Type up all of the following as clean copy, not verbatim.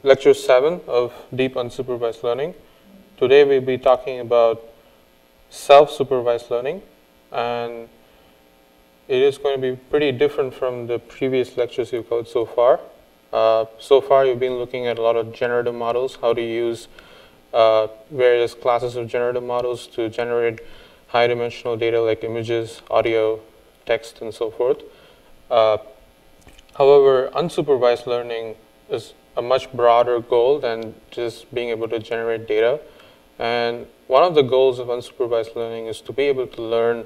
lecture 7 of deep unsupervised learning. Today we'll be talking about self-supervised learning, and it is going to be pretty different from the previous lectures you've covered so far. So far you've been looking at a lot of generative models, how to use various classes of generative models to generate high-dimensional data like images, audio, text, and so forth. However, unsupervised learning is a much broader goal than just being able to generate data. And one of the goals of unsupervised learning is to be able to learn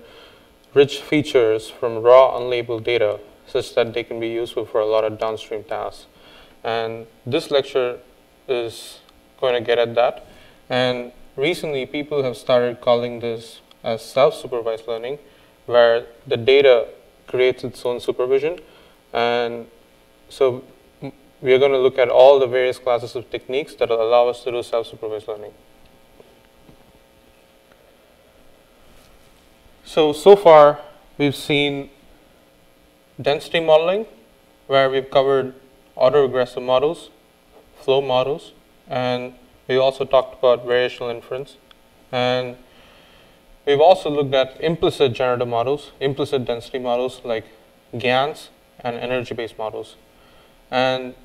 rich features from raw, unlabeled data such that they can be useful for a lot of downstream tasks. And this lecture is going to get at that. And recently, people have started calling this as self-supervised learning, where the data creates its own supervision. And so we are going to look at all the various classes of techniques that will allow us to do self-supervised learning. So far, we've seen density modeling, where we've covered autoregressive models, flow models, and we also talked about variational inference. And we've also looked at implicit generative models, implicit density models like GANs and energy-based models. And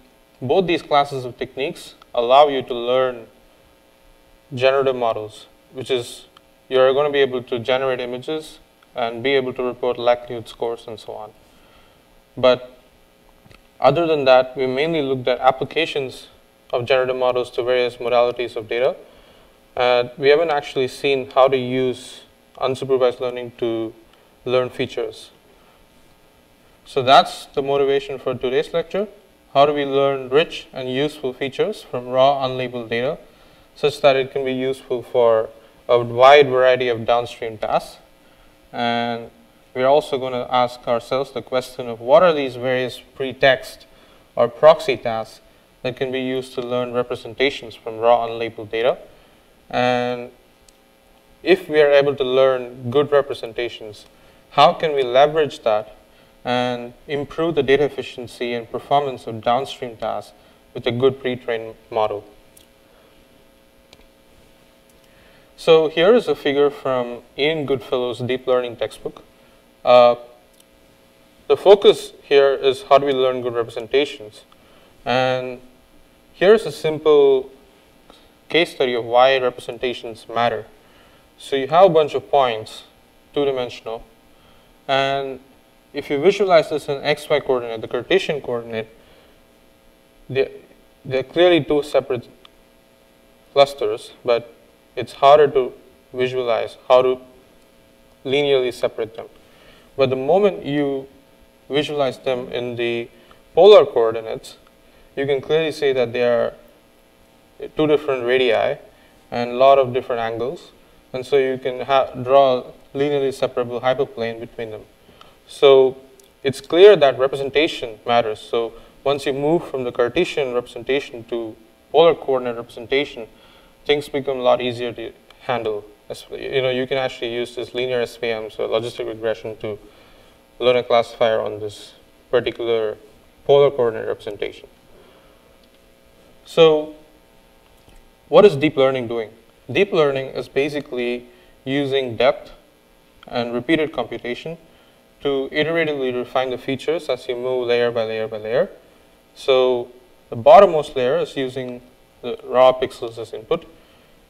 both these classes of techniques allow you to learn generative models, which is you're going to be able to generate images and be able to report likelihood scores and so on. But other than that, we mainly looked at applications of generative models to various modalities of data. We haven't actually seen how to use unsupervised learning to learn features. So that's the motivation for today's lecture. How do we learn rich and useful features from raw, unlabeled data such that it can be useful for a wide variety of downstream tasks? And we're also going to ask ourselves the question of what are these various pretext or proxy tasks that can be used to learn representations from raw, unlabeled data. And if we are able to learn good representations, how can we leverage that and improve the data efficiency and performance of downstream tasks with a good pre-trained model? So here is a figure from Ian Goodfellow's deep learning textbook. The focus here is how do we learn good representations. And here's a simple case study of why representations matter. So you have a bunch of points, two-dimensional, and if you visualize this in XY coordinate, the Cartesian coordinate, they're clearly two separate clusters, but it's harder to visualize how to linearly separate them. But the moment you visualize them in the polar coordinates, you can clearly see that they are two different radii and a lot of different angles. And so you can draw a linearly separable hyperplane between them. So it's clear that representation matters. So once you move from the Cartesian representation to polar coordinate representation, things become a lot easier to handle. You can actually use this linear SVM, so logistic regression, to learn a classifier on this particular polar coordinate representation. So what is deep learning doing? Deep learning is basically using depth and repeated computation to iteratively refine the features as you move layer by layer by layer. So the bottommost layer is using the raw pixels as input.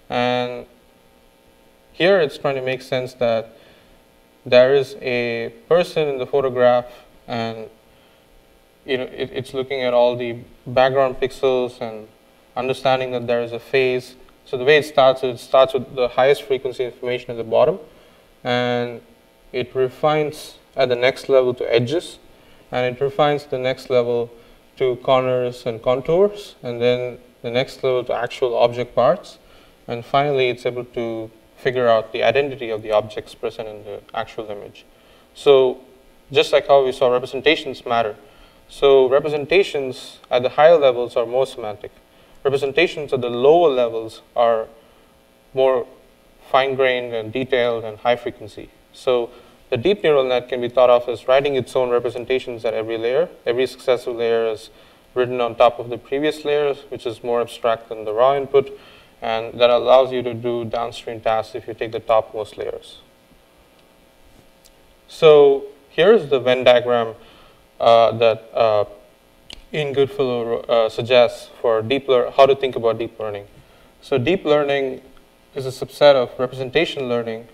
And here it's trying to make sense that there is a person in the photograph, and it's looking at all the background pixels and understanding that there is a phase. So the way it starts with the highest frequency information at the bottom, and it refines at the next level to edges, and it refines the next level to corners and contours, and then the next level to actual object parts, and finally it's able to figure out the identity of the objects present in the actual image. So just like how we saw representations matter. So representations at the higher levels are more semantic. Representations at the lower levels are more fine-grained and detailed and high frequency. So the deep neural net can be thought of as writing its own representations at every layer. Every successive layer is written on top of the previous layers, which is more abstract than the raw input, and that allows you to do downstream tasks if you take the topmost layers. So here's the Venn diagram that Ian Goodfellow suggests for how to think about deep learning. So deep learning is a subset of representation learning,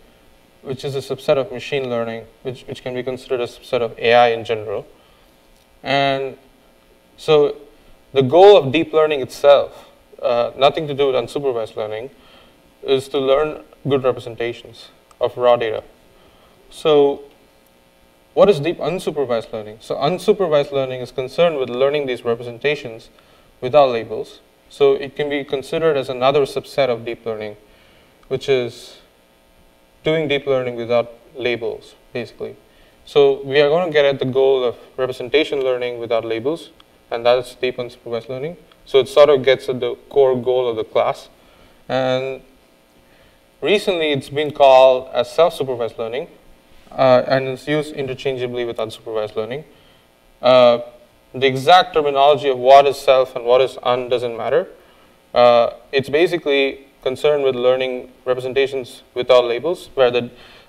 which is a subset of machine learning, which can be considered a subset of AI in general. And so the goal of deep learning itself, nothing to do with unsupervised learning, is to learn good representations of raw data. So what is deep unsupervised learning? So unsupervised learning is concerned with learning these representations without labels. So it can be considered as another subset of deep learning, which is doing deep learning without labels, basically. So we are going to get at the goal of representation learning without labels, and that is deep unsupervised learning. So it sort of gets at the core goal of the class. And recently it's been called as self-supervised learning, and it's used interchangeably with unsupervised learning. The exact terminology of what is self and what is un doesn't matter. It's basically concerned with learning representations without labels,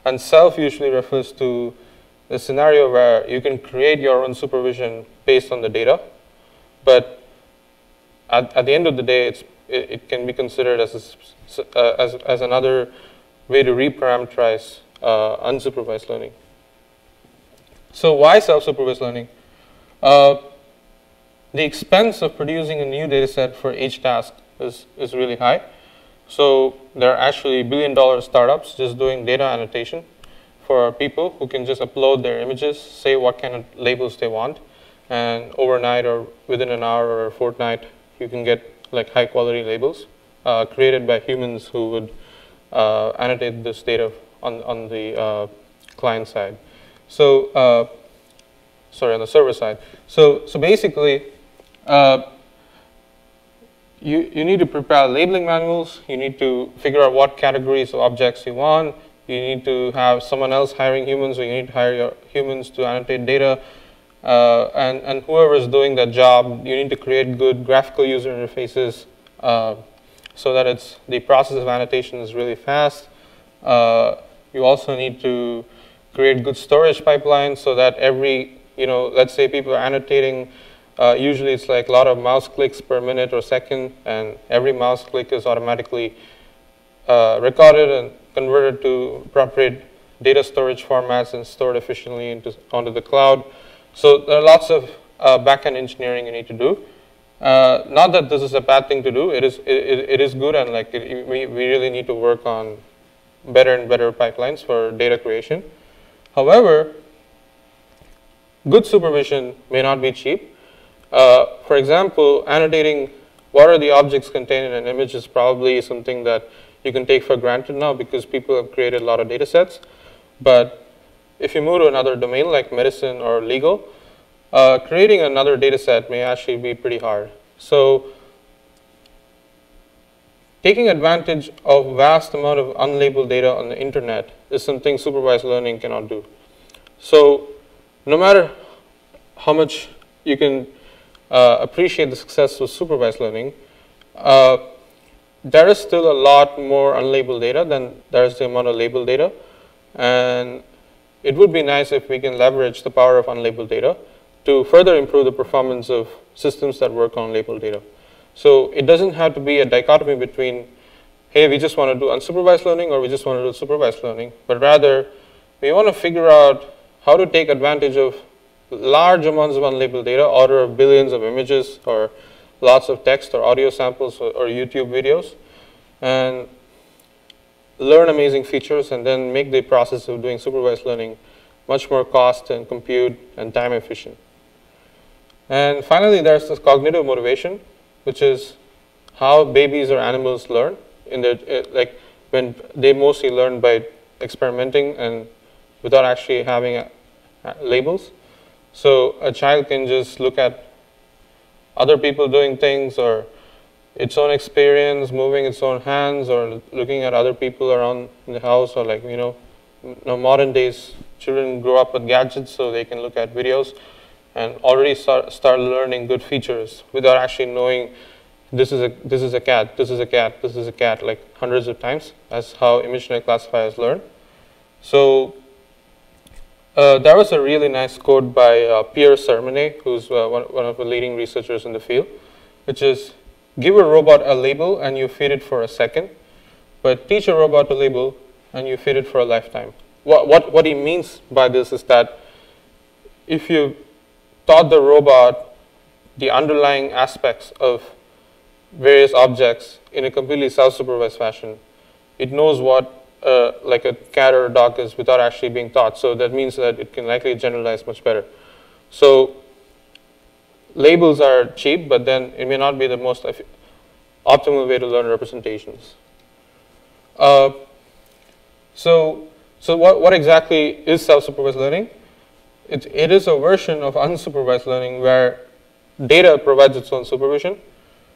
and self usually refers to the scenario where you can create your own supervision based on the data, but at the end of the day, it can be considered as another way to reparameterize unsupervised learning. So why self-supervised learning? The expense of producing a new data set for each task is really high. So there are actually billion-dollar startups just doing data annotation for people who can just upload their images, say what kind of labels they want, and overnight or within an hour or a fortnight, you can get like high-quality labels created by humans who would annotate this data on the client side. So, sorry, on the server side. So basically, you need to prepare labeling manuals. You need to figure out what categories of objects you want. You need to have someone else hiring humans, or you need to hire your humans to annotate data. And whoever is doing that job, you need to create good graphical user interfaces so that the process of annotation is really fast. You also need to create good storage pipelines so that let's say people are annotating, usually it's like a lot of mouse clicks per minute or second, and every mouse click is automatically recorded and converted to appropriate data storage formats and stored efficiently onto the cloud. So there are lots of backend engineering you need to do. Not that this is a bad thing to do. It is good, and we really need to work on better and better pipelines for data creation. However, good supervision may not be cheap. For example, annotating what are the objects contained in an image is probably something that you can take for granted now because people have created a lot of data sets. But if you move to another domain like medicine or legal, creating another data set may actually be pretty hard. So taking advantage of vast amount of unlabeled data on the internet is something supervised learning cannot do. So no matter how much you can appreciate the success of supervised learning, there is still a lot more unlabeled data than there is the amount of labeled data. And it would be nice if we can leverage the power of unlabeled data to further improve the performance of systems that work on labeled data. So it doesn't have to be a dichotomy between, hey, we just want to do unsupervised learning or we just want to do supervised learning, but rather we want to figure out how to take advantage of large amounts of unlabeled data, order of billions of images or lots of text or audio samples or YouTube videos, and learn amazing features and then make the process of doing supervised learning much more cost and compute and time efficient. And finally, there's this cognitive motivation, which is how babies or animals learn. When they mostly learn by experimenting and without actually having labels. So a child can just look at other people doing things or its own experience, moving its own hands, or looking at other people around in the house, or modern days children grow up with gadgets so they can look at videos. and already start learning good features without actually knowing this is a cat, this is a cat, this is a cat, like hundreds of times. That's how ImageNet classifiers learn. So there was a really nice quote by Pieter, who's one of the leading researchers in the field, which is, give a robot a label and you feed it for a second, but teach a robot a label and you feed it for a lifetime. What he means by this is that if you taught the robot the underlying aspects of various objects in a completely self-supervised fashion, it knows what like a cat or a dog is without actually being taught. So that means that it can likely generalize much better. So labels are cheap, but then it may not be the most optimal way to learn representations. So what exactly is self-supervised learning? It is a version of unsupervised learning where data provides its own supervision.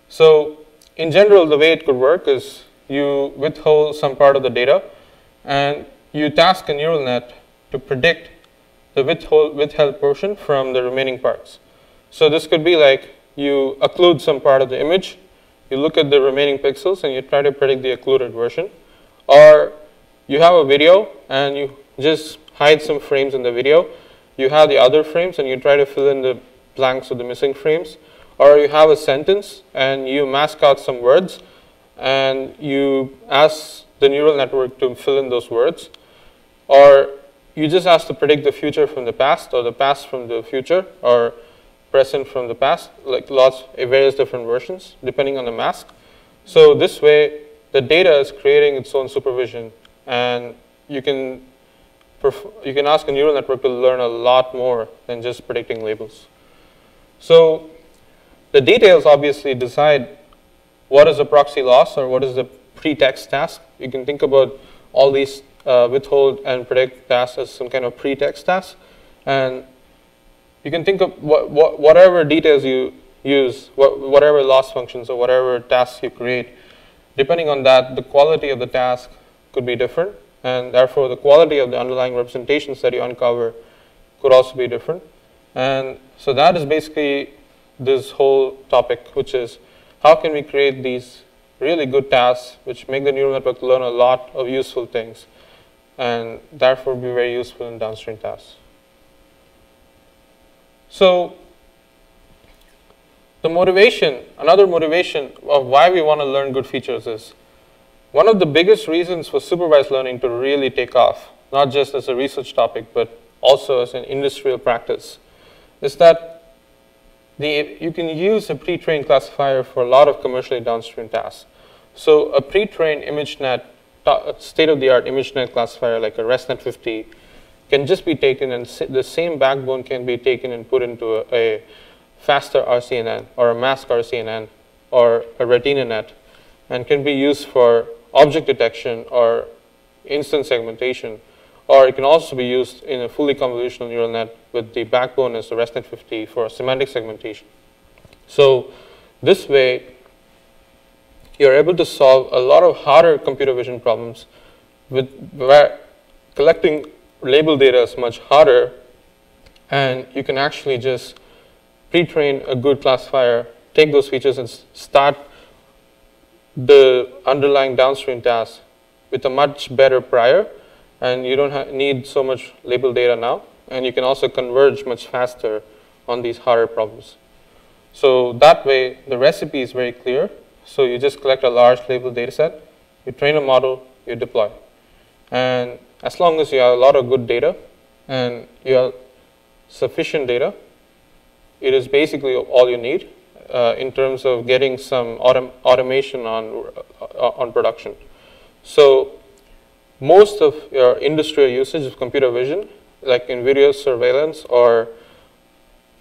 So in general, the way it could work is you withhold some part of the data, and you task a neural net to predict the withheld portion from the remaining parts. So this could be like you occlude some part of the image, you look at the remaining pixels, and you try to predict the occluded version. Or you have a video, and you just hide some frames in the video. You have the other frames, and you try to fill in the blanks of the missing frames. Or you have a sentence, and you mask out some words, and you ask the neural network to fill in those words. Or you just ask to predict the future from the past, or the past from the future, or present from the past, like various different versions, depending on the mask. So this way, the data is creating its own supervision, and you can ask a neural network to learn a lot more than just predicting labels. So the details obviously decide what is a proxy loss or what is the pretext task. You can think about all these withhold and predict tasks as some kind of pretext task. And you can think of whatever details you use, whatever loss functions or whatever tasks you create. Depending on that, the quality of the task could be different. And therefore, the quality of the underlying representations that you uncover could also be different. And so that is basically this whole topic, which is how can we create these really good tasks which make the neural network learn a lot of useful things and therefore be very useful in downstream tasks. So the motivation, another motivation of why we want to learn good features is one of the biggest reasons for supervised learning to really take off, not just as a research topic, but also as an industrial practice, is that you can use a pre-trained classifier for a lot of commercially downstream tasks. So a pre-trained ImageNet, state-of-the-art ImageNet classifier like a ResNet 50 can just be taken, and the same backbone can be taken and put into a faster RCNN or a mask RCNN or a RetinaNet, and can be used for object detection or instance segmentation. Or it can also be used in a fully convolutional neural net with the backbone as the ResNet 50 for semantic segmentation. So this way, you're able to solve a lot of harder computer vision problems where collecting label data is much harder, and you can actually just pre-train a good classifier, take those features and start the underlying downstream task with a much better prior, and you don't need so much label data now, and you can also converge much faster on these harder problems. So that way, the recipe is very clear. So you just collect a large label data set, you train a model, you deploy. And as long as you have a lot of good data and you have sufficient data, it is basically all you need in terms of getting some automation on production. So most of your industrial usage of computer vision, like in video surveillance or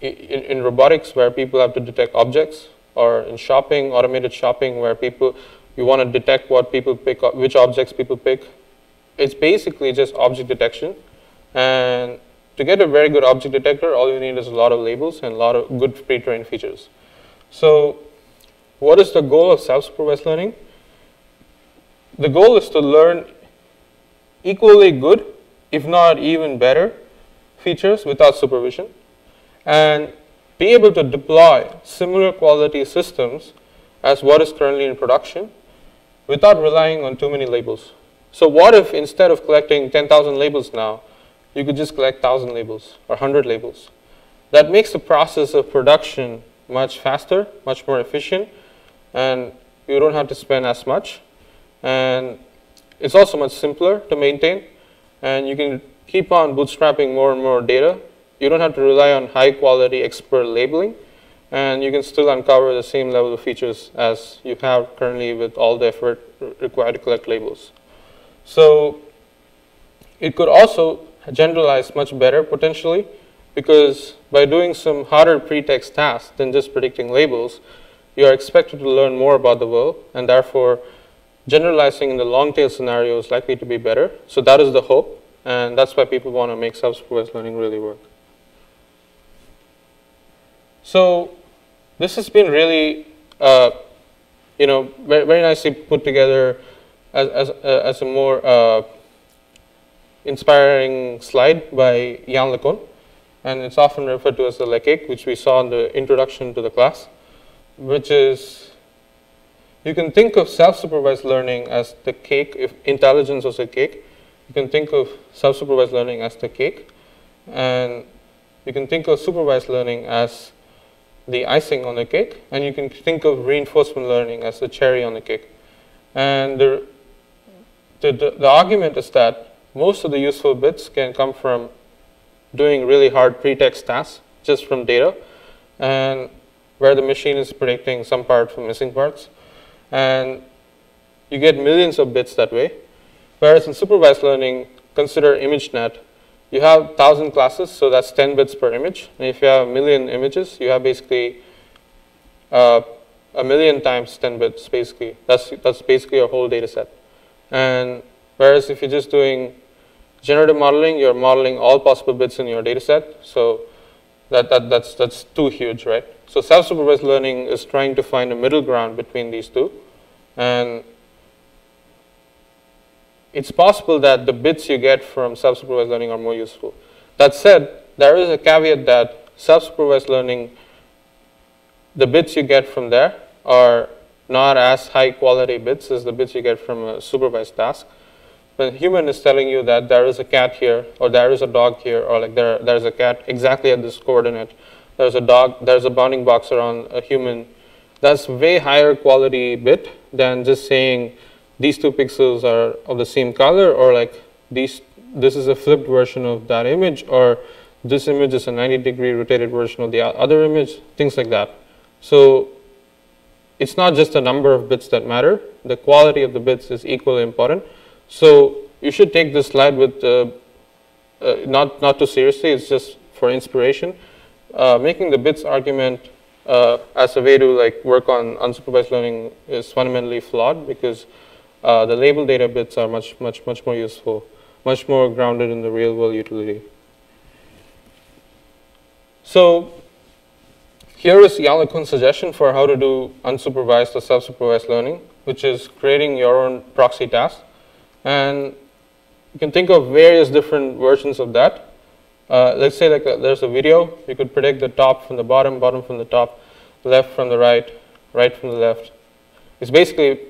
in robotics where people have to detect objects, or in shopping, automated shopping where you want to detect what people pick, which objects people pick. It's basically just object detection. And to get a very good object detector, all you need is a lot of labels and a lot of good pre-trained features. So what is the goal of self-supervised learning? The goal is to learn equally good, if not even better, features without supervision. and be able to deploy similar quality systems as what is currently in production without relying on too many labels. So what if instead of collecting 10,000 labels now, you could just collect 1,000 labels or 100 labels? That makes the process of production much faster, much more efficient, and you don't have to spend as much. And it's also much simpler to maintain, and you can keep on bootstrapping more and more data. You don't have to rely on high quality expert labeling, and you can still uncover the same level of features as you have currently with all the effort required to collect labels. So it could also generalize much better potentially, because by doing some harder pretext tasks than just predicting labels, you are expected to learn more about the world, and therefore generalizing in the long tail scenario is likely to be better. So that is the hope, and that's why people want to make self-supervised learning really work. So this has been really, very nicely put together as a more inspiring slide by Jan LeCun, and it's often referred to as the le cake, which we saw in the introduction to the class, which is, you can think of self-supervised learning as the cake. If intelligence was a cake, you can think of self-supervised learning as the cake, and you can think of supervised learning as the icing on the cake, and you can think of reinforcement learning as the cherry on the cake. And the argument is that most of the useful bits can come from doing really hard pretext tasks just from data, and where the machine is predicting some part from missing parts. And you get millions of bits that way. Whereas in supervised learning, consider ImageNet. You have 1,000 classes, so that's 10 bits per image. And if you have 1,000,000 images, you have basically 1,000,000 times 10 bits, basically. That's basically your whole data set. And whereas if you're just doing generative modeling, you're modeling all possible bits in your data set. So that's too huge, right? So self-supervised learning is trying to find a middle ground between these two. And it's possible that the bits you get from self-supervised learning are more useful. That said, there is a caveat that self-supervised learning, the bits you get from there are not as high quality bits as the bits you get from a supervised task. When a human is telling you that there is a cat here, or there is a dog here, or like there's a cat exactly at this coordinate, there's a dog, there's a bounding box around a human, that's way higher quality bit than just saying these two pixels are of the same color, or like this is a flipped version of that image, or this image is a 90-degree rotated version of the other image, things like that. So it's not just the number of bits that matter, the quality of the bits is equally important. So you should take this slide with not too seriously, it's just for inspiration. Making the bits argument as a way to like work on unsupervised learning is fundamentally flawed, because the label data bits are much more useful, much more grounded in the real world utility. So here is Jan LeCun's suggestion for how to do unsupervised or self-supervised learning, which is creating your own proxy task. And you can think of various different versions of that. Let's say like there's a video. You could predict the top from the bottom, bottom from the top, left from the right, right from the left. It's basically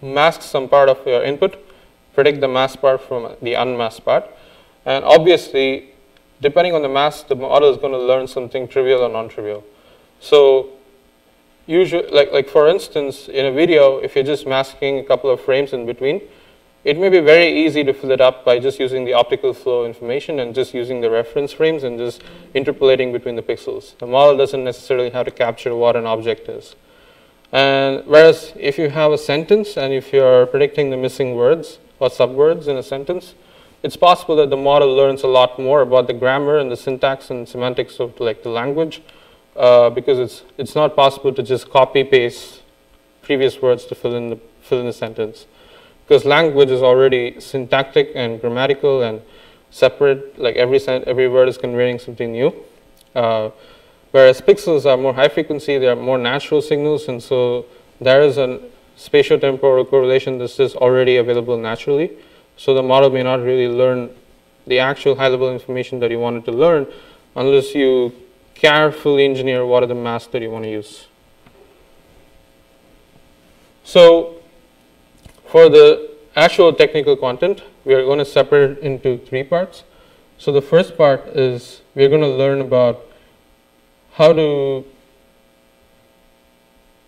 mask some part of your input, predict the masked part from the unmasked part. And obviously, depending on the mask, the model is going to learn something trivial or non-trivial. So usually, like for instance, in a video, if you're just masking a couple of frames in between, it may be very easy to fill it up by just using the optical flow information and just using the reference frames and just interpolating between the pixels. The model doesn't necessarily have to capture what an object is. And whereas if you have a sentence and if you're predicting the missing words or subwords in a sentence, it's possible that the model learns a lot more about the grammar and the syntax and semantics of like the language, because it's not possible to just copy paste previous words to fill in the sentence. Because language is already syntactic and grammatical and separate, like every word is conveying something new. Whereas pixels are more high frequency, they are more natural signals, and so there is a spatiotemporal correlation that's just already available naturally. So the model may not really learn the actual high level information that you wanted to learn unless you carefully engineer what are the masks that you want to use. So for the actual technical content, we are going to separate it into 3 parts. So the first part is we're going to learn about how to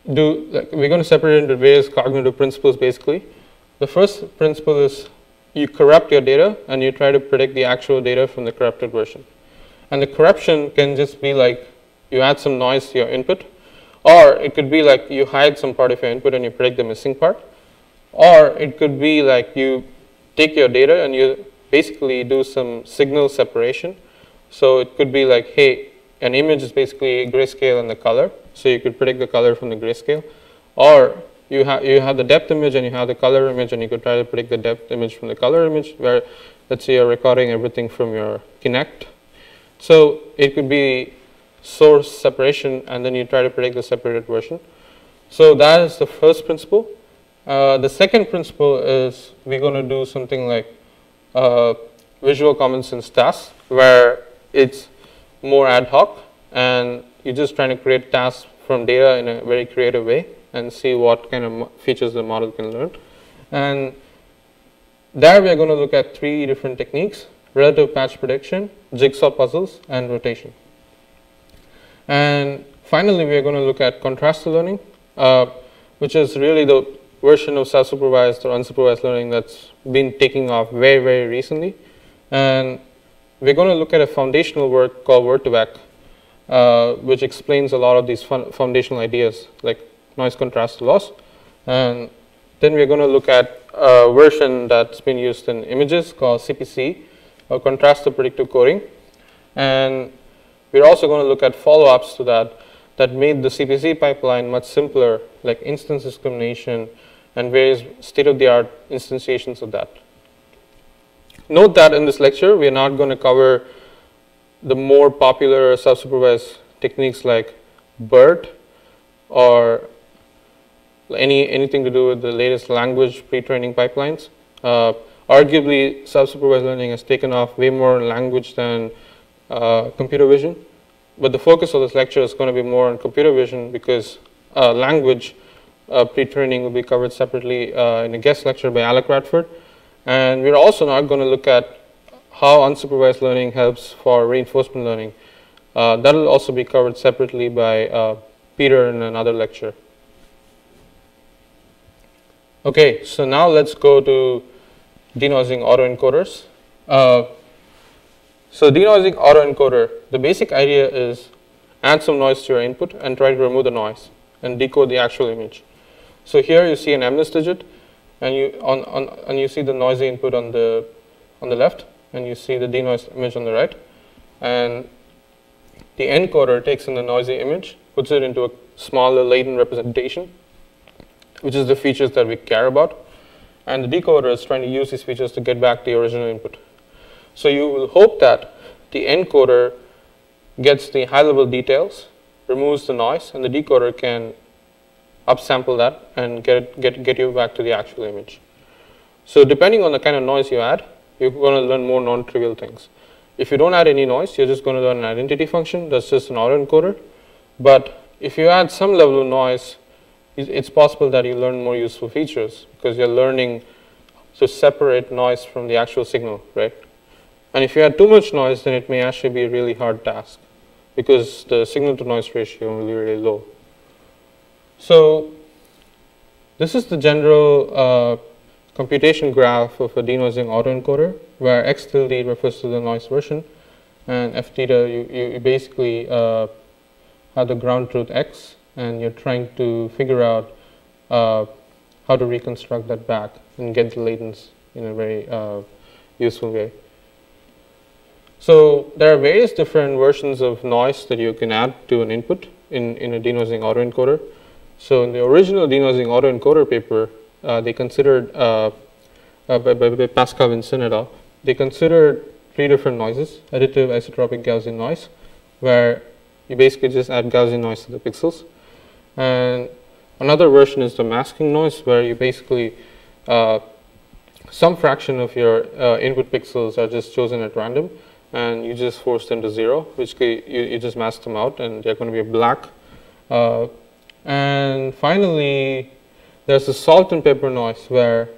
we're going to separate it into various cognitive principles basically. The first principle is you corrupt your data and you try to predict the actual data from the corrupted version. And the corruption can just be like you add some noise to your input, or it could be like you hide some part of your input and you predict the missing part, or it could be like you take your data and you basically do some signal separation. So it could be like, hey, an image is basically grayscale and the color, so you could predict the color from the grayscale, or you have the depth image and you have the color image, and you could try to predict the depth image from the color image, where let's say you're recording everything from your Kinect. So it could be source separation, and then you try to predict the separated version. So that is the first principle. The second principle is we're going to do something like visual common sense tasks, where it's more ad hoc and you're just trying to create tasks from data in a very creative way and see what kind of features the model can learn. And there we are going to look at 3 different techniques: relative patch prediction, jigsaw puzzles, and rotation. And finally, we are going to look at contrastive learning, which is really the version of self-supervised or unsupervised learning that's been taking off very, very recently. And we're going to look at a foundational work called Word2Vec, which explains a lot of these foundational ideas like noise contrast loss. And then we're going to look at a version that's been used in images called CPC, or contrastive predictive coding. And we're also going to look at follow-ups to that made the CPC pipeline much simpler, like instance discrimination and various state-of-the-art instantiations of that. Note that in this lecture, we are not going to cover the more popular self-supervised techniques like BERT or anything to do with the latest language pre-training pipelines. Arguably, self-supervised learning has taken off way more in language than computer vision. But the focus of this lecture is going to be more on computer vision, because language pre-training will be covered separately in a guest lecture by Alec Radford. And we're also not going to look at how unsupervised learning helps for reinforcement learning. That will also be covered separately by Pieter in another lecture. Okay, so now let's go to denoising autoencoders. So denoising autoencoder, the basic idea is add some noise to your input and try to remove the noise and decode the actual image. So here you see an MNIST digit, and you see the noisy input on the left, and you see the denoised image on the right. And the encoder takes in the noisy image, puts it into a smaller latent representation, which is the features that we care about. And the decoder is trying to use these features to get back the original input. So you will hope that the encoder gets the high-level details, removes the noise, and the decoder can upsample that and get you back to the actual image. So depending on the kind of noise you add, you're going to learn more non-trivial things. If you don't add any noise, you're just going to learn an identity function that's just an autoencoder. But if you add some level of noise, it's possible that you learn more useful features, because you're learning to separate noise from the actual signal, right? And if you add too much noise, then it may actually be a really hard task, because the signal to noise ratio will be really low. So this is the general computation graph of a denoising autoencoder, where x tilde refers to the noise version, and f theta, you basically have the ground truth x, and you're trying to figure out how to reconstruct that back and get the latents in a very useful way. So there are various different versions of noise that you can add to an input in a denoising autoencoder. So in the original denoising autoencoder paper, they considered, by Pascal Vincent et al., they considered 3 different noises: additive, isotropic, Gaussian noise, where you basically just add Gaussian noise to the pixels. And another version is the masking noise, where you basically, some fraction of your input pixels are just chosen at random, and you just force them to 0, which you just mask them out, and they're going to be black. And finally, there's the salt and pepper noise, where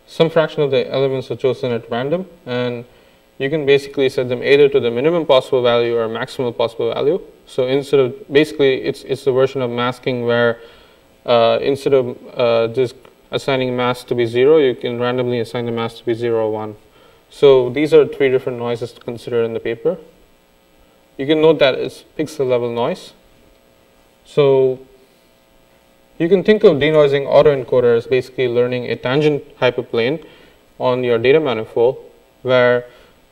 some fraction of the elements are chosen at random, and you can basically set them either to the minimum possible value or maximal possible value. So instead of, basically, it's the version of masking where instead of just assigning mask to be 0, you can randomly assign the mask to be 0 or 1. So these are 3 different noises to consider in the paper. You can note that it's pixel level noise. So you can think of denoising autoencoder as basically learning a tangent hyperplane on your data manifold, where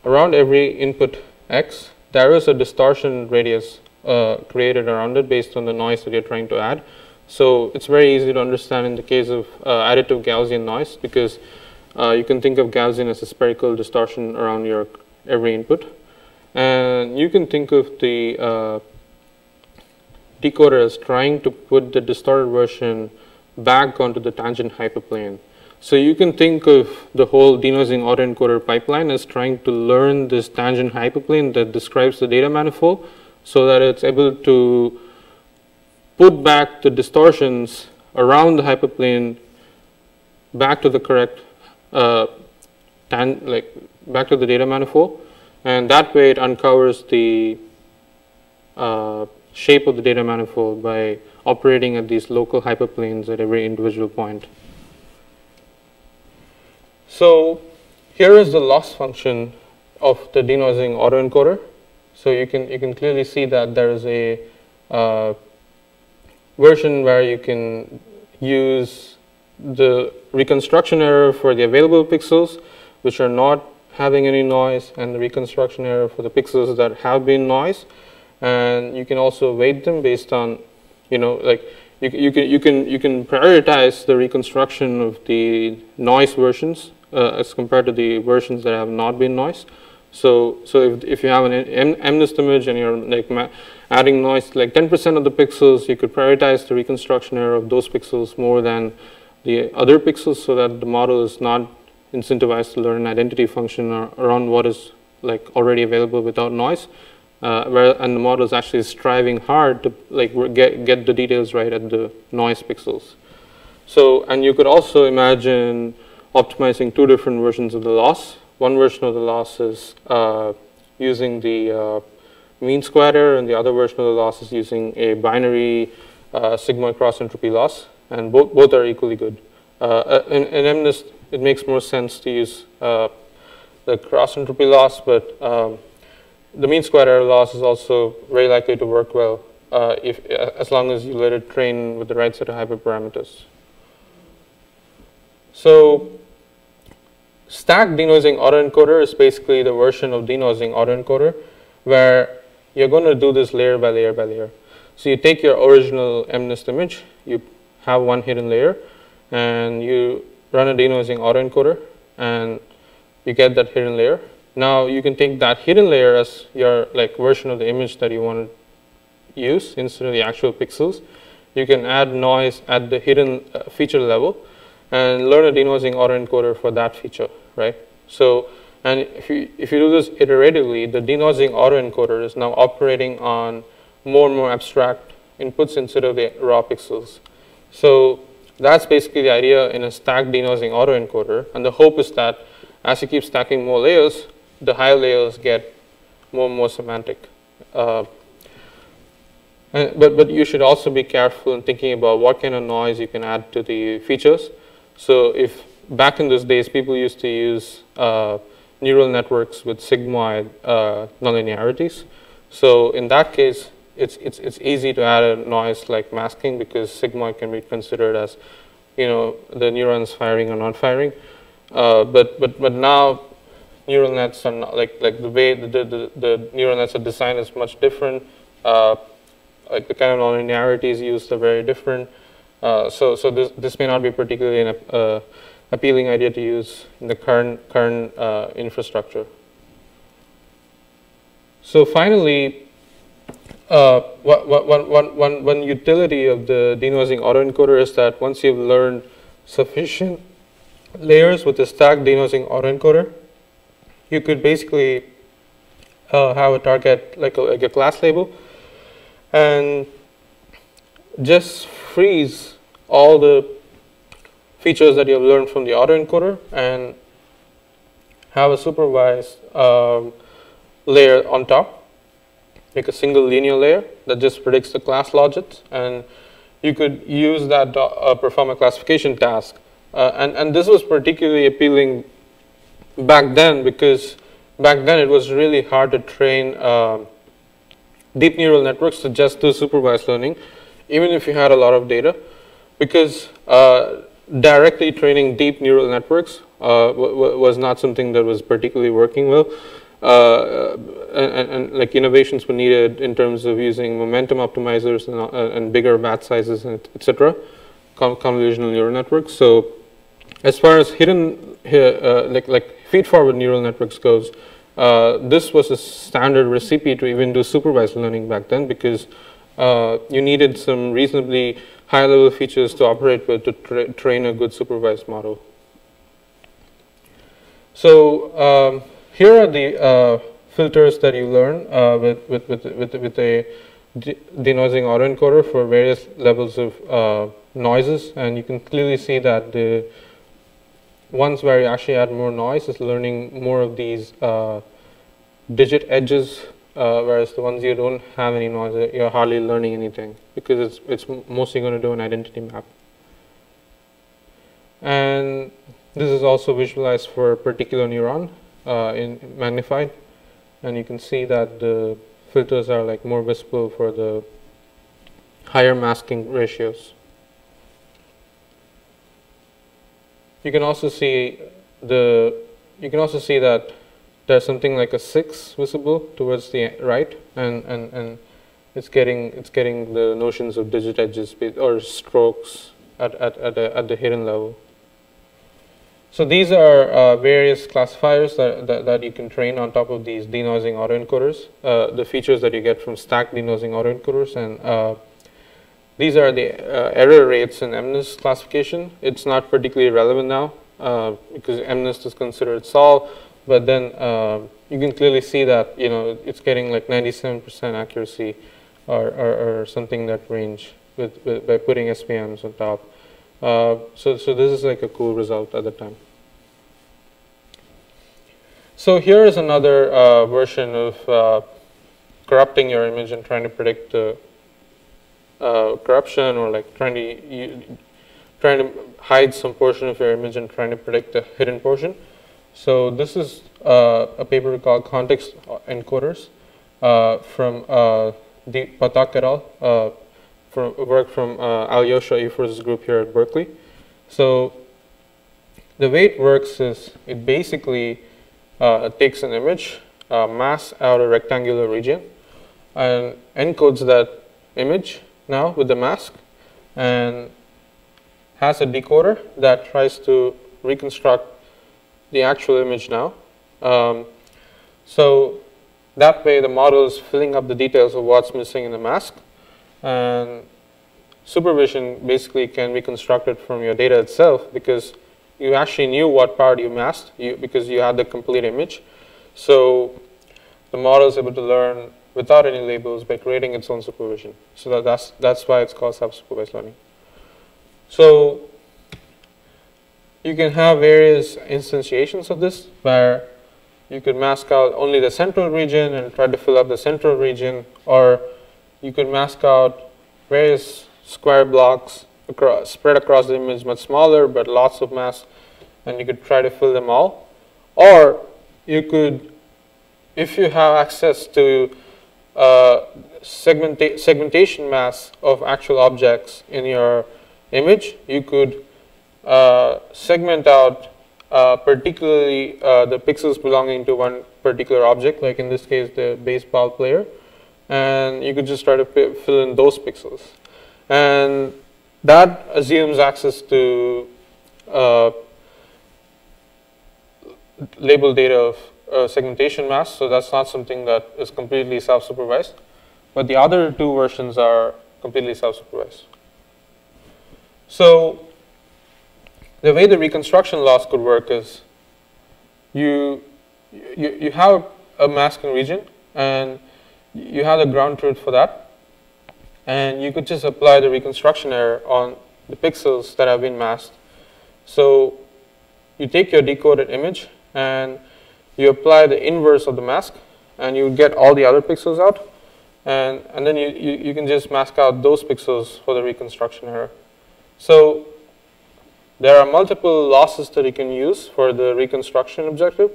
around every input x, there is a distortion radius created around it based on the noise that you're trying to add. So it's very easy to understand in the case of additive Gaussian noise, because you can think of Gaussian as a spherical distortion around your every input. And you can think of the decoder as trying to put the distorted version back onto the tangent hyperplane. So you can think of the whole denoising autoencoder pipeline as trying to learn this tangent hyperplane that describes the data manifold, so that it's able to put back the distortions around the hyperplane back to the correct, back to the data manifold, and that way it uncovers the shape of the data manifold by operating at these local hyperplanes at every individual point. So here is the loss function of the denoising autoencoder. So you can clearly see that there is a version where you can use the reconstruction error for the available pixels which are not having any noise, and the reconstruction error for the pixels that have been noise. And you can also weight them based on, like you can prioritize the reconstruction of the noise versions as compared to the versions that have not been noise. So if you have an MNIST image and you're like adding noise like 10% of the pixels, you could prioritize the reconstruction error of those pixels more than the other pixels, so that the model is not incentivized to learn an identity function around what is like already available without noise. And the model is actually striving hard to like get the details right at the noise pixels. So, and you could also imagine optimizing 2 different versions of the loss. One version of the loss is using the mean squared error, and the other version of the loss is using a binary sigmoid cross entropy loss, and both are equally good. In MNIST, it makes more sense to use the cross entropy loss, but the mean squared error loss is also very likely to work well as long as you let it train with the right set of hyperparameters. So stacked denoising autoencoder is basically the version of denoising autoencoder where you're going to do this layer by layer by layer. So you take your original MNIST image, you have one hidden layer, and you run a denoising autoencoder, and you get that hidden layer. Now you can take that hidden layer as your like version of the image that you want to use instead of the actual pixels. You can add noise at the hidden feature level and learn a denoising autoencoder for that feature, right? So, and if you do this iteratively, the denoising autoencoder is now operating on more and more abstract inputs instead of the raw pixels. So that's basically the idea in a stacked denoising autoencoder, and the hope is that as you keep stacking more layers, the higher layers get more and more semantic. But you should also be careful in thinking about what kind of noise you can add to the features. So if back in those days people used to use neural networks with sigmoid nonlinearities, so in that case it's easy to add a noise like masking, because sigmoid can be considered as the neurons firing or not firing. But now neural nets are not, like the way the neural nets are designed is much different. Like the kind of nonlinearities used are very different. So this may not be particularly an appealing idea to use in the current infrastructure. So finally, one utility of the denoising autoencoder is that once you've learned sufficient layers with the stacked denoising autoencoder, you could basically have a target like a class label, and just freeze all the features that you have learned from the autoencoder and have a supervised layer on top, like a single linear layer that just predicts the class logits, and you could use that to perform a classification task. And this was particularly appealing back then, because back then it was really hard to train deep neural networks to just do supervised learning, even if you had a lot of data, because directly training deep neural networks was not something that was particularly working well. And like innovations were needed in terms of using momentum optimizers and bigger batch sizes, and etc. Convolutional neural networks. So as far as hidden like feed-forward neural networks goes, this was a standard recipe to even do supervised learning back then, because you needed some reasonably high-level features to operate with to train a good supervised model. So here are the filters that you learn with a denoising autoencoder for various levels of noises, and you can clearly see that the ones where you actually add more noise is learning more of these digit edges, whereas the ones you don't have any noise, you're hardly learning anything, because it's mostly going to do an identity map. And this is also visualized for a particular neuron in magnified, and you can see that the filters are like more visible for the higher masking ratios. You can also see that there's something like a 6 visible towards the right, and it's getting the notions of digit edges or strokes at the hidden level. So these are various classifiers that you can train on top of these denoising autoencoders, the features that you get from stacked denoising autoencoders, and these are the error rates in MNIST classification. It's not particularly relevant now because MNIST is considered solved, but then you can clearly see that it's getting like 97% accuracy or something in that range by putting SPMs on top. So this is like a cool result at the time. So here is another version of corrupting your image and trying to predict the corruption, or like trying to hide some portion of your image and trying to predict the hidden portion. So this is a paper called Context Encoders from Patak et al. Work from Alyosha Ifor's group here at Berkeley. So the way it works is it basically takes an image, mass out a rectangular region, and encodes that image now with the mask, and has a decoder that tries to reconstruct the actual image now. So that way the model is filling up the details of what's missing in the mask, and supervision basically can be constructed from your data itself, because you actually knew what part you masked because you had the complete image. So the model is able to learn without any labels by creating its own supervision. So that's why it's called self-supervised learning. So you can have various instantiations of this, where you could mask out only the central region and try to fill up the central region, or you could mask out various square blocks spread across the image, much smaller but lots of mass, and you could try to fill them all. Or you could, if you have access to segmentation mass of actual objects in your image, you could segment out particularly the pixels belonging to one particular object, like in this case the baseball player, and you could just try to fill in those pixels. And that assumes access to label data of segmentation mass, so that's not something that is completely self-supervised. But the other two versions are completely self-supervised. So the way the reconstruction loss could work is you have a masking region, and you have the ground truth for that. And you could just apply the reconstruction error on the pixels that have been masked. So you take your decoded image and you apply the inverse of the mask, and you get all the other pixels out. And then you can just mask out those pixels for the reconstruction error. So there are multiple losses that you can use for the reconstruction objective.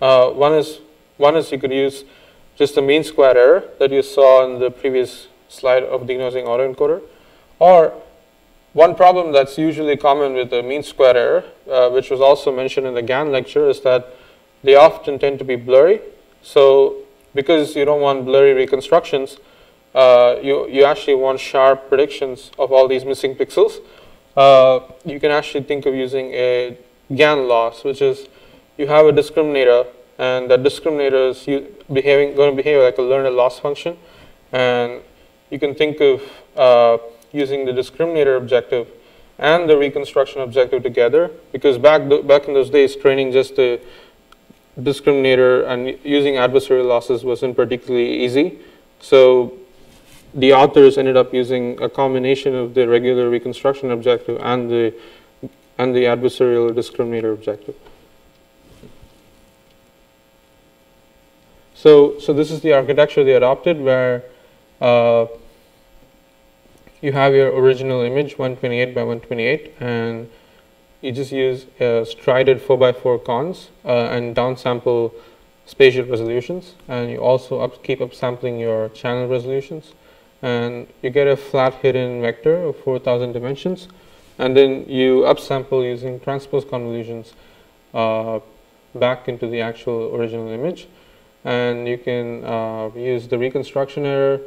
One is you could use just the mean squared error that you saw in the previous slide of denoising autoencoder. Or one problem that's usually common with the mean squared error, which was also mentioned in the GAN lecture, is that they often tend to be blurry. So because you don't want blurry reconstructions, you actually want sharp predictions of all these missing pixels. You can actually think of using a GAN loss, which is you have a discriminator, and that discriminator is going to behave like a learned loss function. And you can think of using the discriminator objective and the reconstruction objective together, because back in those days, training just the discriminator and using adversarial losses wasn't particularly easy. So the authors ended up using a combination of the regular reconstruction objective and the adversarial discriminator objective. So this is the architecture they adopted, where you have your original image 128 by 128, and you just use strided 4x4 cons and downsample spatial resolutions, and you also keep upsampling your channel resolutions, and you get a flat hidden vector of 4,000 dimensions, and then you upsample using transpose convolutions back into the actual original image, and you can use the reconstruction error.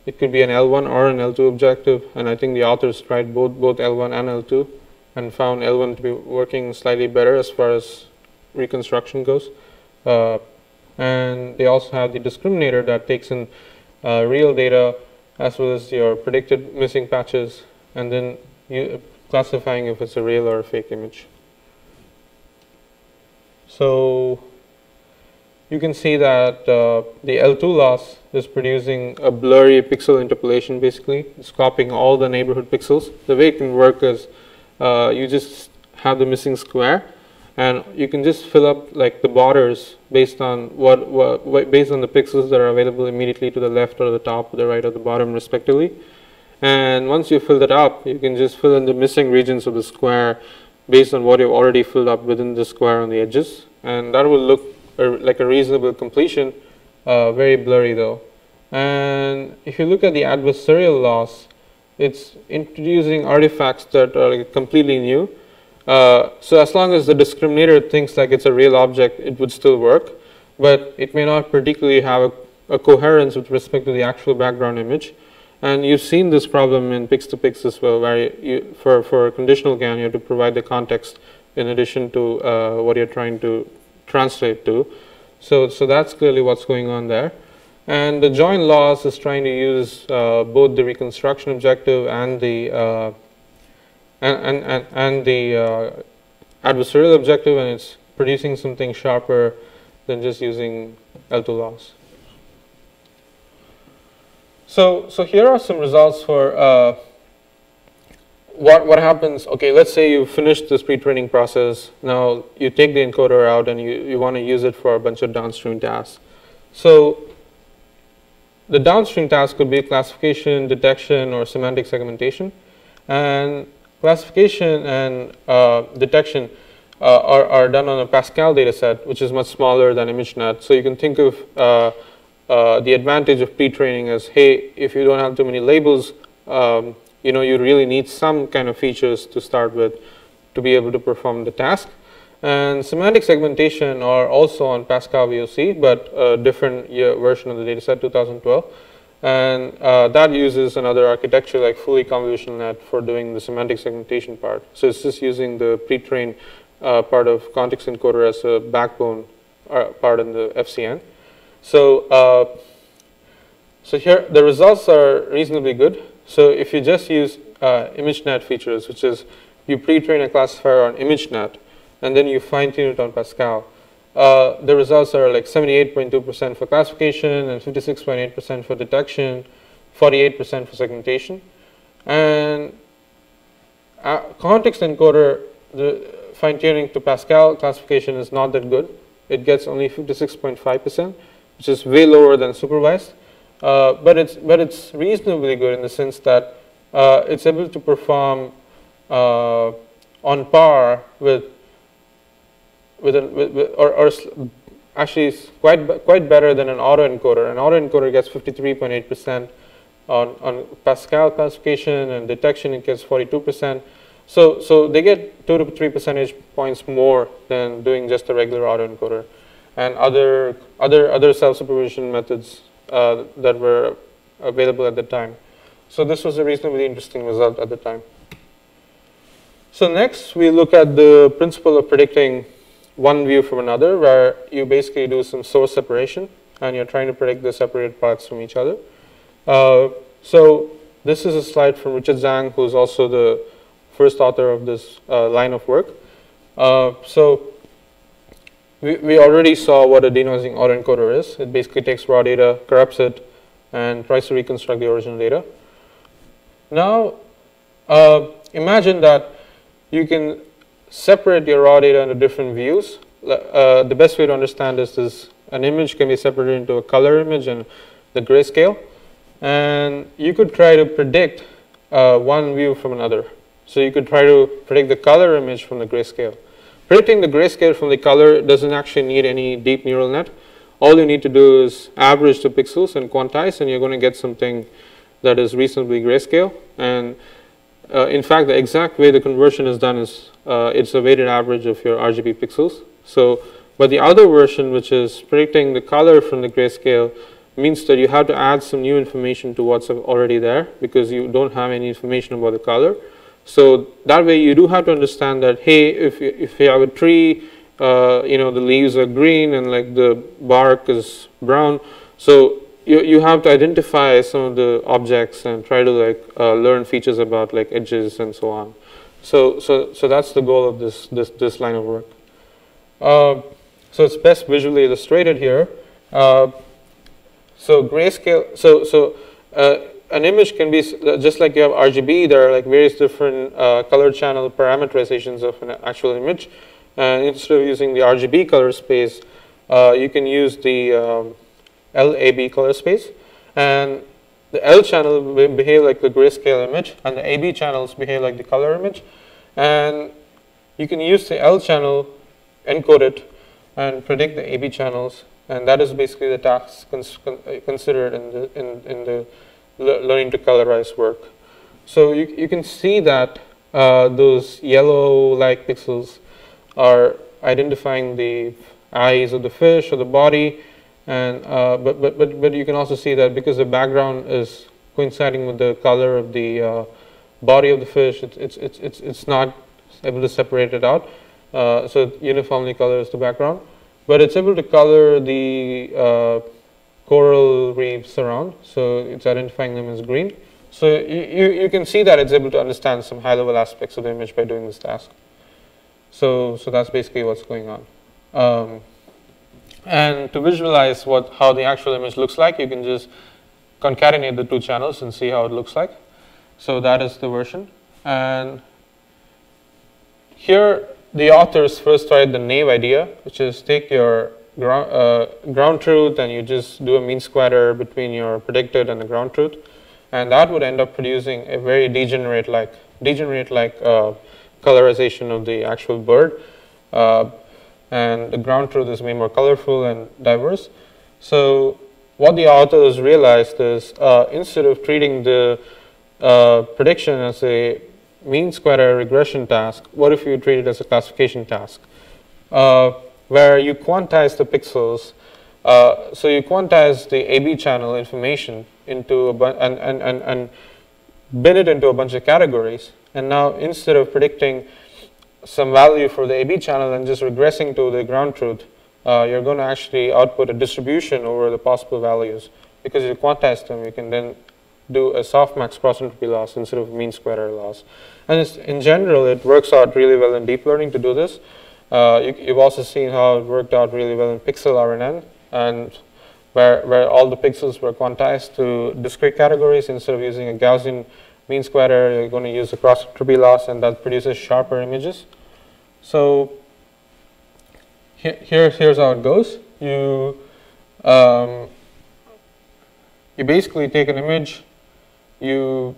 It could be an L1 or an L2 objective, and I think the authors tried both L1 and L2 and found L1 to be working slightly better as far as reconstruction goes. And they also have the discriminator that takes in real data as well as your predicted missing patches, and then classifying if it's a real or a fake image. So you can see that the L2 loss is producing a blurry pixel interpolation. Basically, it's copying all the neighborhood pixels. The way it can work is you just have the missing square, and you can just fill up like the borders based on based on the pixels that are available immediately to the left or the top or the right or the bottom respectively. And once you fill that up, you can just fill in the missing regions of the square based on what you've already filled up within the square on the edges, and that will look like a reasonable completion. Very blurry though. And if you look at the adversarial loss, it's introducing artifacts that are like completely new. So as long as the discriminator thinks like it's a real object, it would still work, but it may not particularly have a coherence with respect to the actual background image. And you've seen this problem in Pix2Pix as well, where for conditional GAN, you have to provide the context in addition to what you're trying to translate to. So that's clearly what's going on there. And the join loss is trying to use both the reconstruction objective and the adversarial objective, and it's producing something sharper than just using L2 loss. So here are some results for what happens. Okay, let's say you finished this pre-training process. Now you take the encoder out and you want to use it for a bunch of downstream tasks. So the downstream tasks could be classification, detection, or semantic segmentation. And classification and detection are done on a Pascal data set, which is much smaller than ImageNet. So you can think of the advantage of pre-training as, hey, if you don't have too many labels, you really need some kind of features to start with to be able to perform the task. And semantic segmentation are also on Pascal VOC, but a different version of the dataset, 2012. And that uses another architecture like fully convolutional net for doing the semantic segmentation part. So it's just using the pre-trained part of context encoder as a backbone part in the FCN. So here the results are reasonably good. So if you just use ImageNet features, which is you pre-train a classifier on ImageNet, and then you fine-tune it on Pascal, the results are like 78.2% for classification and 56.8% for detection, 48% for segmentation. And context encoder, the fine-tuning to Pascal classification is not that good. It gets only 56.5%, which is way lower than supervised. But it's reasonably good in the sense that it's able to perform on par with actually it's quite better than an autoencoder. An autoencoder gets 53.8% on Pascal classification, and detection it gets 42%. So they get 2 to 3 percentage points more than doing just a regular autoencoder, and other self-supervision methods that were available at the time. So this was a reasonably interesting result at the time. So next we look at the principle of predicting one view from another, where you basically do some source separation and you're trying to predict the separated parts from each other. So this is a slide from Richard Zhang, who's also the first author of this line of work. So we already saw what a denoising autoencoder is. It basically takes raw data, corrupts it, and tries to reconstruct the original data. Now, imagine that you can separate your raw data into different views. The best way to understand this is an image can be separated into a color image and the grayscale. And you could try to predict one view from another. So you could try to predict the color image from the grayscale. Predicting the grayscale from the color doesn't actually need any deep neural net. All you need to do is average the pixels and quantize, and you're going to get something that is reasonably grayscale. And in fact, the exact way the conversion is done is it's a weighted average of your RGB pixels. So, but the other version, which is predicting the color from the grayscale, means that you have to add some new information to what's already there, because you don't have any information about the color. So that way you do have to understand that, hey, if you have a tree, you know, the leaves are green and like the bark is brown. So you have to identify some of the objects and try to like learn features about like edges and so on. So that's the goal of this line of work. So it's best visually illustrated here. So grayscale, an image can be, just like you have RGB, there are like various different color channel parameterizations of an actual image. And instead of using the RGB color space, you can use the LAB color space. And the L channel will behave like the grayscale image, and the AB channels behave like the color image. And you can use the L channel, encode it, and predict the AB channels. And that is basically the task considered in the learning to colorize work. So you can see that those yellow-like pixels are identifying the eyes of the fish or the body, and but you can also see that because the background is coinciding with the color of the body of the fish, it's not able to separate it out. So it uniformly colors the background, but it's able to color the coral reefs around, so it's identifying them as green. So you can see that it's able to understand some high-level aspects of the image by doing this task. So that's basically what's going on. And to visualize how the actual image looks like, you can just concatenate the two channels and see how it looks like. So that is the version. And here the authors first tried the naive idea, which is take your ground truth and you just do a mean squatter between your predicted and the ground truth, and that would end up producing a very degenerate-like colorization of the actual bird, and the ground truth is way more colorful and diverse. So what the authors realized is instead of treating the prediction as a mean squatter regression task, what if you treat it as a classification task? Where you quantize the pixels, so you quantize the AB channel information into and bin it into a bunch of categories. And now instead of predicting some value for the AB channel and just regressing to the ground truth, you're going to actually output a distribution over the possible values. Because you quantize them, you can then do a softmax cross entropy loss instead of mean square error loss. And in general, it works out really well in deep learning to do this. You've also seen how it worked out really well in pixel RNN, and where all the pixels were quantized to discrete categories. Instead of using a Gaussian mean square error, you're going to use a cross entropy loss, and that produces sharper images. So here's how it goes. You basically take an image, you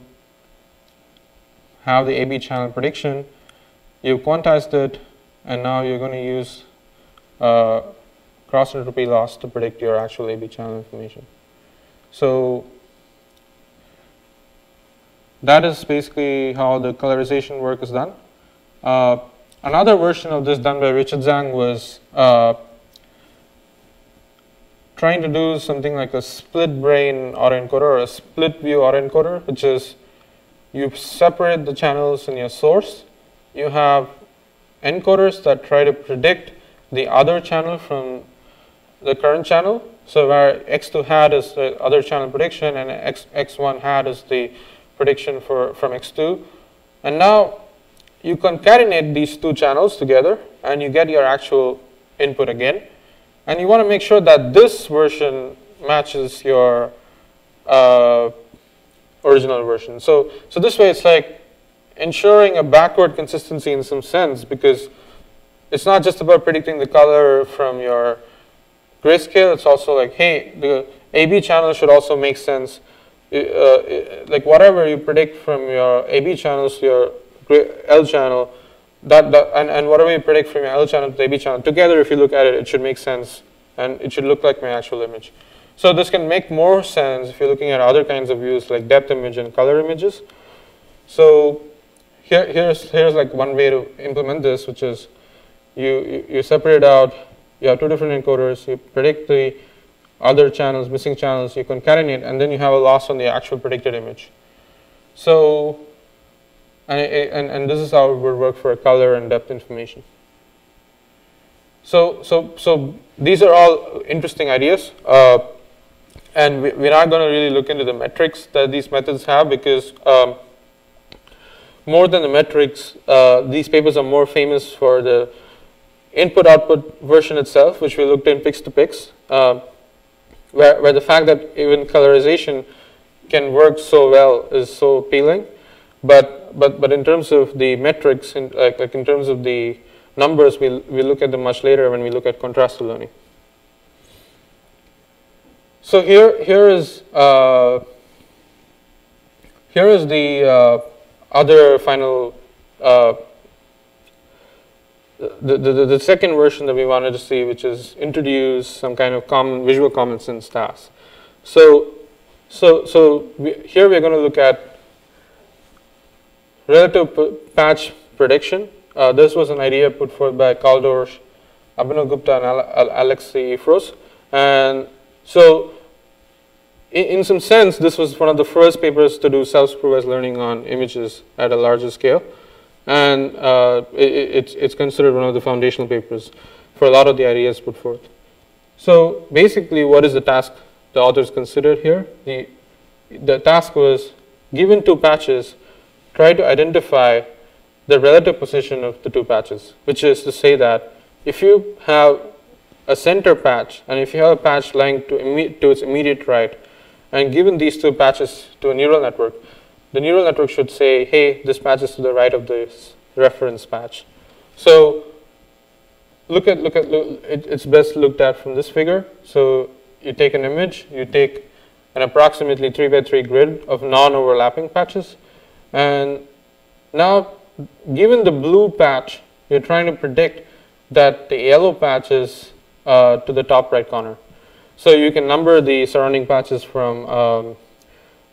have the AB channel prediction, you've quantized it, and now you're going to use cross entropy loss to predict your actual AB channel information. So that is basically how the colorization work is done. Another version of this done by Richard Zhang was trying to do something like a split brain autoencoder or a split view autoencoder, which is you separate the channels in your source. You have encoders that try to predict the other channel from the current channel. So where x2 hat is the other channel prediction and x1 hat is the prediction from x2. And now you concatenate these two channels together and you get your actual input again. And you want to make sure that this version matches your original version. So this way it's like ensuring a backward consistency in some sense, because it's not just about predicting the color from your grayscale. It's also like, hey, the AB channel should also make sense. Like whatever you predict from your AB channels to your L channel, and whatever you predict from your L channel to the AB channel, together if you look at it, it should make sense and it should look like my actual image. So this can make more sense if you're looking at other kinds of views like depth image and color images. So here's like one way to implement this, which is you separate out, you have two different encoders, you predict the other channels, missing channels, you concatenate, and then you have a loss on the actual predicted image. So and this is how it would work for color and depth information. So these are all interesting ideas, and we're not going to really look into the metrics that these methods have, because more than the metrics, these papers are more famous for the input-output version itself, which we looked in pix-to-pix, where the fact that even colorization can work so well is so appealing. But in terms of the metrics, like in terms of the numbers, we look at them much later when we look at contrastive learning. So here is the other final the second version that we wanted to see, which is introduce some kind of visual common sense task. So here we're going to look at relative patch prediction. This was an idea put forth by Kaldor, Abhinav Gupta, and Alexei Ifros. And so in some sense, this was one of the first papers to do self-supervised learning on images at a larger scale. And it's considered one of the foundational papers for a lot of the ideas put forth. So basically, what is the task the authors considered here? The task was, given two patches, try to identify the relative position of the two patches, which is to say that if you have a center patch and if you have a patch lying to its immediate right, and given these two patches to a neural network, the neural network should say, hey, this patch is to the right of this reference patch. So it's best looked at from this figure. So you take an image, you take an approximately 3x3 grid of non-overlapping patches, and now given the blue patch, you're trying to predict that the yellow patch is to the top right corner. So you can number the surrounding patches from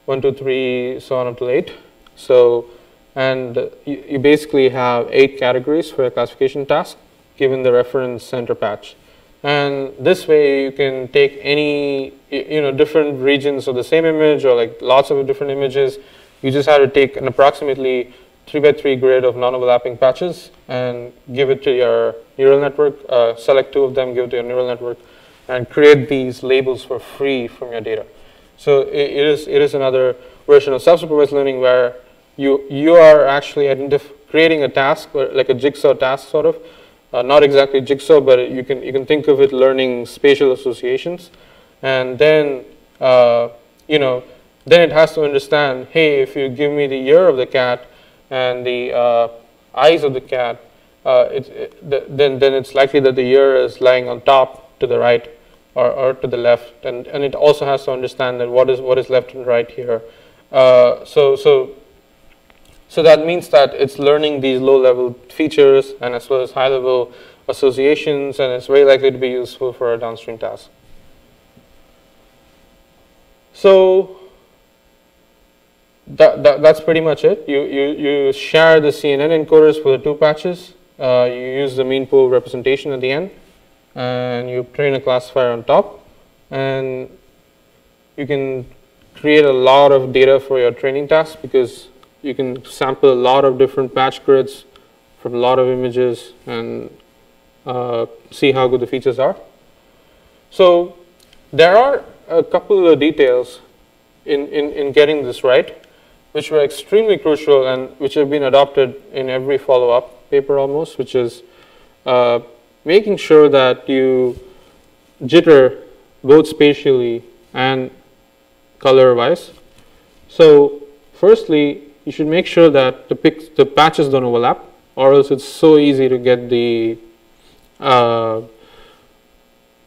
1, 2, 3, so on up to 8. So, and you basically have 8 categories for a classification task given the reference center patch. And this way you can take any different regions of the same image, or like lots of different images. You just have to take an approximately 3x3 grid of non-overlapping patches and give it to your neural network, select 2 of them, give it to your neural network, and create these labels for free from your data. So it is another version of self-supervised learning where you are actually creating a task, like a jigsaw task sort of, not exactly jigsaw, but you can think of it learning spatial associations, and then then it has to understand, hey, if you give me the ear of the cat and the eyes of the cat, then it's likely that the ear is lying on top to the right or to the left, and it also has to understand that what is left and right here. So that means that it's learning these low-level features and as well as high-level associations, and it's very likely to be useful for a downstream task. So that's pretty much it. You share the CNN encoders for the two patches. You use the mean pool representation at the end, and you train a classifier on top, and you can create a lot of data for your training task because you can sample a lot of different patch grids from a lot of images and see how good the features are. So there are a couple of details in getting this right, which were extremely crucial and which have been adopted in every follow-up paper almost, which is making sure that you jitter both spatially and color-wise. So firstly, you should make sure that the patches don't overlap, or else it's so easy to get the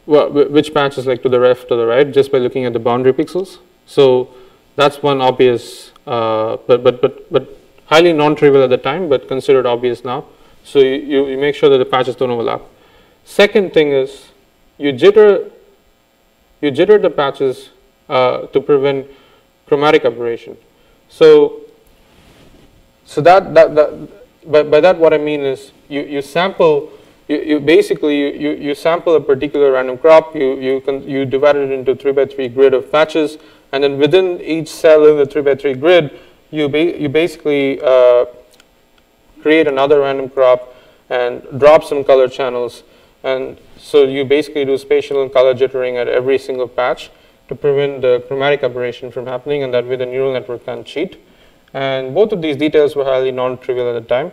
which patch is like to the left or the right just by looking at the boundary pixels. So that's one obvious, but highly non-trivial at the time, but considered obvious now. So you make sure that the patches don't overlap. Second thing is you jitter the patches to prevent chromatic aberration. So by that what I mean is you sample. You basically sample a particular random crop. You divide it into 3x3 grid of patches, and then within each cell in the 3x3 grid, you basically create another random crop and drop some color channels, and so you basically do spatial and color jittering at every single patch to prevent the chromatic aberration from happening, and that way the neural network can't cheat. And both of these details were highly non-trivial at the time,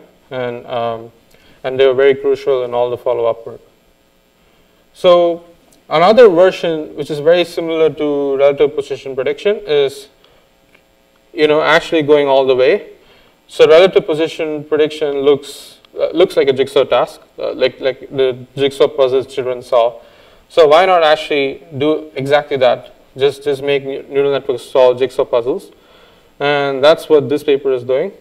and they were very crucial in all the follow-up work. So another version which is very similar to relative position prediction is actually going all the way. So relative position prediction looks like a jigsaw task, like the jigsaw puzzles children saw. So why not actually do exactly that? Just make neural networks solve jigsaw puzzles. And that's what this paper is doing,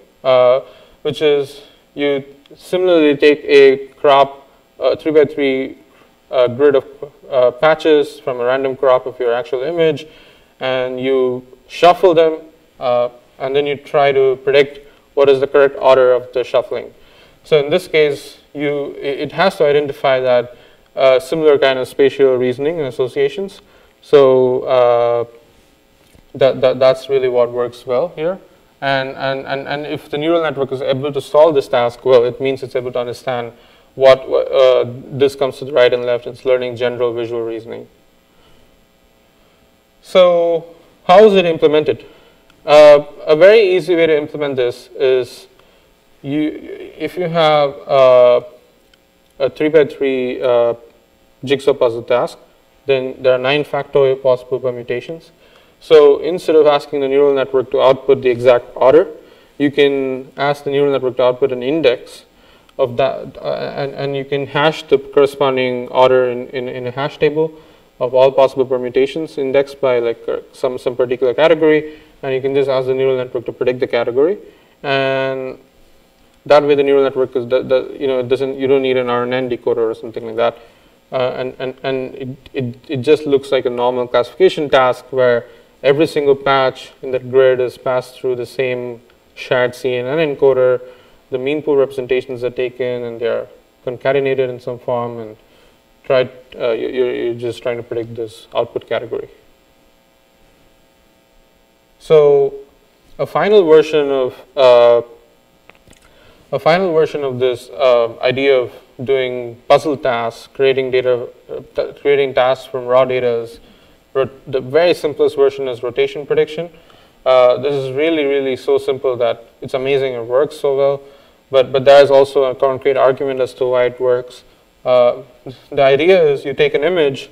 which is you similarly take a crop, 3x3 grid of patches from a random crop of your actual image, and you shuffle them, and then you try to predict what is the correct order of the shuffling. So in this case, it has to identify that similar kind of spatial reasoning and associations. So that's really what works well here. And if the neural network is able to solve this task well, it means it's able to understand what this comes to the right and left. It's learning general visual reasoning. So how is it implemented? A very easy way to implement this is if you have a 3x3 jigsaw puzzle task, then there are 9 factorial possible permutations. So instead of asking the neural network to output the exact order, you can ask the neural network to output an index of that, and you can hash the corresponding order in a hash table of all possible permutations indexed by like some particular category, and you can just ask the neural network to predict the category, and that way the neural network is you don't need an RNN decoder or something like that, and it just looks like a normal classification task where every single patch in that grid is passed through the same shared CNN encoder. The mean pool representations are taken and they're concatenated in some form, and you're just trying to predict this output category. So a final version of this idea of doing puzzle tasks, creating tasks from raw data is the very simplest version is rotation prediction. This is really so simple that it's amazing it works so well, but there is also a concrete argument as to why it works. The idea is you take an image,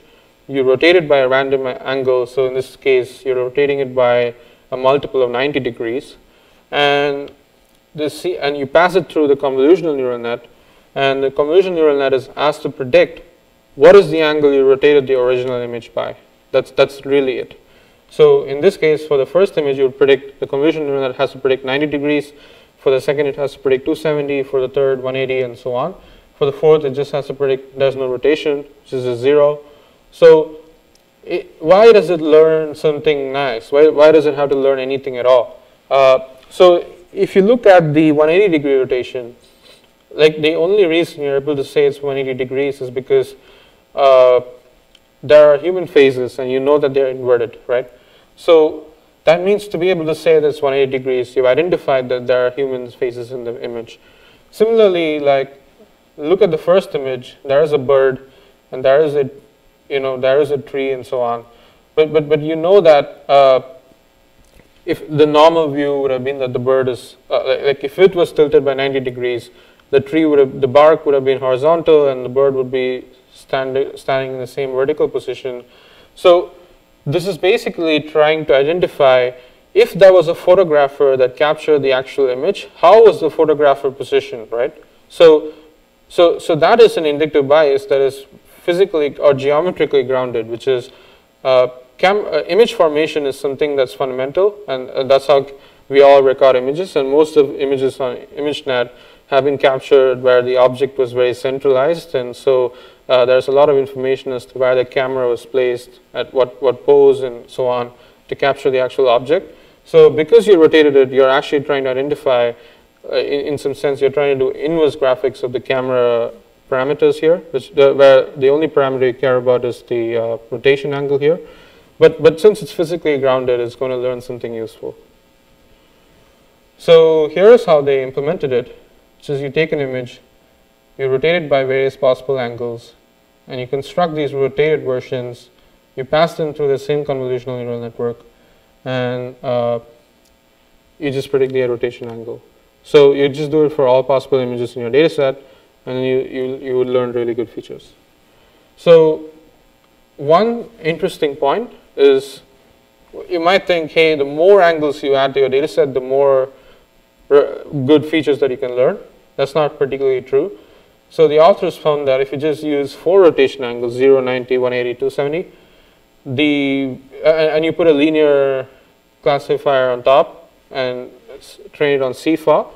you rotate it by a random angle. So in this case, you're rotating it by a multiple of 90 degrees. And you pass it through the convolutional neural net. And the convolutional neural net is asked to predict what is the angle you rotated the original image by. That's really it. So in this case, for the first image, you would predict, the convolutional neural net has to predict 90 degrees. For the second, it has to predict 270. For the third, 180, and so on. For the fourth, it just has to predict there's no rotation, which is a 0. So why does it learn something nice? Why does it have to learn anything at all? So if you look at the 180 degree rotation, like the only reason you're able to say it's 180 degrees is because there are human phases and you know that they're inverted, right? So that means to be able to say that it's 180 degrees, you've identified that there are human phases in the image. Similarly, like look at the first image, there is a bird and there is a tree and so on. But you know that if the normal view would have been that the bird is, like if it was tilted by 90 degrees, the bark would have been horizontal and the bird would be standing in the same vertical position. So this is basically trying to identify if there was a photographer that captured the actual image, how was the photographer positioned, right? So that is an inductive bias that is physically or geometrically grounded, which is image formation is something that's fundamental, and that's how we all record images, and most of images on ImageNet have been captured where the object was very centralized, and so there's a lot of information as to where the camera was placed, at what pose, and so on, to capture the actual object. So because you rotated it, you're actually trying to identify, in some sense, you're trying to do inverse graphics of the camera parameters here, where the only parameter you care about is the rotation angle here. But since it's physically grounded, it's going to learn something useful. So here's how they implemented it, which is you take an image, you rotate it by various possible angles, and you construct these rotated versions, you pass them through the same convolutional neural network, and you just predict the rotation angle. So you just do it for all possible images in your data set, and then you would learn really good features. So one interesting point is you might think, hey, the more angles you add to your data set, the more good features that you can learn. That's not particularly true. So the authors found that if you just use 4 rotation angles, 0, 90, 180, 270, and you put a linear classifier on top and train it on CFA,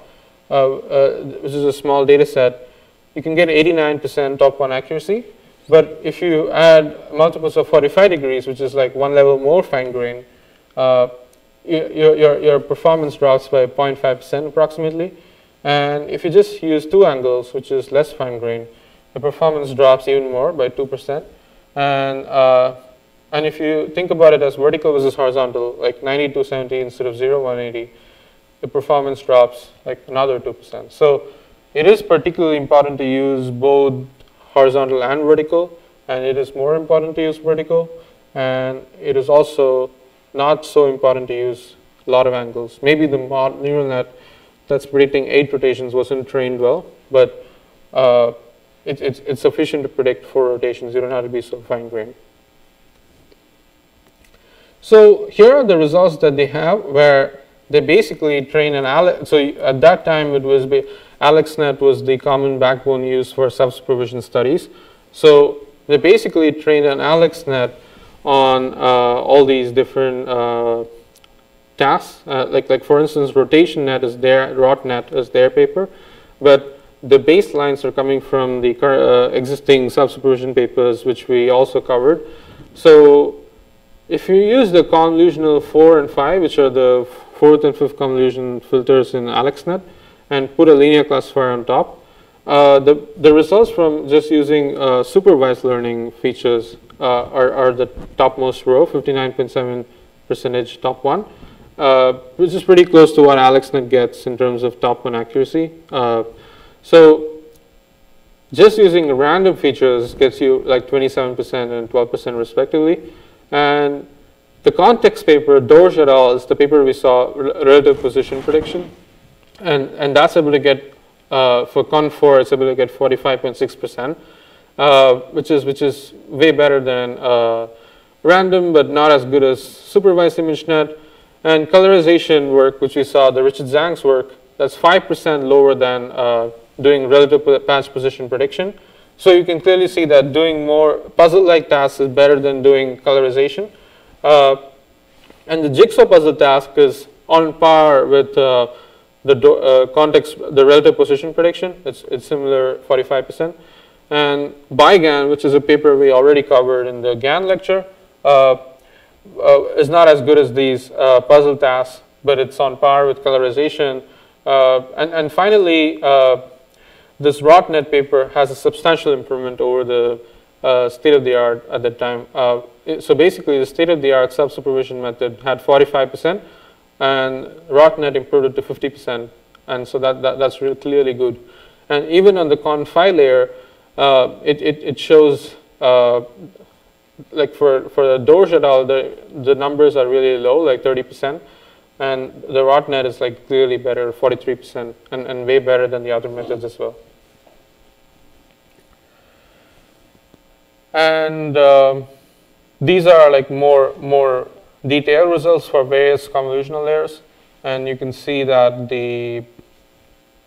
which is a small data set, you can get 89% top 1 accuracy. But if you add multiples of 45 degrees, which is like 1 level more fine grain, your performance drops by 0.5% approximately. And if you just use 2 angles, which is less fine grain, the performance drops even more by 2%. And if you think about it as vertical versus horizontal, like 90 to 70 instead of 0, 180, the performance drops like another 2%. So it is particularly important to use both horizontal and vertical, and it is more important to use vertical, and it is also not so important to use a lot of angles. Maybe the neural net that's predicting 8 rotations wasn't trained well, but it's sufficient to predict 4 rotations. You don't have to be so fine-grained. So here are the results that they have, where they basically train an Alex. So at that time, it was AlexNet was the common backbone used for self-supervision studies. So they basically trained an AlexNet on all these different tasks. Like for instance, rotation net is their, ROTNet is their paper, but the baselines are coming from the existing self-supervision papers, which we also covered. So if you use the convolutional 4 and 5, which are the 4th and 5th convolution filters in AlexNet, and put a linear classifier on top, the results from just using supervised learning features are the topmost row, 59.7% top 1, which is pretty close to what AlexNet gets in terms of top 1 accuracy. So just using random features gets you like 27% and 12% respectively. And the context paper, Dorje et al., is the paper we saw, relative position prediction. And that's able to get, for Con4, it's able to get 45.6%. which is way better than random, but not as good as supervised ImageNet. And colorization work, which we saw, the Richard Zhang's work, that's 5% lower than doing relative patch position prediction. So you can clearly see that doing more puzzle-like tasks is better than doing colorization. And the jigsaw puzzle task is on par with the relative position prediction. It's similar, 45%. And ByGAN, which is a paper we already covered in the GAN lecture, is not as good as these puzzle tasks, but it's on par with colorization. And finally, this ROTNet paper has a substantial improvement over the state-of-the-art at that time. So basically, the state-of-the-art self-supervision method had 45%, and ROTNet improved it to 50%. And so that's really clearly good. And even on the conf-I layer, it shows, like for the Dorje et al., the numbers are really low, like 30%. And the ROTNet is like clearly better, 43%, and way better than the other methods as well. And these are like more detailed results for various convolutional layers. And you can see that the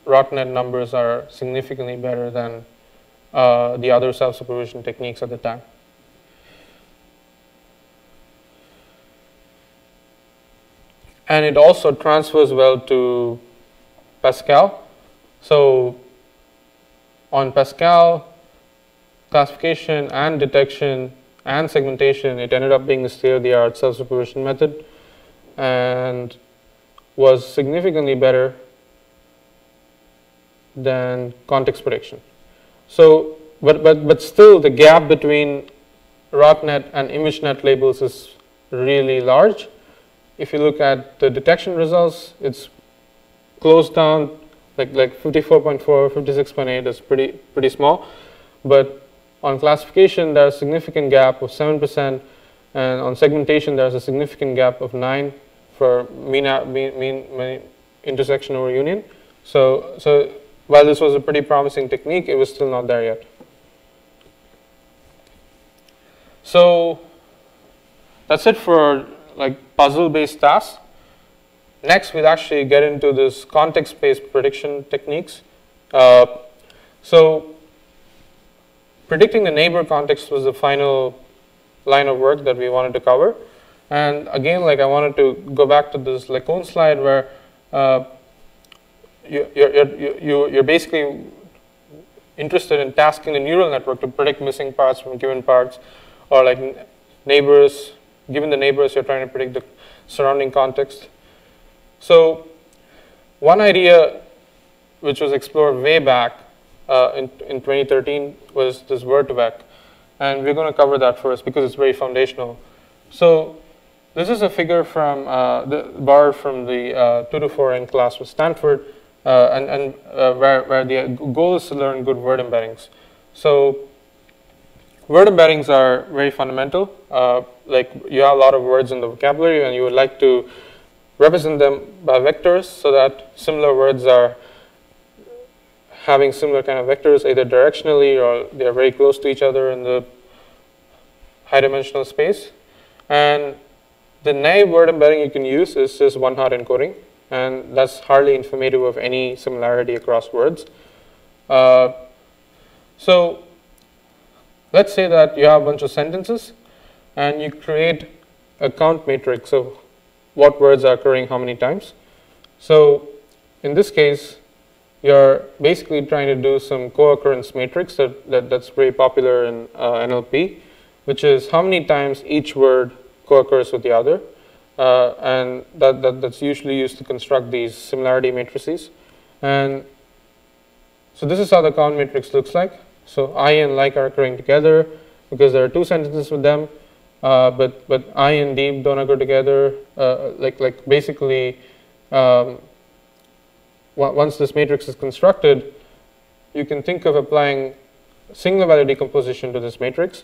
ROTNet numbers are significantly better than the other self-supervision techniques at the time. And it also transfers well to Pascal. So on Pascal, classification and detection and segmentation, it ended up being the state-of-the-art self-supervision method and was significantly better than context prediction. So, but still the gap between ROTNet and ImageNet labels is really large. If you look at the detection results, it's closed down, like 54.4, 56.8 is pretty small. But on classification, there's a significant gap of 7%, and on segmentation, there's a significant gap of 9 for mean intersection over union. So while this was a pretty promising technique, it was still not there yet. So that's it for like puzzle-based tasks. Next, we'll actually get into this context-based prediction techniques. So predicting the neighbor context was the final line of work that we wanted to cover. And again, like I wanted to go back to this Lecon slide where you're basically interested in tasking the neural network to predict missing parts from given parts, or like neighbors. Given the neighbors, you're trying to predict the surrounding context. So one idea which was explored way back in 2013 was this word-to-vec. And we're going to cover that first because it's very foundational. So this is a figure from borrowed from the 2-to-4n class with Stanford, where the goal is to learn good word embeddings. So word embeddings are very fundamental. Like you have a lot of words in the vocabulary and you would like to represent them by vectors so that similar words are having similar kind of vectors either directionally or they're very close to each other in the high dimensional space. And the naive word embedding you can use is just one-hot encoding, and that's hardly informative of any similarity across words. So let's say that you have a bunch of sentences and you create a count matrix of what words are occurring how many times. So in this case, you're basically trying to do some co-occurrence matrix that's very popular in NLP, which is how many times each word co-occurs with the other. And that's usually used to construct these similarity matrices. And so this is how the count matrix looks like. So I and like are occurring together because there are two sentences with them, but I and D don't occur together. Like basically, once this matrix is constructed, you can think of applying single value decomposition to this matrix.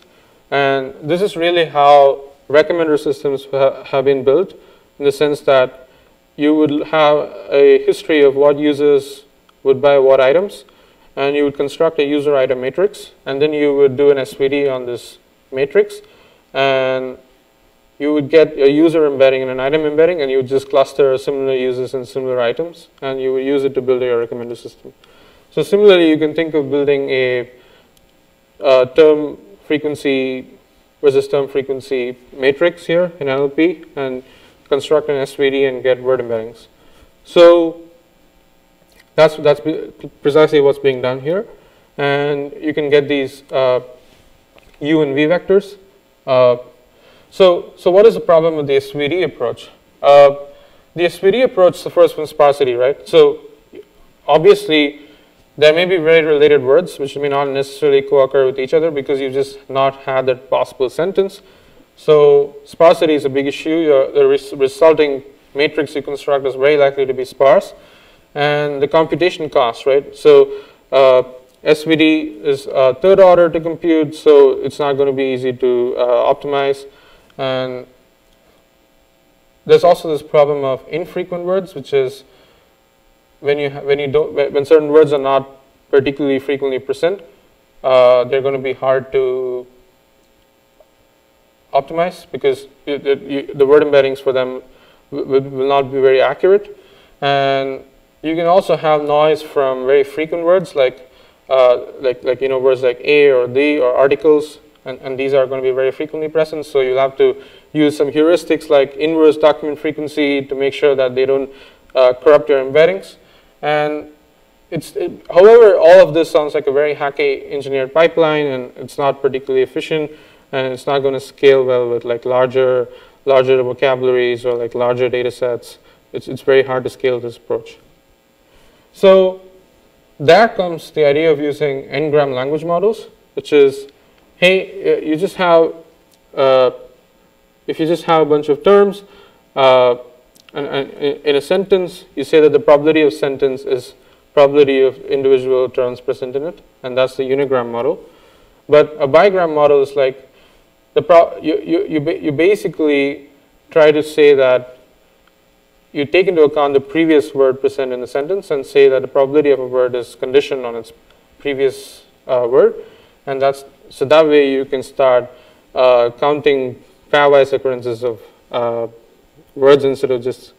And this is really how recommender systems have been built, in the sense that you would have a history of what users would buy what items. and you would construct a user item matrix, and then you would do an SVD on this matrix, and you would get a user embedding and an item embedding, and you would just cluster similar users and similar items, and you would use it to build your recommender system. So similarly, you can think of building a term frequency versus term frequency matrix here in NLP, and construct an SVD and get word embeddings. So that's precisely what's being done here, and you can get these U and V vectors. So what is the problem with the SVD approach? The SVD approach, the first one, sparsity, right? So obviously, there may be very related words which may not necessarily co-occur with each other because you've just not had that possible sentence. So sparsity is a big issue. The resulting matrix you construct is very likely to be sparse. And the computation cost, right? So SVD is third order to compute, so it's not going to be easy to optimize. And there's also this problem of infrequent words, which is when certain words are not particularly frequently present, they're going to be hard to optimize because the word embeddings for them will not be very accurate. And you can also have noise from very frequent words like words like a or the or articles, and these are going to be very frequently present. So you'll have to use some heuristics like inverse document frequency to make sure that they don't corrupt your embeddings. And however, all of this sounds like a very hacky engineered pipeline, and it's not particularly efficient, and it's not going to scale well with like larger vocabularies or like larger data sets. It's very hard to scale this approach. So there comes the idea of using n-gram language models, which is, hey, you just have if you just have a bunch of terms. And in a sentence, you say that the probability of sentence is probability of individual terms present in it, and that's the unigram model. But a bigram model is like you basically try to say that you take into account the previous word present in the sentence and say that the probability of a word is conditioned on its previous word, and so that way you can start counting pairwise occurrences of words instead of just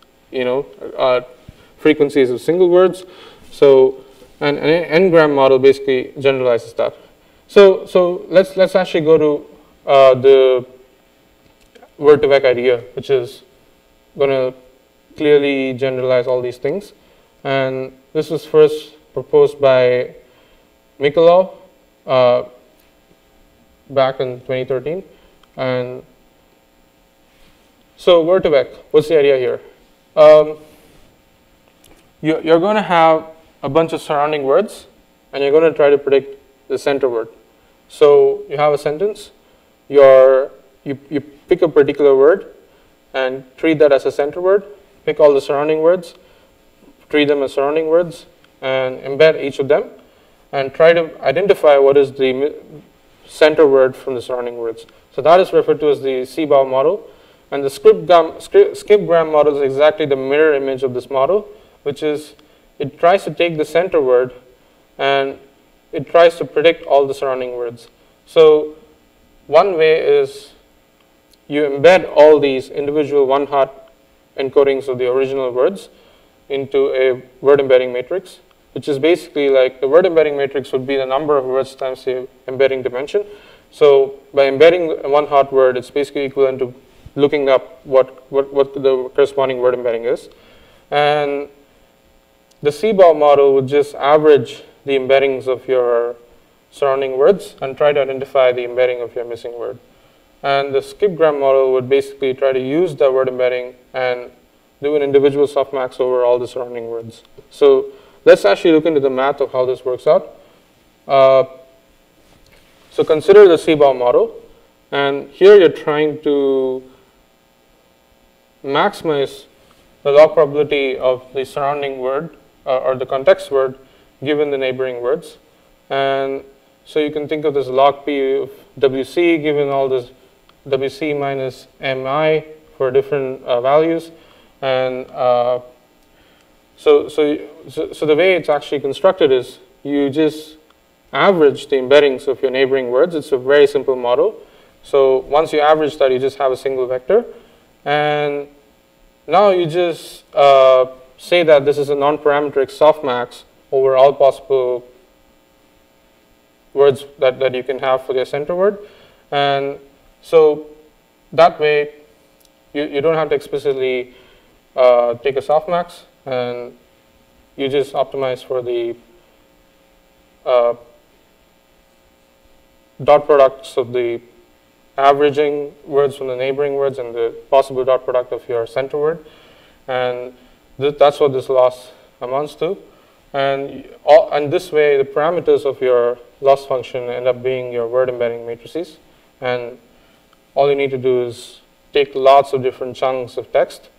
frequencies of single words. So an n-gram model basically generalizes that. So let's actually go to the word-to-vec idea, which is going to clearly generalize all these things. And this was first proposed by Mikolov back in 2013. And so word-to-vec, what's the idea here? You're going to have a bunch of surrounding words, and you're going to try to predict the center word. So you have a sentence. You pick a particular word and treat that as a center word. Pick all the surrounding words, treat them as surrounding words, and embed each of them, and try to identify what is the center word from the surrounding words. So that is referred to as the CBOW model. And the skipgram model is exactly the mirror image of this model, which is it tries to take the center word and it tries to predict all the surrounding words. So one way is you embed all these individual one-hot encodings of the original words into a word embedding matrix, which is basically like the word embedding matrix would be the number of words times the embedding dimension. So by embedding one hot word, it's basically equivalent to looking up what the corresponding word embedding is. And the CBOW model would just average the embeddings of your surrounding words and try to identify the embedding of your missing word. And the skipgram model would basically try to use the word embedding and do an individual softmax over all the surrounding words. So let's actually look into the math of how this works out. So consider the CBOW model, and here you're trying to maximize the log probability of the surrounding word or the context word given the neighboring words. And so you can think of this log P of WC given all this WC minus MI for different values. And so the way it's actually constructed is you just average the embeddings of your neighboring words. It's a very simple model. So once you average that, you just have a single vector. And now you just say that this is a non-parametric softmax over all possible words that you can have for your center word. And so that way, you don't have to explicitly take a softmax, and you just optimize for the dot products of the averaging words from the neighboring words and the possible dot product of your center word. And that's what this loss amounts to. And this way, the parameters of your loss function end up being your word embedding matrices. And all you need to do is take lots of different chunks of text,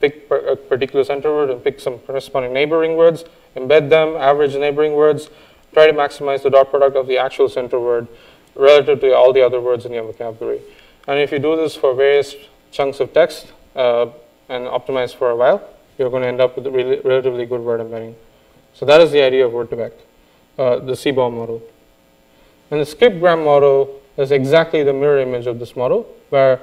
pick a particular center word, and pick some corresponding neighboring words, embed them, average the neighboring words, try to maximize the dot product of the actual center word relative to all the other words in your vocabulary. And if you do this for various chunks of text and optimize for a while, you're going to end up with a relatively good word embedding. So that is the idea of word-to-vec, the CBOM model. And the skipgram model is exactly the mirror image of this model, where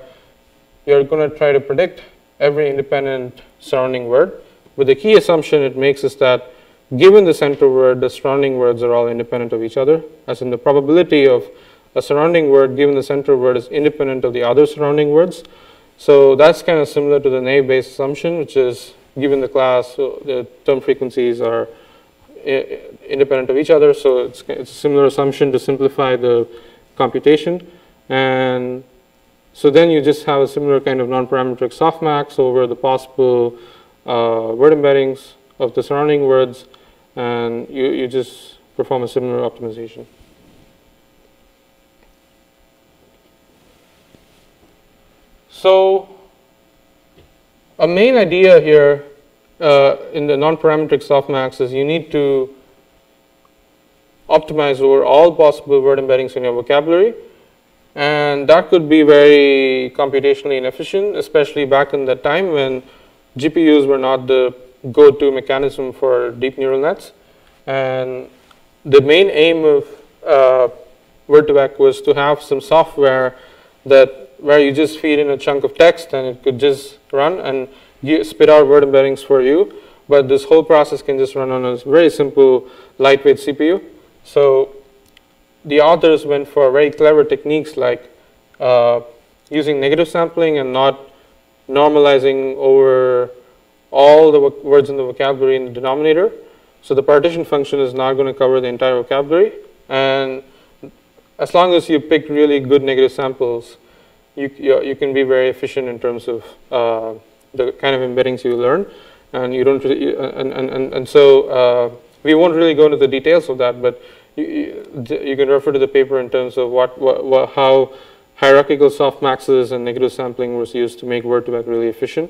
you're going to try to predict every independent surrounding word. But the key assumption it makes is that given the center word, the surrounding words are all independent of each other, as in the probability of a surrounding word given the center word is independent of the other surrounding words. So that's kind of similar to the naive-Bayes assumption, which is given the class, so the term frequencies are independent of each other. So it's a similar assumption to simplify the computation. And so then you just have a similar kind of non-parametric softmax over the possible word embeddings of the surrounding words, and you just perform a similar optimization. So a main idea here in the non-parametric softmax is you need to optimize over all possible word embeddings in your vocabulary. And that could be very computationally inefficient, especially back in that time when GPUs were not the go-to mechanism for deep neural nets. And the main aim of word2vec was to have some software where you just feed in a chunk of text and it could just run and spit out word embeddings for you. But this whole process can just run on a very simple, lightweight CPU. So the authors went for very clever techniques like using negative sampling and not normalizing over all the words in the vocabulary in the denominator. So the partition function is not going to cover the entire vocabulary. And as long as you pick really good negative samples, you can be very efficient in terms of the kind of embeddings you learn. And you don't really, and so we won't really go into the details of that, but you can refer to the paper in terms of how hierarchical softmaxes and negative sampling was used to make word2vec really efficient.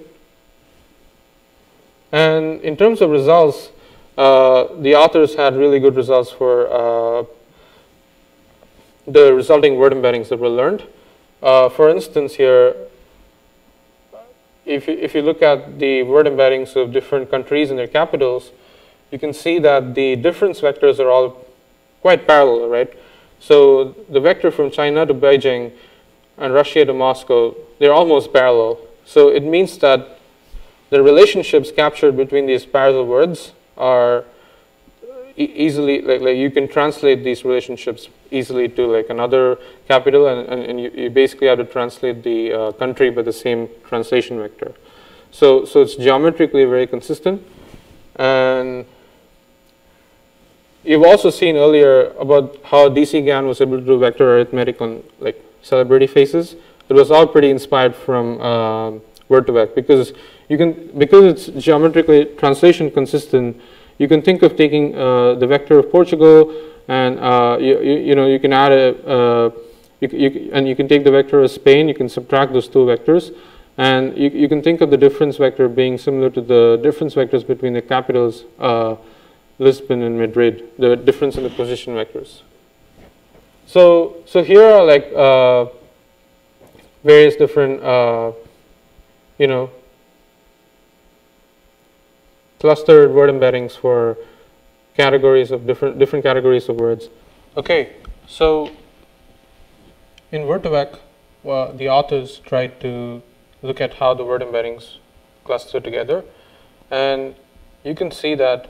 And in terms of results, the authors had really good results for the resulting word embeddings that were learned. For instance, here, if you look at the word embeddings of different countries and their capitals, you can see that the difference vectors are all quite parallel, right? So the vector from China to Beijing and Russia to Moscow, they're almost parallel. So it means that the relationships captured between these parallel words are easily, like you can translate these relationships easily to like another capital, and you basically have to translate the country by the same translation vector. So it's geometrically very consistent. And you've also seen earlier about how DC-GAN was able to do vector arithmetic on like celebrity faces. It was all pretty inspired from word2vec because it's geometrically translation consistent. You can think of taking the vector of Portugal, and you can add and you can take the vector of Spain. You can subtract those two vectors, and you can think of the difference vector being similar to the difference vectors between the capitals Lisbon and Madrid, the difference in the position vectors. So here are like various different clustered word embeddings for categories of different categories of words. Okay, so in Word2Vec, well, the authors tried to look at how the word embeddings cluster together, and you can see that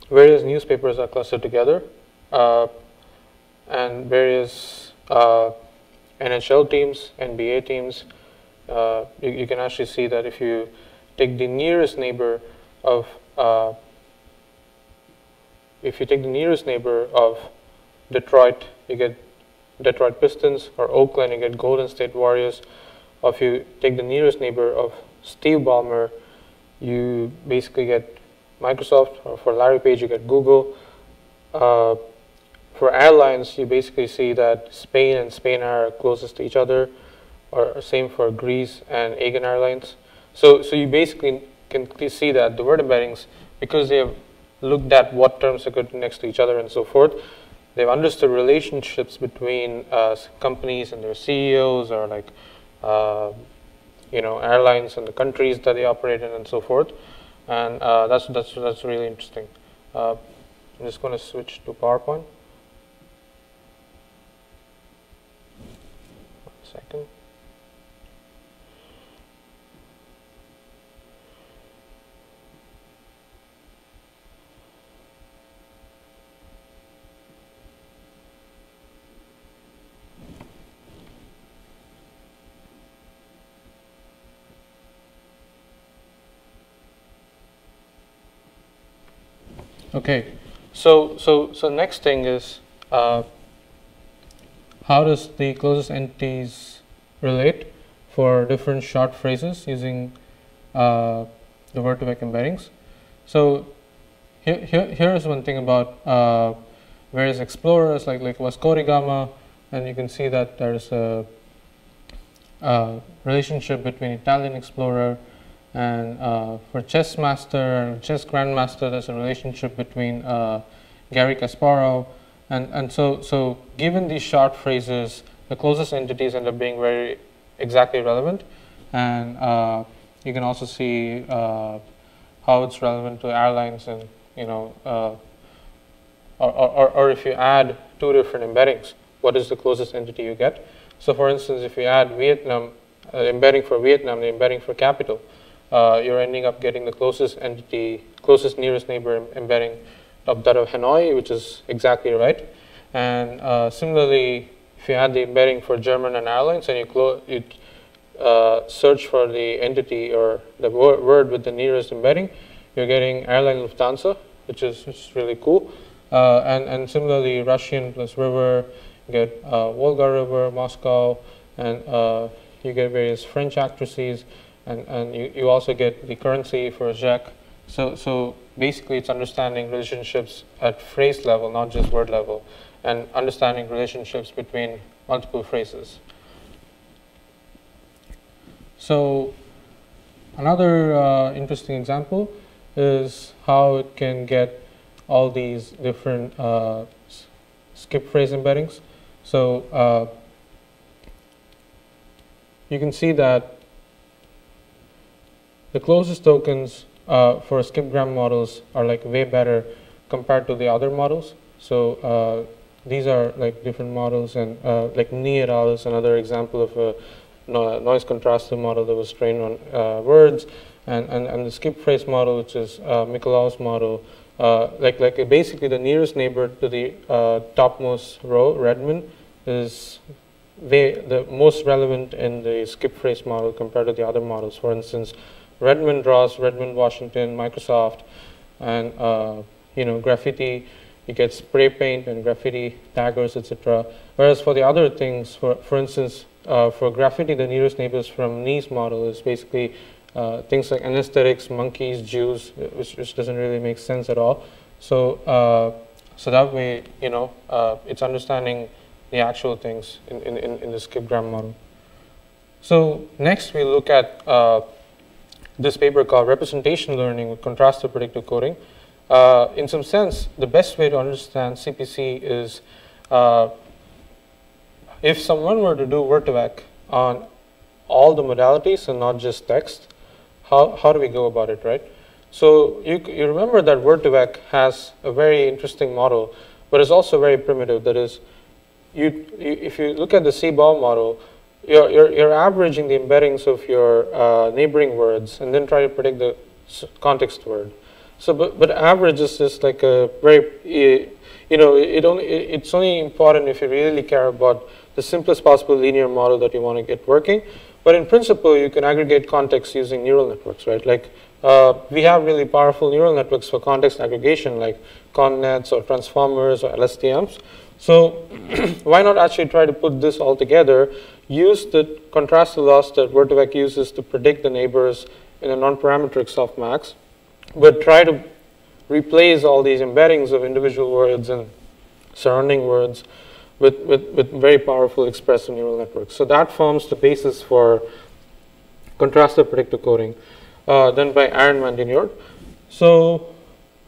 various newspapers are clustered together, and various NHL teams, NBA teams. You can actually see that if you take the nearest neighbor of Detroit, you get Detroit Pistons, or Oakland, you get Golden State Warriors. Or if you take the nearest neighbor of Steve Ballmer, you basically get Microsoft, or for Larry Page, you get Google. For airlines, you basically see that Spain and Spain are closest to each other, or same for Greece and Aegean Airlines. So you basically can see that the word embeddings, because they have looked at what terms are good next to each other and so forth, they've understood relationships between companies and their CEOs, or like airlines and the countries that they operate in and so forth, and that's really interesting. I'm just going to switch to PowerPoint. 1 second. Okay, so next thing is how does the closest entities relate for different short phrases using the Word2Vec embeddings. So here is one thing about various explorers like Vasco and you can see that there is a relationship between Italian explorer and for chess master and chess grandmaster, there's a relationship between Garry Kasparov, and so given these short phrases, the closest entities end up being very exactly relevant, and you can also see how it's relevant to airlines, and or if you add two different embeddings, what is the closest entity you get? So for instance, if you add Vietnam, embedding for Vietnam, the embedding for capital, you're ending up getting the closest entity, closest nearest neighbor embedding of that of Hanoi, which is exactly right. And similarly, if you add the embedding for German and airlines, and you search for the entity or the word with the nearest embedding, you're getting airline Lufthansa, which is really cool. And similarly, Russian plus river, you get Volga River, Moscow, and you get various French actresses. And you also get the currency for Czech. So basically, it's understanding relationships at phrase level, not just word level, and understanding relationships between multiple phrases. So another interesting example is how it can get all these different skip phrase embeddings. So you can see that the closest tokens for skip-gram models are like way better compared to the other models. So these are like different models, and like Ni et al. Is another example of a noise contrastive model that was trained on words, and the skip phrase model, which is Mikolow's model, like basically the nearest neighbor to the topmost row, Redmond, is the most relevant in the skip phrase model compared to the other models. For instance, Redmond draws Redmond, Washington, Microsoft, and graffiti. You get spray paint and graffiti taggers, etc. Whereas for the other things, for instance, for graffiti, the nearest neighbors from Ni's model is basically things like anesthetics, monkeys, Jews, which doesn't really make sense at all. So so that way, it's understanding the actual things in the skip-gram model. So next, we look at this paper called Representation Learning with Contrastive Predictive Coding. In some sense, the best way to understand CPC is if someone were to do Word2Vec on all the modalities and not just text, how do we go about it, right? So you remember that Word2Vec has a very interesting model, but it's also very primitive. That is, if you look at the CBOM model, you're averaging the embeddings of your neighboring words and then try to predict the context word. So, but average is just like a very, it's only important if you really care about the simplest possible linear model that you want to get working. But in principle, you can aggregate context using neural networks, right? Like we have really powerful neural networks for context aggregation, like ConNets or transformers or LSTMs. So why not actually try to put this all together, use the contrast loss that Word2Vec uses to predict the neighbors in a non-parametric softmax, but try to replace all these embeddings of individual words and surrounding words with very powerful expressive neural networks. So that forms the basis for contrastive predictive coding, done by Aaron van den Noort. So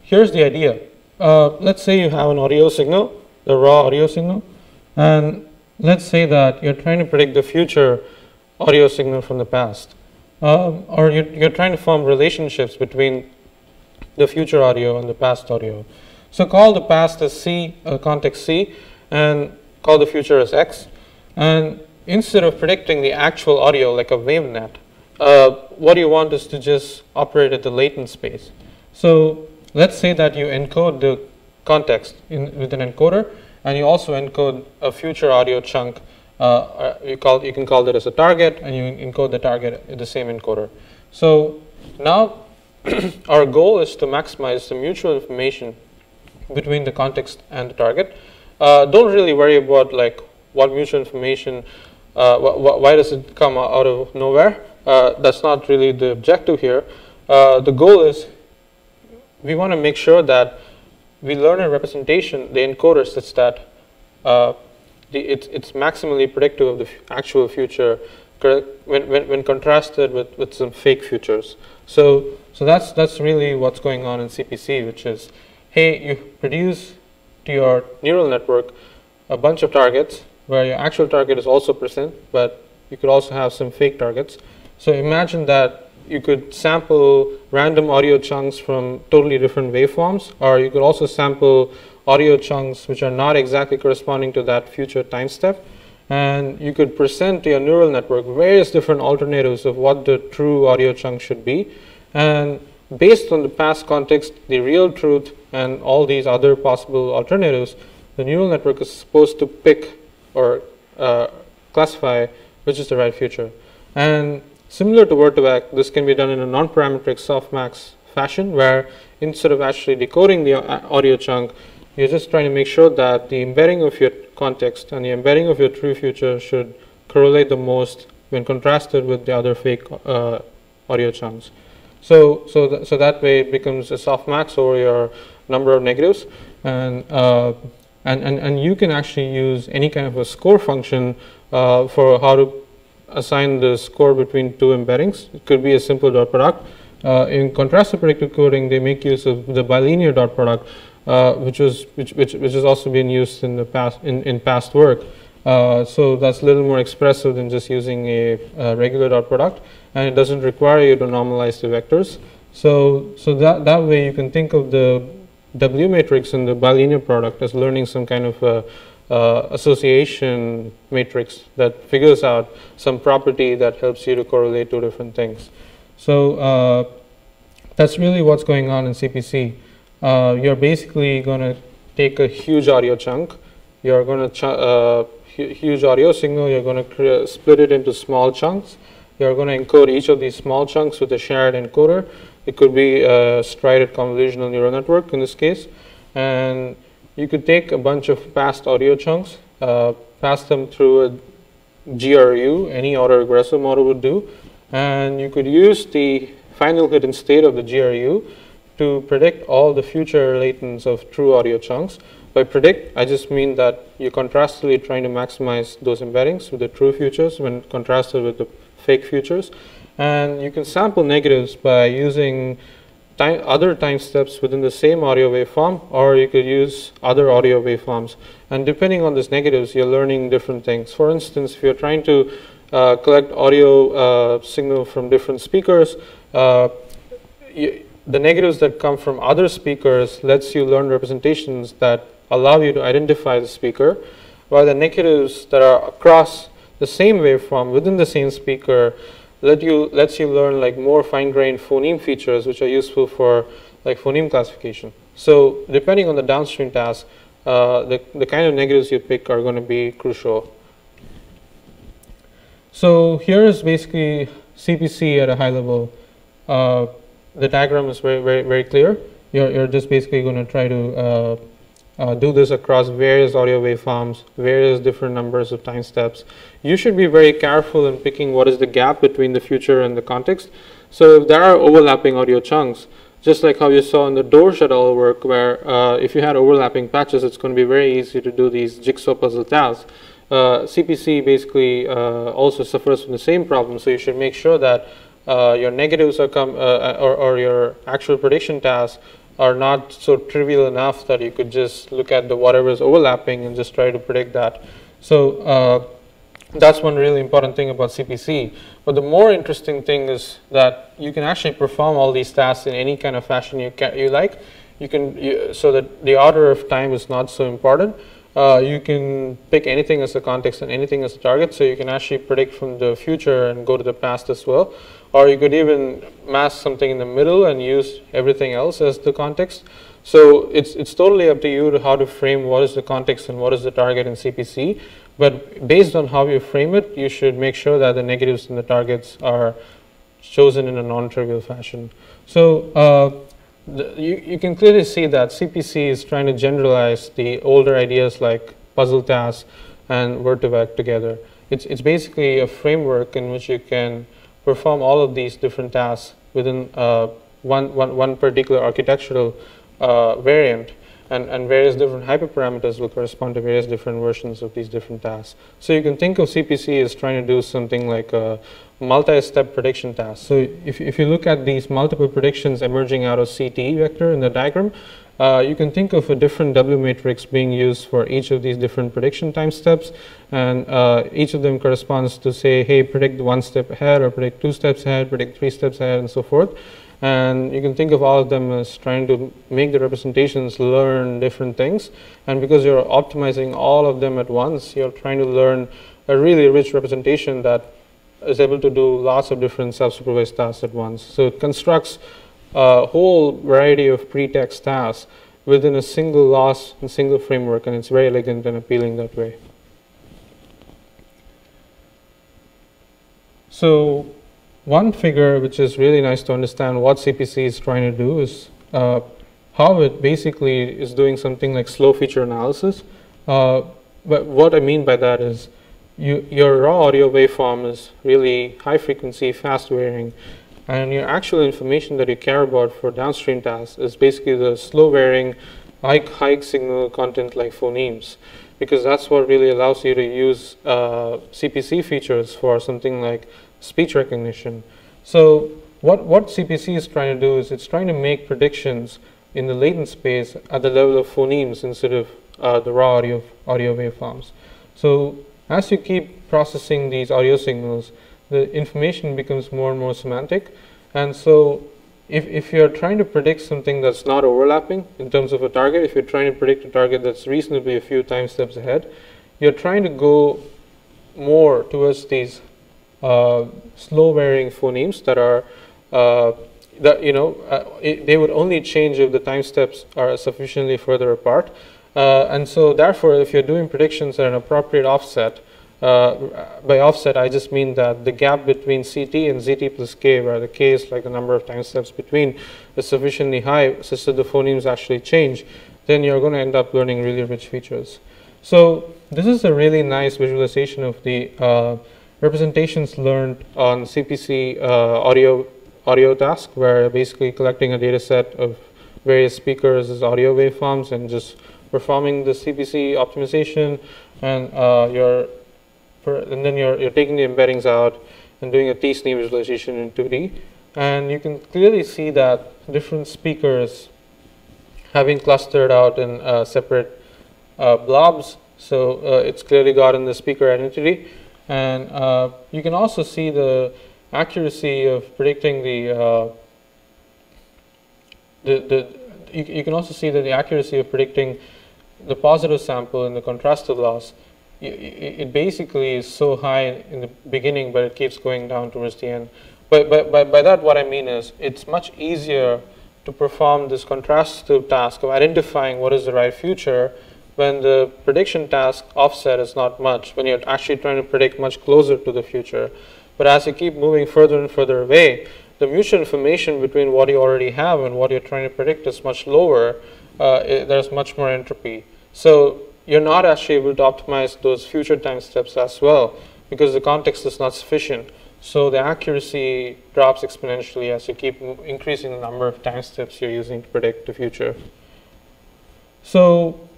here's the idea. Let's say you have an audio signal, the raw audio signal, and let's say that you're trying to predict the future audio signal from the past. Or you're trying to form relationships between the future audio and the past audio. So call the past as C, context C, and call the future as X. And instead of predicting the actual audio like a wavenet, what you want is to just operate at the latent space. So let's say that you encode the context with an encoder, and you also encode a future audio chunk. You can call that as a target, and you encode the target in the same encoder. So now our goal is to maximize the mutual information between the context and the target. Don't really worry about like what mutual information, why does it come out of nowhere? That's not really the objective here. The goal is we want to make sure that we learn a representation, the encoder, such that it's maximally predictive of the actual future when contrasted with some fake futures. So that's really what's going on in CPC, which is, hey, you produce to your neural network a bunch of targets where your actual target is also present, but you could also have some fake targets. So imagine that you could sample random audio chunks from totally different waveforms, or you could also sample audio chunks which are not exactly corresponding to that future time step. And you could present to your neural network various different alternatives of what the true audio chunk should be. And based on the past context, the real truth, and all these other possible alternatives, the neural network is supposed to pick or classify which is the right future. And similar to Word2Vec, this can be done in a non-parametric softmax fashion, where instead of actually decoding the audio chunk, you're just trying to make sure that the embedding of your context and the embedding of your true future should correlate the most when contrasted with the other fake audio chunks. So that way it becomes a softmax over your number of negatives, and you can actually use any kind of a score function for how to assign the score between two embeddings. It could be a simple dot product. In contrastive predictive coding, they make use of the bilinear dot product, which has also been used in the past in past work. So that's a little more expressive than just using a regular dot product, and it doesn't require you to normalize the vectors. So that way you can think of the W matrix and the bilinear product as learning some kind of association matrix that figures out some property that helps you to correlate two different things. So that's really what's going on in CPC. You're basically going to take a huge audio chunk. You're going to huge audio signal. You're going to split it into small chunks. You're going to encode each of these small chunks with a shared encoder. It could be a strided convolutional neural network in this case. And you could take a bunch of past audio chunks, pass them through a GRU, any autoregressive model would do, and you could use the final hidden state of the GRU to predict all the future latents of true audio chunks. By predict, I just mean that you're contrastively trying to maximize those embeddings with the true futures when contrasted with the fake futures. And you can sample negatives by using other time steps within the same audio waveform, or you could use other audio waveforms. And depending on these negatives, you're learning different things. For instance, if you're trying to collect audio signal from different speakers, the negatives that come from other speakers lets you learn representations that allow you to identify the speaker, while the negatives that are across the same waveform within the same speaker lets you learn like more fine-grained phoneme features, which are useful for like phoneme classification. So depending on the downstream task, the kind of negatives you pick are going to be crucial. So here is basically CPC at a high level. The diagram is very clear. You're just basically going to try to do this across various audio waveforms, various different numbers of time steps. You should be very careful in picking what is the gap between the future and the context. So if there are overlapping audio chunks, just like how you saw in the door shuttle work, where if you had overlapping patches, it's going to be very easy to do these jigsaw puzzle tasks. CPC basically also suffers from the same problem, so you should make sure that your negatives are or your actual prediction tasks are not so trivial enough that you could just look at the whatever is overlapping and just try to predict that. So that's one really important thing about CPC. But the more interesting thing is that you can actually perform all these tasks in any kind of fashion you like. So that the order of time is not so important. You can pick anything as a context and anything as a target, so you can actually predict from the future and go to the past as well. Or you could even mask something in the middle and use everything else as the context. So it's totally up to you to how to frame what is the context and what is the target in CPC. But based on how you frame it, you should make sure that the negatives and the targets are chosen in a non-trivial fashion. So you can clearly see that CPC is trying to generalize the older ideas like puzzle tasks and word-to-vec together. It's basically a framework in which you can perform all of these different tasks within one particular architectural variant, and various different hyperparameters will correspond to various different versions of these different tasks. So you can think of CPC as trying to do something like a multi-step prediction task. So if you look at these multiple predictions emerging out of CT vector in the diagram, you can think of a different W matrix being used for each of these different prediction time steps, and each of them corresponds to say, hey, predict 1 step ahead, or predict 2 steps ahead, predict 3 steps ahead, and so forth. And you can think of all of them as trying to make the representations learn different things. And because you're optimizing all of them at once, you're trying to learn a really rich representation that is able to do lots of different self-supervised tasks at once. So it constructs a whole variety of pretext tasks within a single loss and single framework, and it's very elegant and appealing that way. So one figure which is really nice to understand what CPC is trying to do is how it basically is doing something like slow feature analysis. But what I mean by that is your raw audio waveform is really high frequency, fast varying, and your actual information that you care about for downstream tasks is basically the slow varying, high signal content like phonemes, because that's what really allows you to use CPC features for something like speech recognition. So what CPC is trying to do is it's trying to make predictions in the latent space at the level of phonemes instead of the raw audio waveforms. So as you keep processing these audio signals, the information becomes more and more semantic. And so if you're trying to predict something that's not overlapping in terms of a target, if you're trying to predict a target that's reasonably a few time steps ahead, you're trying to go more towards these slow varying phonemes that are they would only change if the time steps are sufficiently further apart. And so therefore, if you're doing predictions at an appropriate offset, by offset I just mean that the gap between CT and ZT plus K, where the K is like the number of time steps between, is sufficiently high such that the phonemes actually change, then you're going to end up learning really rich features. So this is a really nice visualization of the representations learned on CPC audio task, where basically collecting a data set of various speakers as audio waveforms and just performing the CPC optimization, and then you're taking the embeddings out and doing a t-SNE visualization in 2D. And you can clearly see that different speakers have been clustered out in separate blobs. So it's clearly gotten the speaker identity. And you can also see the accuracy of predicting the you can also see that the accuracy of predicting the positive sample and the contrastive loss, it basically is so high in the beginning, but it keeps going down towards the end. But by that, what I mean is it's much easier to perform this contrastive task of identifying what is the right future when the prediction task offset is not much, when you're actually trying to predict much closer to the future. But as you keep moving further and further away, the mutual information between what you already have and what you're trying to predict is much lower. There's much more entropy. So you're not actually able to optimize those future time steps as well because the context is not sufficient. So the accuracy drops exponentially as you keep increasing the number of time steps you're using to predict the future. So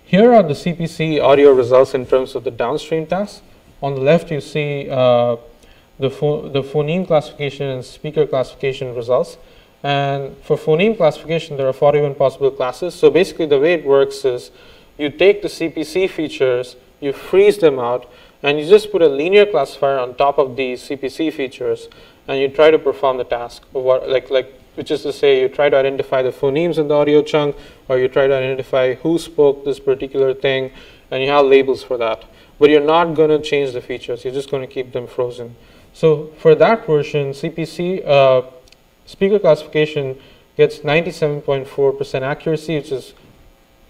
here are the CPC audio results in terms of the downstream tasks. On the left, you see the phoneme classification and speaker classification results. And for phoneme classification, there are 41 possible classes. So basically, the way it works is you take the CPC features, you freeze them out, and you just put a linear classifier on top of these CPC features, and you try to perform the task of what, which is to say, you try to identify the phonemes in the audio chunk, or you try to identify who spoke this particular thing, and you have labels for that. But you're not going to change the features. You're just going to keep them frozen. So for that version, CPC speaker classification gets 97.4% accuracy, which is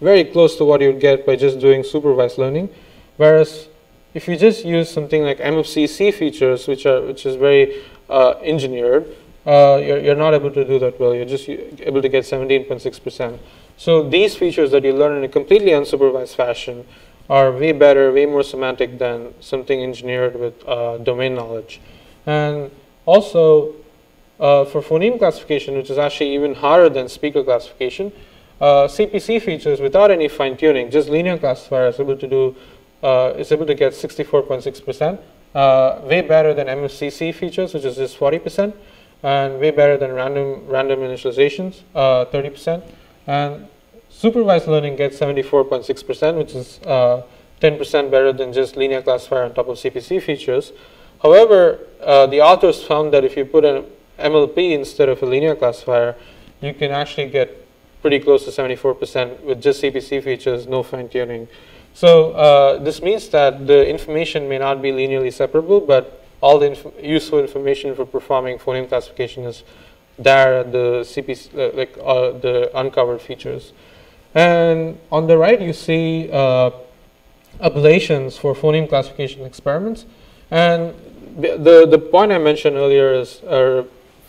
very close to what you'd get by just doing supervised learning. Whereas if you just use something like MFCC features, which is very engineered, you're not able to do that well. You're just able to get 17.6%. So these features that you learn in a completely unsupervised fashion are way better, way more semantic than something engineered with domain knowledge. And also, for phoneme classification, which is actually even harder than speaker classification, CPC features without any fine-tuning, just linear classifier is able to do is able to get 64.6%, way better than MFCC features, which is just 40%, and way better than random initializations, 30%, and supervised learning gets 74.6%, which is 10% better than just linear classifier on top of CPC features. However, the authors found that if you put an MLP instead of a linear classifier, you can actually get pretty close to 74% with just CPC features, no fine-tuning. So this means that the information may not be linearly separable, but all the useful information for performing phoneme classification is there at the CPC, the uncovered features. And on the right, you see ablations for phoneme classification experiments. And the point I mentioned earlier is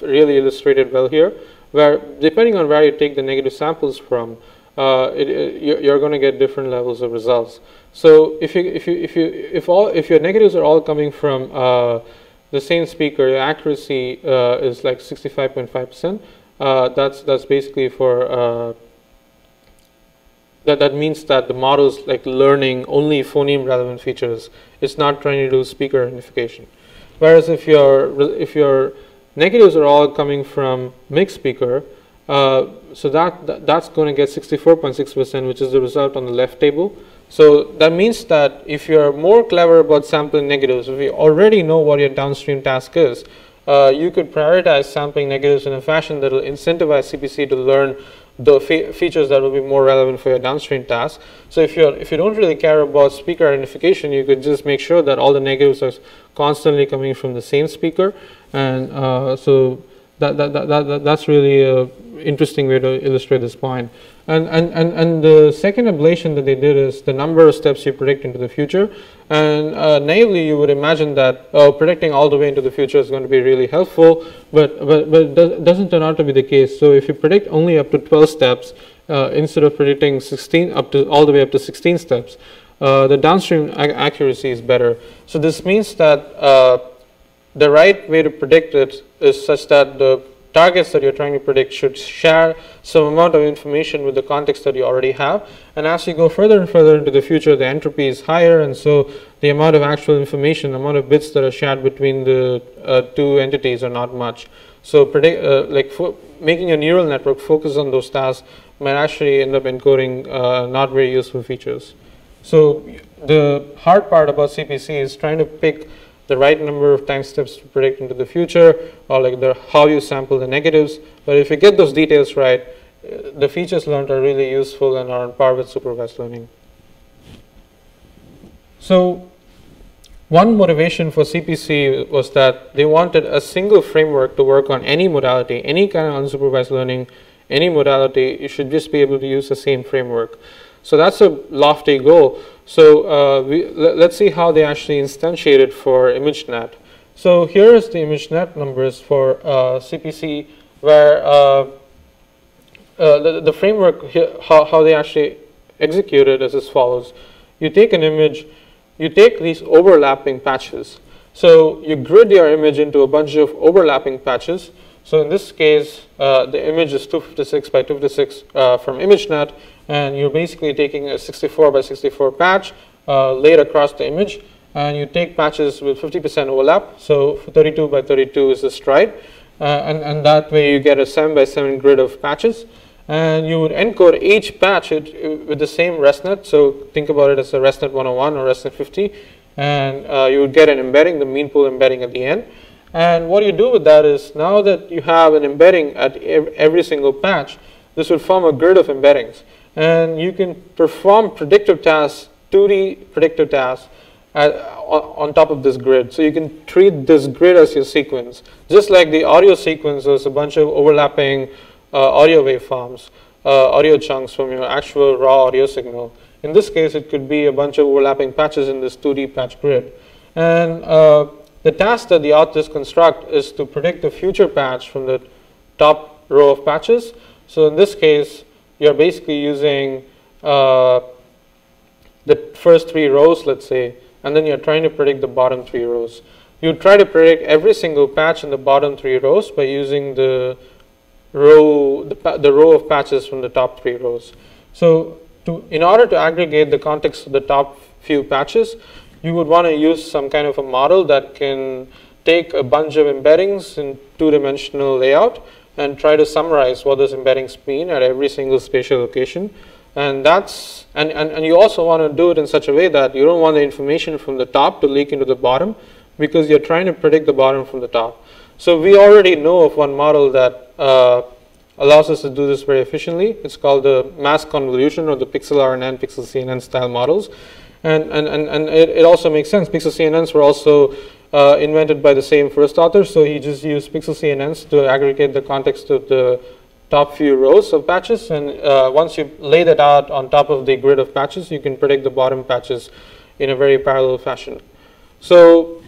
really illustrated well here, where depending on where you take the negative samples from, you're going to get different levels of results. So if your negatives are all coming from the same speaker, your accuracy is like 65.5%. That's basically for that means that the model is like learning only phoneme relevant features. It's not trying to do speaker identification. Whereas if your negatives are all coming from mixed speaker, so that's going to get 64.6%, which is the result on the left table. So that means that if you're more clever about sampling negatives, if you already know what your downstream task is, you could prioritize sampling negatives in a fashion that will incentivize CPC to learn the features that will be more relevant for your downstream task. So if you don't really care about speaker identification, you could just make sure that all the negatives are constantly coming from the same speaker, and so that's really an interesting way to illustrate this point. And the second ablation that they did is the number of steps you predict into the future. And naively, you would imagine that predicting all the way into the future is going to be really helpful, but it doesn't turn out to be the case. So if you predict only up to 12 steps instead of predicting 16 all the way up to 16 steps, the downstream accuracy is better. So this means that the right way to predict it is such that the targets that you're trying to predict should share some amount of information with the context that you already have. And as you go further and further into the future, the entropy is higher, and so the amount of actual information, the amount of bits that are shared between the two entities are not much. So making a neural network focus on those tasks might actually end up encoding not very useful features. So the hard part about CPC is trying to pick the right number of time steps to predict into the future, or like how you sample the negatives. But if you get those details right, the features learned are really useful and are on par with supervised learning. So one motivation for CPC was that they wanted a single framework to work on any modality, any kind of unsupervised learning, any modality. You should just be able to use the same framework. So that's a lofty goal. So let's see how they actually instantiated for ImageNet. So here is the ImageNet numbers for CPC, where the framework here, how they actually execute it is as follows. You take an image, you take these overlapping patches. So you grid your image into a bunch of overlapping patches. So in this case, the image is 256 by 256 from ImageNet, and you're basically taking a 64 by 64 patch laid across the image, and you take patches with 50% overlap. So 32 by 32 is the stride, and that way you get a 7 by 7 grid of patches. And you would encode each patch with the same ResNet. So think about it as a ResNet 101 or ResNet 50, and you would get an embedding, the mean pool embedding at the end. And what you do with that is, now that you have an embedding at every single patch, this would form a grid of embeddings. And you can perform predictive tasks, 2D predictive tasks, on top of this grid. So you can treat this grid as your sequence. Just like the audio sequence was a bunch of overlapping audio waveforms, audio chunks from your actual raw audio signal. In this case, it could be a bunch of overlapping patches in this 2D patch grid. And the task that the authors construct is to predict the future patch from the top row of patches. So in this case, you're basically using the first 3 rows, let's say, and then you're trying to predict the bottom 3 rows. You try to predict every single patch in the bottom 3 rows by using the row of patches from the top 3 rows. So in order to aggregate the context of the top few patches, you would want to use some kind of a model that can take a bunch of embeddings in 2-dimensional layout and try to summarize what those embeddings mean at every single spatial location. And that's and you also want to do it in such a way that you don't want the information from the top to leak into the bottom, because you're trying to predict the bottom from the top. So we already know of one model that allows us to do this very efficiently. It's called the mass convolution, or the pixel RNN, pixel CNN style models. And it also makes sense. Pixel CNNs were also invented by the same first author, so he just used pixel CNNs to aggregate the context of the top few rows of patches. And once you lay that out on top of the grid of patches, you can predict the bottom patches in a very parallel fashion. So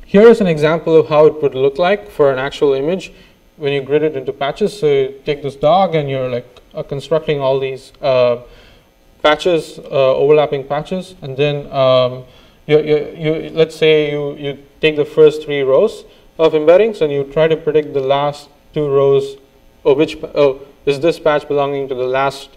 here is an example of how it would look like for an actual image when you grid it into patches. So you take this dog and you're like constructing all these patches, overlapping patches, and then let's say you take the first 3 rows of embeddings and you try to predict the last 2 rows of is this patch belonging to the last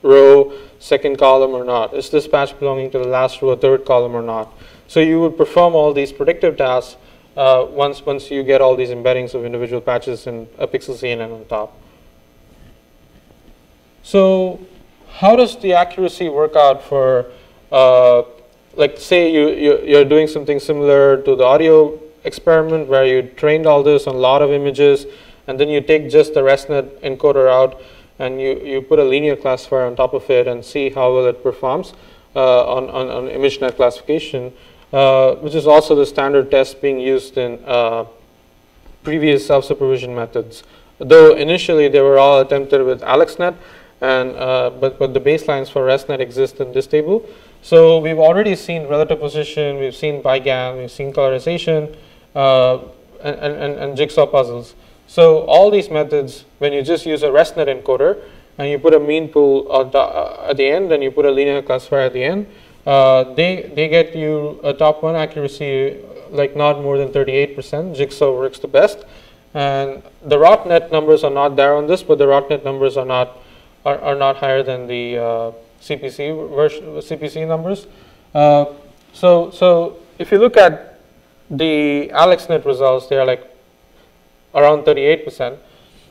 row, 2nd column or not? Is this patch belonging to the last row, 3rd column or not? So you would perform all these predictive tasks once you get all these embeddings of individual patches in a pixel CNN on top. So how does the accuracy work out for, like say you're doing something similar to the audio experiment where you trained all this on a lot of images, and then you take just the ResNet encoder out and you put a linear classifier on top of it and see how well it performs on ImageNet classification, which is also the standard test being used in previous self-supervision methods. Though initially they were all attempted with AlexNet, and but the baselines for ResNet exist in this table. So we've already seen relative position, we've seen BIGAN, we've seen colorization, and jigsaw puzzles. So all these methods, when you just use a ResNet encoder and you put a mean pool at the end and you put a linear classifier at the end, they get you a top 1 accuracy like not more than 38%. Jigsaw works the best, and the RotNet numbers are not there on this, but the RotNet numbers are not higher than the CPC version, CPC numbers. So if you look at the AlexNet results, they are like around 38%.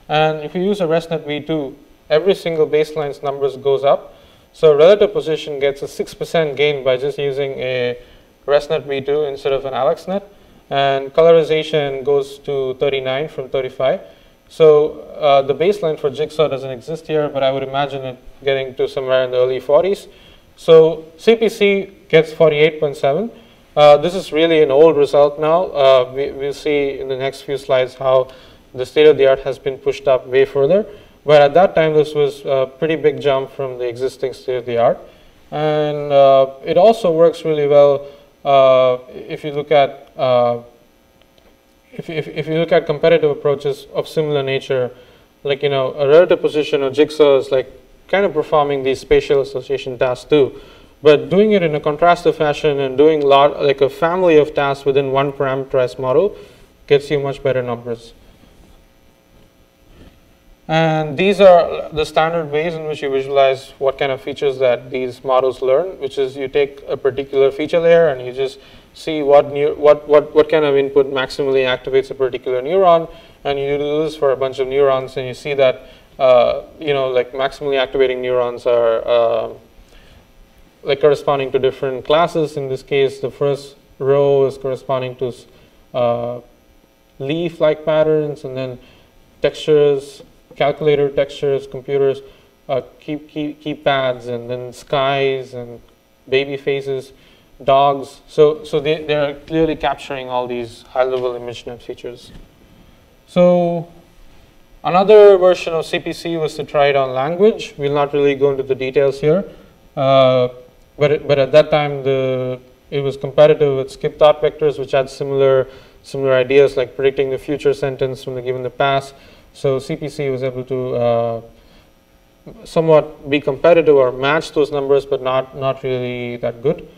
And if you use a ResNet v2, every single baseline's numbers goes up. So relative position gets a 6% gain by just using a ResNet v2 instead of an AlexNet. And colorization goes to 39 from 35. So the baseline for Jigsaw doesn't exist here, but I would imagine it getting to somewhere in the early 40s. So CPC gets 48.7. This is really an old result now. We'll see in the next few slides how the state of the art has been pushed up way further. But at that time, this was a pretty big jump from the existing state of the art. And it also works really well if you look at if you look at competitive approaches of similar nature, like a relative position or Jigsaw is like kind of performing these spatial association tasks too, but doing it in a contrastive fashion and doing like a family of tasks within one parameterized model gets you much better numbers. And these are the standard ways in which you visualize what kind of features that these models learn, which is you take a particular feature layer and you just see what kind of input maximally activates a particular neuron, and you do this for a bunch of neurons, and you see that like maximally activating neurons are like corresponding to different classes. In this case, the first row is corresponding to leaf-like patterns, and then textures, calculator textures, computers, keypads, and then skies and baby faces, dogs. So they are clearly capturing all these high-level ImageNet features. So another version of CPC was to try it on language. We'll not really go into the details here, but at that time it was competitive with skip thought vectors, which had similar ideas like predicting the future sentence from the given the past. So CPC was able to somewhat be competitive or match those numbers, but not really that good.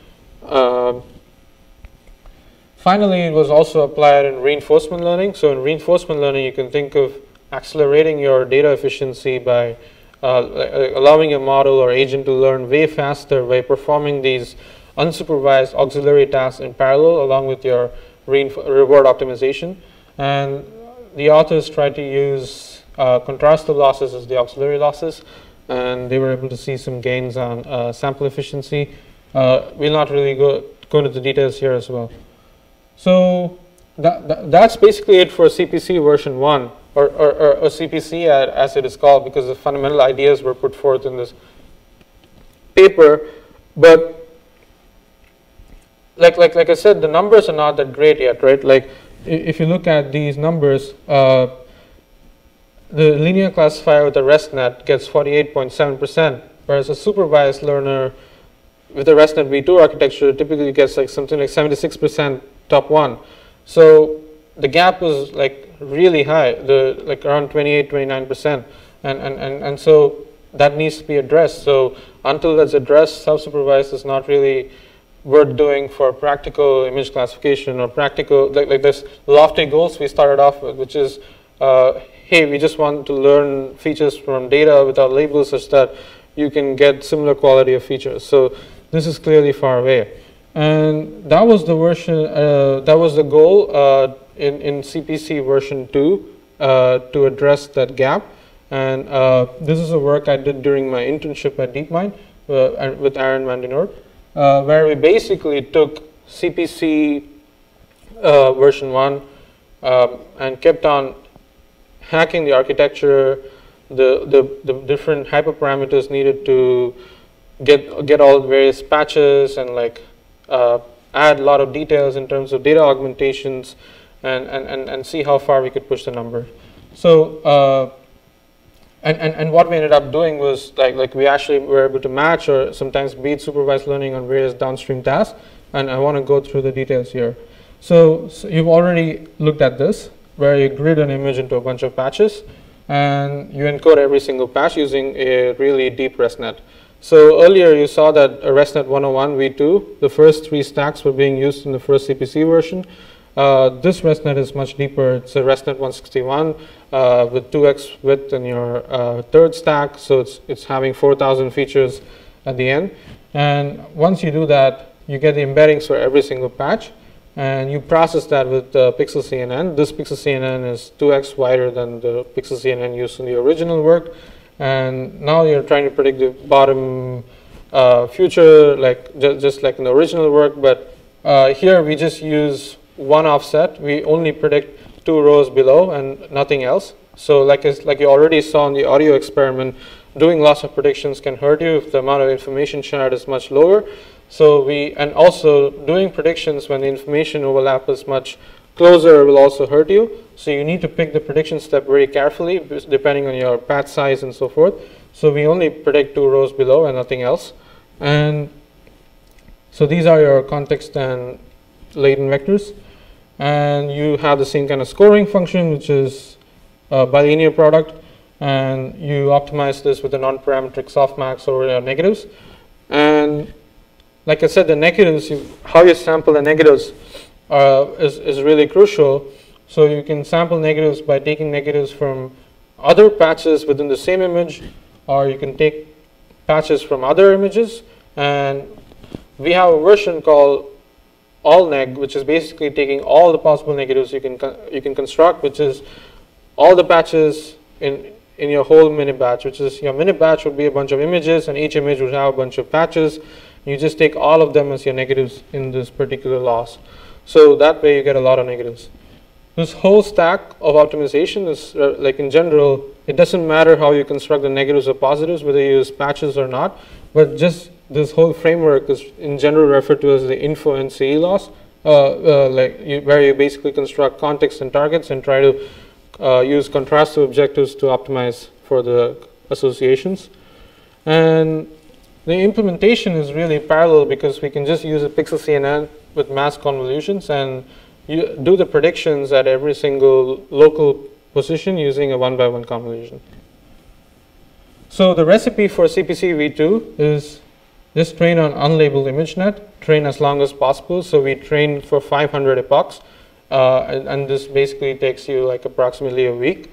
Finally, it was also applied in reinforcement learning. So in reinforcement learning, you can think of accelerating your data efficiency by allowing a model or agent to learn way faster by performing these unsupervised auxiliary tasks in parallel along with your reward optimization. And the authors tried to use contrastive losses as the auxiliary losses, and they were able to see some gains on sample efficiency. We'll not really go into the details here as well. So that's basically it for CPC version 1, or CPC as it is called, because the fundamental ideas were put forth in this paper. But like I said, the numbers are not that great yet, right? Like if you look at these numbers, the linear classifier with the ResNet gets 48.7%, whereas a supervised learner with the ResNet v2 architecture typically gets like something like 76% top 1. So the gap is like really high, like around 28, 29%, and so that needs to be addressed. So until that's addressed, self-supervised is not really worth doing for practical image classification or practical, like this lofty goals we started off with, which is, hey, we just want to learn features from data without labels such that you can get similar quality of features. So this is clearly far away. And that was the version, that was the goal in CPC version 2 to address that gap. And this is a work I did during my internship at DeepMind with Aravind van den Noord. Where we basically took CPC version 1 and kept on hacking the architecture, the different hyperparameters needed to get all the various patches and like add a lot of details in terms of data augmentations and see how far we could push the number. So and what we ended up doing was like we actually were able to match or sometimes beat supervised learning on various downstream tasks, and I want to go through the details here. So you've already looked at this, where you grid an image into a bunch of patches, and you encode every single patch using a really deep ResNet. So earlier you saw that a ResNet 101 v2, the first 3 stacks were being used in the first CPC version. This ResNet is much deeper. It's a ResNet 161 with 2x width in your third stack, so it's having 4,000 features at the end. And once you do that, you get the embeddings for every single patch, and you process that with pixel CNN. This pixel CNN is 2x wider than the pixel CNN used in the original work, and now you're trying to predict the bottom future, like just like in the original work, but Here we just use one offset. We only predict 2 rows below and nothing else. So like you already saw in the audio experiment, doing lots of predictions can hurt you if the amount of information shared is much lower. So and also doing predictions when the information overlap is much closer will also hurt you. So you need to pick the prediction step very carefully depending on your patch size and so forth. So we only predict 2 rows below and nothing else. And so these are your context and latent vectors. And you have the same kind of scoring function, which is a bilinear product. And you optimize this with a non-parametric softmax over your negatives. And like I said, the negatives, how you sample the negatives is really crucial. So you can sample negatives by taking negatives from other patches within the same image, or you can take patches from other images. And we have a version called allneg, which is basically taking all the possible negatives you can construct, which is all the patches in your whole minute batch, which is your minute batch would be a bunch of images, and each image would have a bunch of patches. You just take all of them as your negatives in this particular loss. So that way you get a lot of negatives. This whole stack of optimization is like in general, it doesn't matter how you construct the negatives or positives, whether you use patches or not, but just this whole framework is in general referred to as the info NCE loss, where you basically construct context and targets and try to use contrastive objectives to optimize for the associations. And the implementation is really parallel because we can just use a pixel CNN with mass convolutions and you do the predictions at every single local position using a 1-by-1 convolution. So the recipe for CPC v2 is just train on unlabeled ImageNet, train as long as possible. So we train for 500 epochs, and this basically takes you like approximately a week.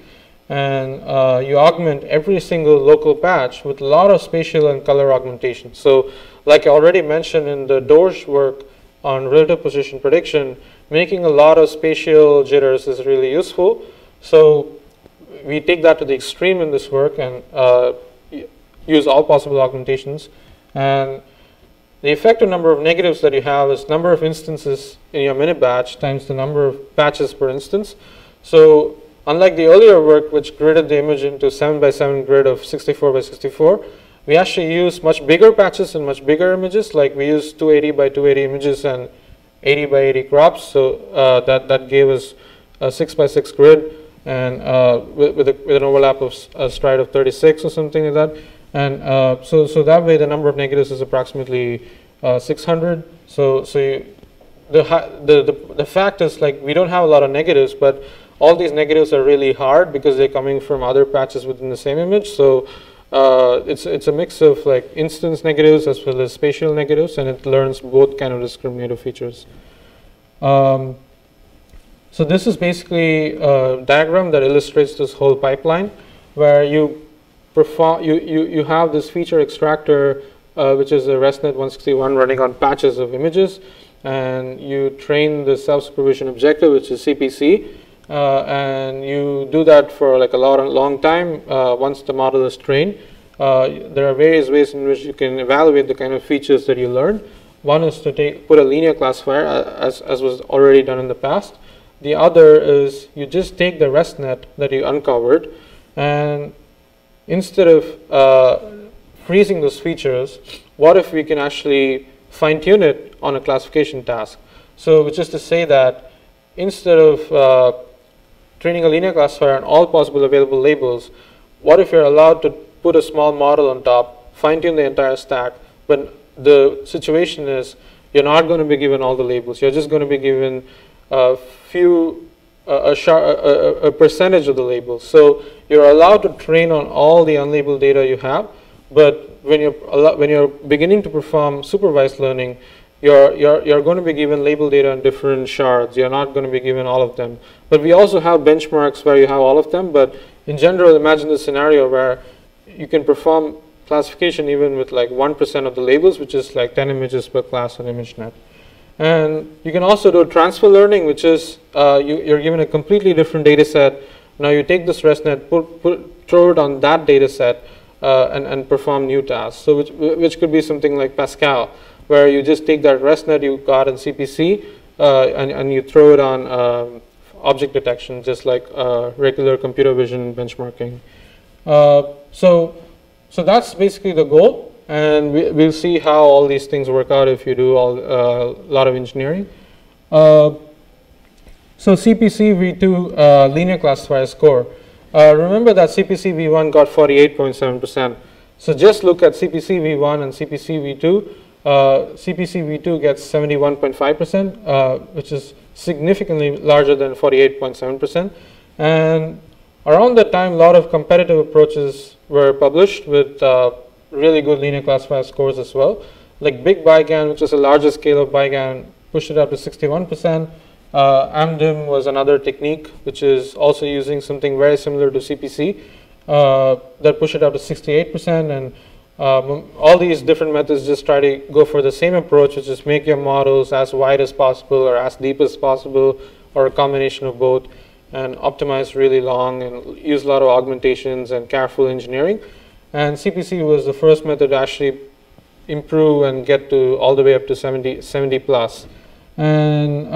And you augment every single local patch with a lot of spatial and color augmentation. So like I already mentioned in the Dorsch work on relative position prediction, making a lot of spatial jitters is really useful. So we take that to the extreme in this work and use all possible augmentations. And the effective number of negatives that you have is number of instances in your minute batch times the number of patches per instance. So unlike the earlier work, which gridded the image into 7-by-7 grid of 64-by-64, we actually use much bigger patches and much bigger images. Like we use 280-by-280 images and 80-by-80 crops. So that gave us a 6-by-6 grid and with an overlap of a stride of 36 or something like that. And so that way the number of negatives is approximately 600. So the fact is, like, we don't have a lot of negatives, but all these negatives are really hard because they're coming from other patches within the same image. So it's a mix of like instance negatives as well as spatial negatives, and it learns both kind of discriminative features. So this is basically a diagram that illustrates this whole pipeline, where you have this feature extractor, which is a ResNet 161 running on patches of images, and you train the self-supervision objective, which is CPC. And you do that for like a long time once the model is trained. There are various ways in which you can evaluate the kind of features that you learn. One is to put a linear classifier, as was already done in the past. The other is you just take the ResNet that you uncovered, and instead of freezing those features, what if we can actually fine-tune it on a classification task? So which is to say that instead of training a linear classifier on all possible available labels, what if you're allowed to put a small model on top, fine-tune the entire stack, but the situation is you're not going to be given all the labels. You're just going to be given a percentage of the labels. So you're allowed to train on all the unlabeled data you have, but when you're beginning to perform supervised learning, you're going to be given label data in different shards. You're not going to be given all of them. But we also have benchmarks where you have all of them. But in general, imagine the scenario where you can perform classification even with like 1% of the labels, which is like 10 images per class on ImageNet. And you can also do transfer learning, which is you're given a completely different data set. Now you take this ResNet, throw it on that data set, and perform new tasks. So which could be something like Pascal. where you just take that RESTnet you got in CPC and you throw it on object detection, just like regular computer vision benchmarking. So that's basically the goal, and we'll see how all these things work out if you do a lot of engineering. So CPC v2 linear classifier score. Remember that CPC v1 got 48.7%. So just look at CPC v1 and CPC v2. CPC v2 gets 71.5%, which is significantly larger than 48.7%. And around that time, a lot of competitive approaches were published with really good linear classifier scores as well. Like Big BiGAN, which is the largest scale of BiGAN, pushed it up to 61%. AMDIM was another technique, which is also using something very similar to CPC, that pushed it up to 68%. And all these different methods just try to go for the same approach, which is make your models as wide as possible or as deep as possible, or a combination of both, and optimize really long and use a lot of augmentations and careful engineering. And CPC was the first method to actually improve and get to all the way up to 70 plus. And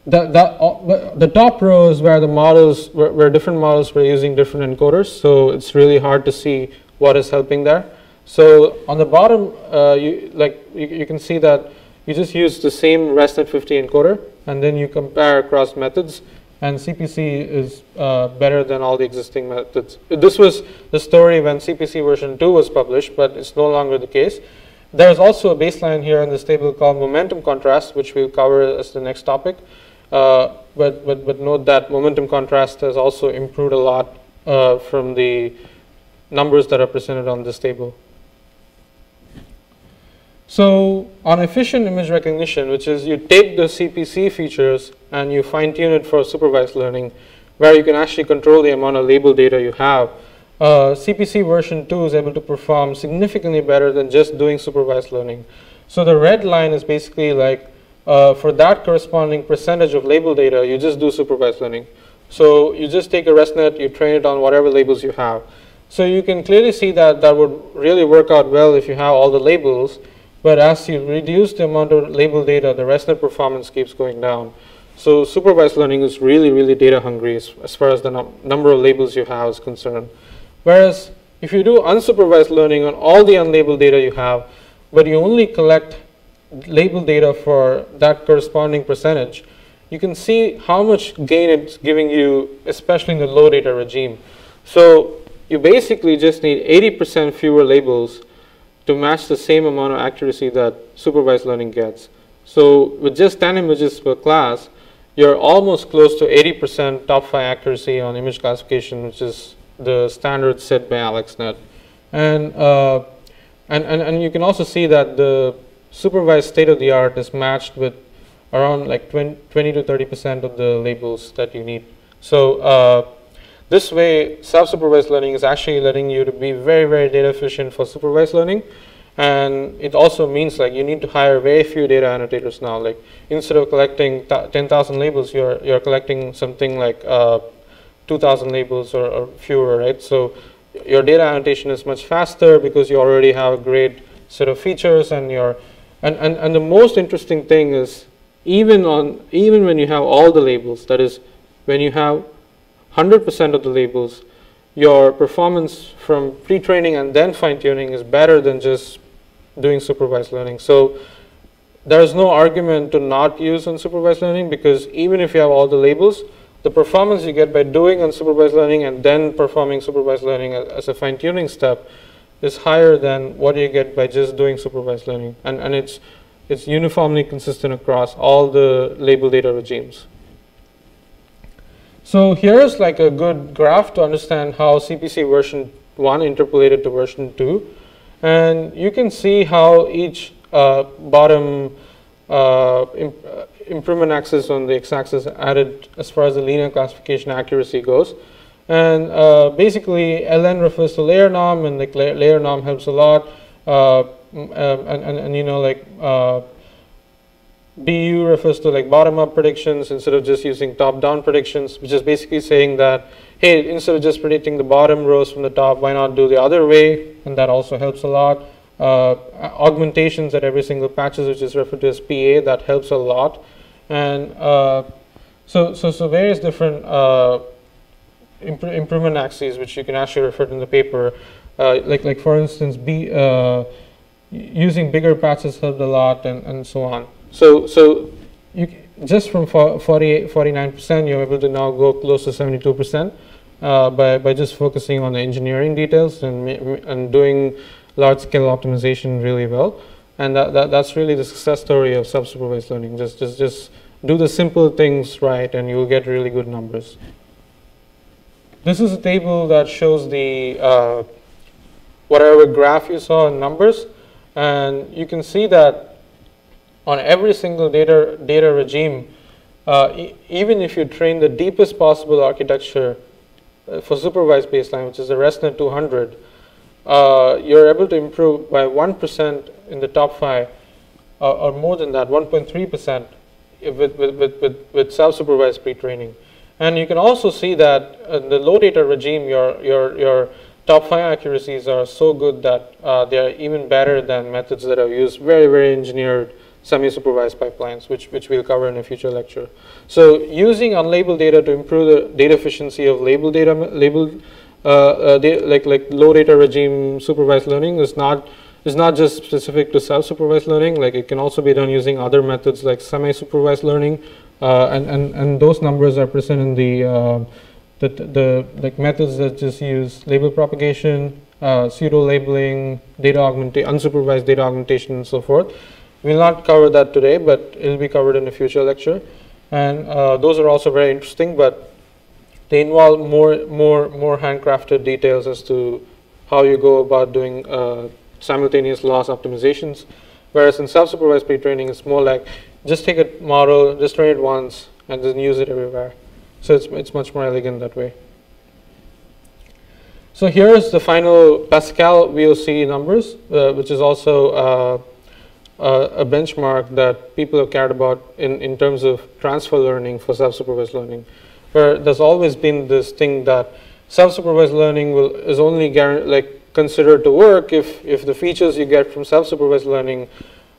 the top row is where the models, where different models were using different encoders, so it's really hard to see what is helping there. So on the bottom, you can see that you just use the same ResNet 50 encoder, and then you compare across methods, and CPC is better than all the existing methods. This was the story when CPC version 2 was published, but it's no longer the case. There's also a baseline here in this table called momentum contrast, which we'll cover as the next topic. But note that momentum contrast has also improved a lot from the numbers that are presented on this table. So on efficient image recognition, which is you take the CPC features and you fine-tune it for supervised learning, where you can actually control the amount of label data you have, CPC version 2 is able to perform significantly better than just doing supervised learning. So the red line is basically like, for that corresponding percentage of label data, you just do supervised learning. So you just take a ResNet, you train it on whatever labels you have. So you can clearly see that that would really work out well if you have all the labels, but as you reduce the amount of label data, the ResNet performance keeps going down. So supervised learning is really, really data hungry as far as the number of labels you have is concerned. Whereas if you do unsupervised learning on all the unlabeled data you have, but you only collect label data for that corresponding percentage, you can see how much gain it's giving you, especially in the low data regime. So you basically just need 80% fewer labels to match the same amount of accuracy that supervised learning gets. So with just 10 images per class, you're almost close to 80% top 5 accuracy on image classification, which is the standard set by AlexNet. And you can also see that the supervised state-of-the-art is matched with around like 20 to 30% of the labels that you need. So this way, self-supervised learning is actually letting you to be very, very data efficient for supervised learning. And it also means like you need to hire very few data annotators now. Like instead of collecting 10,000 labels, you're collecting something like 2,000 labels or fewer, right? So your data annotation is much faster because you already have a great set of features, and and the most interesting thing is even when you have all the labels, that is when you have 100% of the labels, your performance from pre-training and then fine-tuning is better than just doing supervised learning. So there's no argument to not use unsupervised learning, because even if you have all the labels, the performance you get by doing unsupervised learning and then performing supervised learning as a fine-tuning step is higher than what you get by just doing supervised learning. And it's uniformly consistent across all the label data regimes. So here's like a good graph to understand how CPC version 1 interpolated to version 2. And you can see how each bottom improvement axis on the x-axis added as far as the linear classification accuracy goes. And basically, LN refers to layer norm, and like layer norm helps a lot. And you know, like BU refers to like bottom-up predictions instead of just using top-down predictions, which is basically saying that, hey, instead of just predicting the bottom rows from the top, why not do the other way? And that also helps a lot. augmentations at every single patches, which is referred to as PA. That helps a lot. And so various different improvement axes, which you can actually refer to in the paper. Like for instance, using bigger patches helped a lot, and so on. So you just from 49%, you're able to now go close to 72% by just focusing on the engineering details and doing large-scale optimization really well. And that's really the success story of self-supervised learning. Just do the simple things right, and you'll get really good numbers. This is a table that shows the whatever graph you saw in numbers, and you can see that on every single data regime, even if you train the deepest possible architecture for supervised baseline, which is the ResNet 200, you're able to improve by 1% in the top 5, or more than that, 1.3% with self-supervised pre-training. And you can also see that in the low data regime, your top 5 accuracies are so good that they are even better than methods that have used very engineered semi-supervised pipelines, which we'll cover in a future lecture. So using unlabeled data to improve the data efficiency of labeled data, like low data regime supervised learning is not just specific to self-supervised learning. Like it can also be done using other methods like semi-supervised learning, and those numbers are present in the like methods that just use label propagation, pseudo labeling, unsupervised data augmentation, and so forth. We'll not cover that today, but it'll be covered in a future lecture. And those are also very interesting, but they involve more handcrafted details as to how you go about doing simultaneous loss optimizations. Whereas in self-supervised pre-training, it's more like just take a model, just train it once, and then use it everywhere. So it's much more elegant that way. So here's the final Pascal VOC numbers, which is also a benchmark that people have cared about in terms of transfer learning for self-supervised learning, where there's always been this thing that self-supervised learning is only considered to work if the features you get from self-supervised learning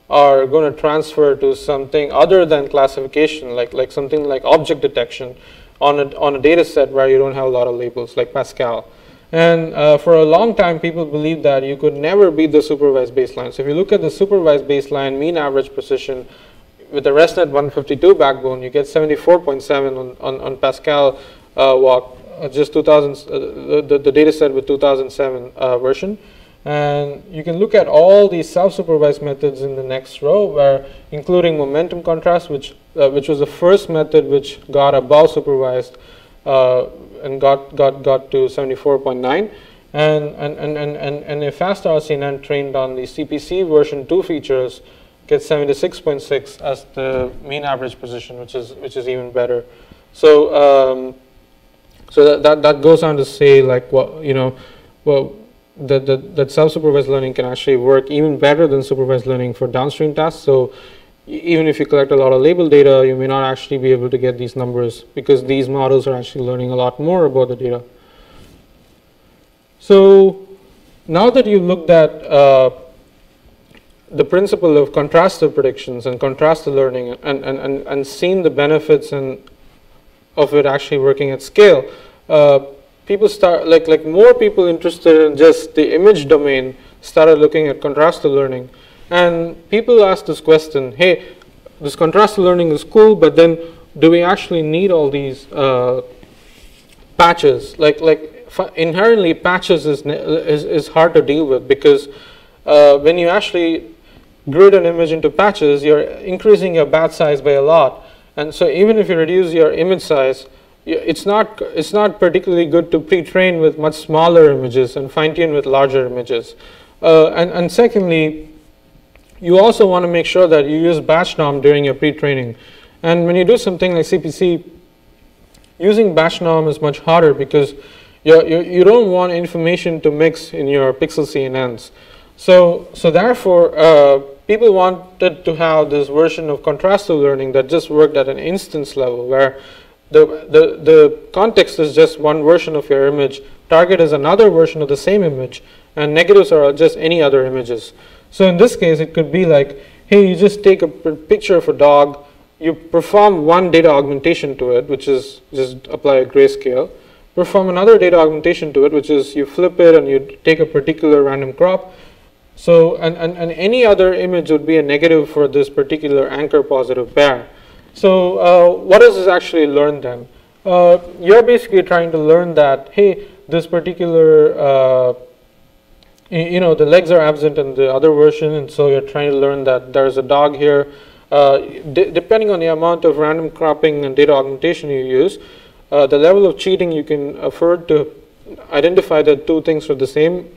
are going to transfer to something other than classification, like something like object detection on a data set where you don't have a lot of labels, like Pascal. And for a long time, people believed that you could never beat the supervised baseline. So if you look at the supervised baseline mean average precision with the ResNet 152 backbone, you get 74.7 on Pascal walk, just 2000, the data set with 2007 version. And you can look at all these self-supervised methods in the next row, where including momentum contrast, which was the first method which got above supervised and got to 74.9, and a fast RCNN trained on the CPC version 2 features gets 76.6 as the mean average precision, which is even better. So so that goes on to say, like, that self-supervised learning can actually work even better than supervised learning for downstream tasks. So even if you collect a lot of label data, you may not actually be able to get these numbers because these models are actually learning a lot more about the data. So now that you've looked at the principle of contrastive predictions and contrastive learning and seen the benefits of it actually working at scale, people start, like more people interested in just the image domain started looking at contrastive learning. And people ask this question, hey, this contrastive learning is cool, but then do we actually need all these patches? Inherently, patches is hard to deal with, because when you actually grid an image into patches, you're increasing your batch size by a lot. And so even if you reduce your image size, it's not particularly good to pre-train with much smaller images and fine-tune with larger images. And secondly, you also want to make sure that you use batch norm during your pre-training. And when you do something like CPC, using batch norm is much harder because you don't want information to mix in your pixel CNNs. So therefore, people wanted to have this version of contrastive learning that just worked at an instance level, where the context is just one version of your image target is another version of the same image, and negatives are just any other images. So in this case, it could be like, hey, you just take a picture of a dog, you perform one data augmentation to it, which is just apply a grayscale, perform another data augmentation to it, which is you flip it and you take a particular random crop. So, and any other image would be a negative for this particular anchor positive pair. So what does this actually learn then? You're basically trying to learn that, hey, this particular, the legs are absent in the other version, and so you're trying to learn that there's a dog here. Depending on the amount of random cropping and data augmentation you use, the level of cheating you can afford to identify that two things are the same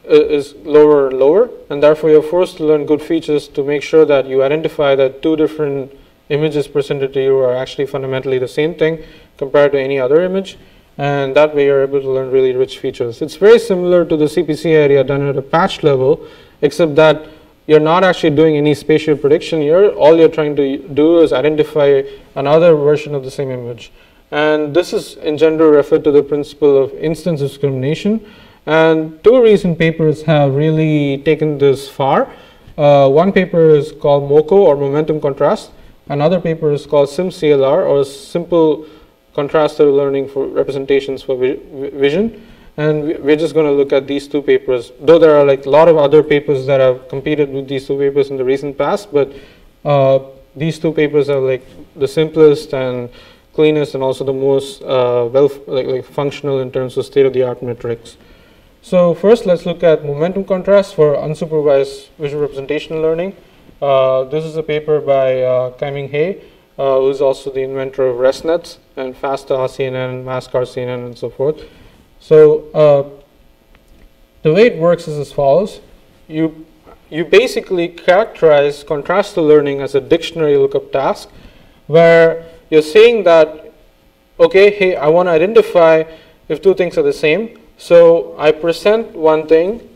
is lower and lower, and therefore you're forced to learn good features to make sure that you identify that two different images presented to you are actually fundamentally the same thing compared to any other image, and that way you're able to learn really rich features. It's very similar to the CPC area done at a patch level, except that you're not actually doing any spatial prediction here. All you're trying to do is identify another version of the same image. And this is in general referred to the principle of instance discrimination. And two recent papers have really taken this far. One paper is called MoCo, or Momentum Contrast. Another paper is called SimCLR, or Simple Contrastive Learning for Representations for Vision. And we're just going to look at these two papers, though there are like a lot of other papers that have competed with these two papers in the recent past, but these two papers are like the simplest and cleanest and also the most functional in terms of state-of-the-art metrics. So first, let's look at momentum contrast for unsupervised visual representation learning. This is a paper by Kai-Ming He, who is also the inventor of ResNets and FastRCNN, MaskRCNN, and so forth. So the way it works is as follows. You basically characterize contrastive learning as a dictionary lookup task, where you're saying that, okay, hey, I want to identify if two things are the same. So I present one thing,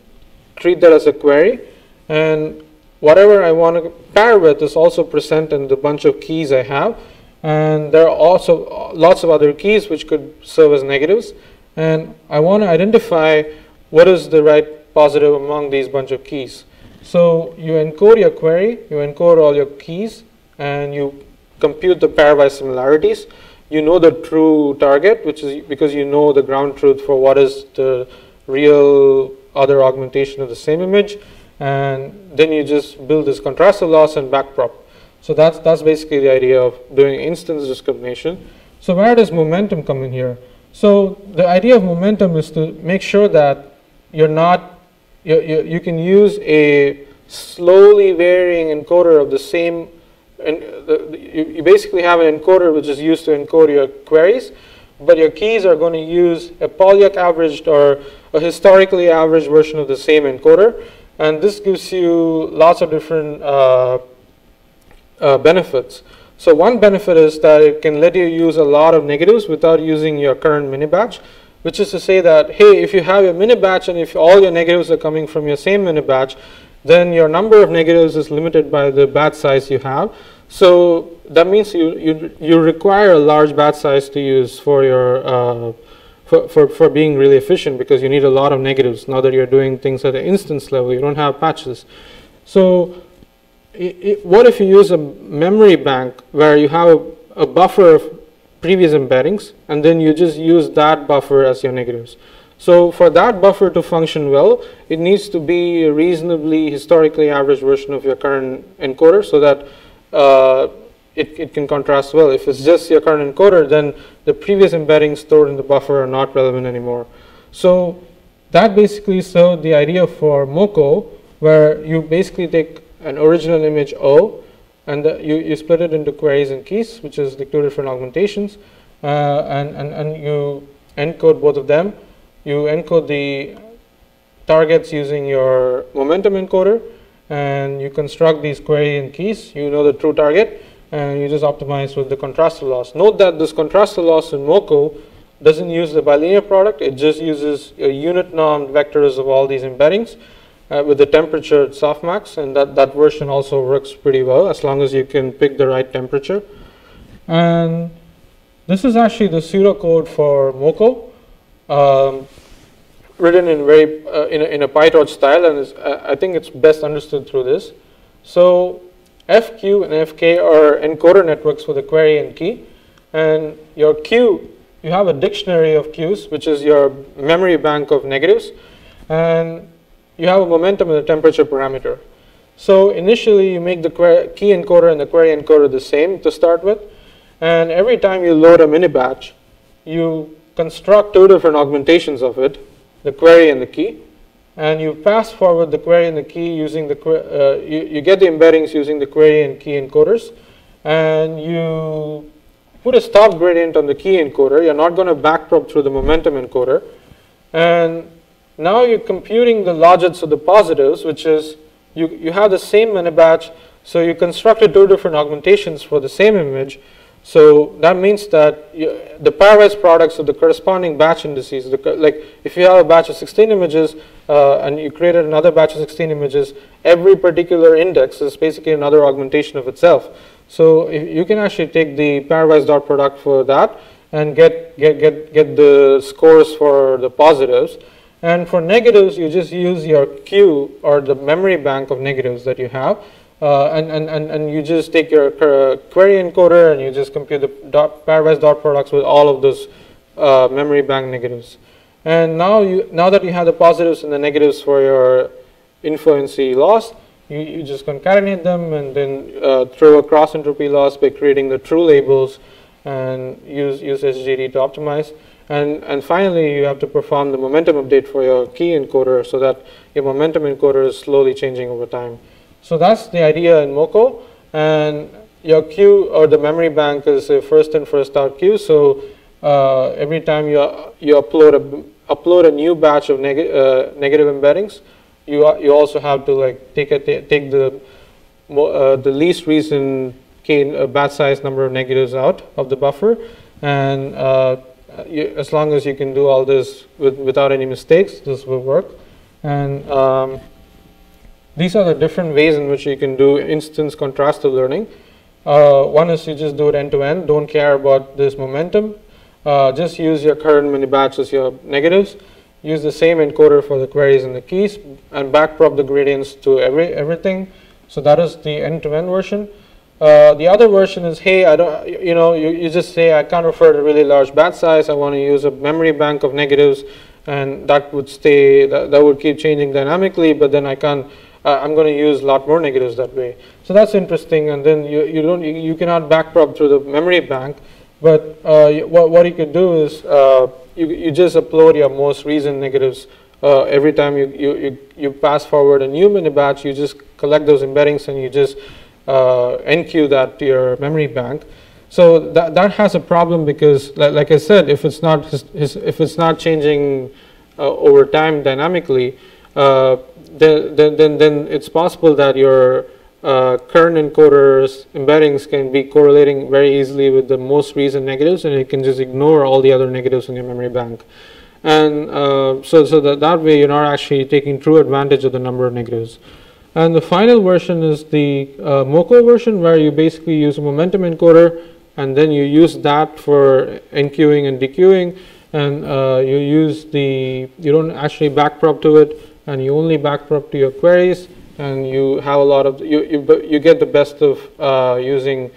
treat that as a query, and whatever I want to pair with is also present in the bunch of keys I have. And there are also lots of other keys which could serve as negatives. And I want to identify what is the right positive among these bunch of keys. So you encode your query, you encode all your keys, and you compute the pairwise similarities. You know the true target, which is because you know the ground truth for what is the real other augmentation of the same image. And then you just build this contrastive loss and backprop. So that's basically the idea of doing instance discrimination. So where does momentum come in here? So the idea of momentum is to make sure that you're not, you can use a slowly varying encoder of the same, and you basically have an encoder which is used to encode your queries, but your keys are going to use a Polyak averaged or a historically averaged version of the same encoder, and this gives you lots of different benefits. So one benefit is that it can let you use a lot of negatives without using your current mini batch, which is to say that, hey, if you have your mini batch and if all your negatives are coming from your same mini batch, then your number of negatives is limited by the batch size you have. So that means you require a large batch size to use for your for being really efficient, because you need a lot of negatives now that you're doing things at the instance level. You don't have patches. So what if you use a memory bank where you have a buffer of previous embeddings, and then you just use that buffer as your negatives? So for that buffer to function well, it needs to be a reasonably historically average version of your current encoder, so that it can contrast well. If it's just your current encoder, then the previous embeddings stored in the buffer are not relevant anymore. So that basically served the idea for MoCo, where you basically take an original image O, and you split it into queries and keys, which is the two different augmentations, and you encode both of them. You encode the targets using your momentum encoder, and you construct these query and keys. You know the true target, and you just optimize with the contrastive loss. Note that this contrastive loss in MoCo doesn't use the bilinear product. It just uses unit normed vectors of all these embeddings with the temperature at softmax, and that version also works pretty well as long as you can pick the right temperature. And this is actually the pseudocode for MoCo. written in very in a PyTorch style, and I think it's best understood through this. So FQ and FK are encoder networks for the query and key, and your Q, you have a dictionary of Qs, which is your memory bank of negatives, and you have a momentum and a temperature parameter. So initially, you make the key encoder and the query encoder the same to start with, and every time you load a mini batch, you construct two different augmentations of it, the query and the key, and you pass forward the query and the key using the you get the embeddings using the query and key encoders, and you put a stop gradient on the key encoder. You're not going to backprop through the momentum encoder, and now you're computing the logits of the positives, which is you have the same mini batch, so you constructed two different augmentations for the same image. So that means that the pairwise products of the corresponding batch indices, like if you have a batch of 16 images and you created another batch of 16 images, every particular index is basically another augmentation of itself. So you can actually take the pairwise dot product for that and get the scores for the positives. And for negatives, you just use your Q, or the memory bank of negatives that you have. And you just take your query encoder and you just compute the pairwise dot products with all of those memory bank negatives. And now that you have the positives and the negatives for your influency loss, you just concatenate them and then throw a cross entropy loss by creating the true labels and use SGD to optimize. And finally, you have to perform the momentum update for your key encoder so that your momentum encoder is slowly changing over time. So that's the idea in Moco, and your queue, or the memory bank, is a first in first out queue. So every time you upload a new batch of negative embeddings, you also have to like take the least recent batch size number of negatives out of the buffer, and as long as you can do all this without any mistakes, this will work. And these are the different ways in which you can do instance contrastive learning. One is you just do it end-to-end. Don't care about this momentum. Just use your current mini batch as your negatives. Use the same encoder for the queries and the keys, and backprop the gradients to everything. So that is the end-to-end version. The other version is, hey, I don't, you just say, I can't refer to really large batch size. I want to use a memory bank of negatives, and that would stay. That would keep changing dynamically. But then I can't. I'm going to use a lot more negatives that way. So that's interesting. And then you cannot backprop through the memory bank. But what you could do is you just upload your most recent negatives. Every time you pass forward a new mini batch, you just collect those embeddings and you just enqueue that to your memory bank. So that has a problem because, like I said, if it's not changing over time dynamically, then it's possible that your current encoder's embeddings can be correlating very easily with the most recent negatives, and you can just ignore all the other negatives in your memory bank. And so that way you're not actually taking true advantage of the number of negatives. And the final version is the Moco version, where you basically use a momentum encoder, and then you use that for enqueuing and dequeuing, and you don't actually backprop to it, and you only backprop to your queries, and you have a lot of you get the best of using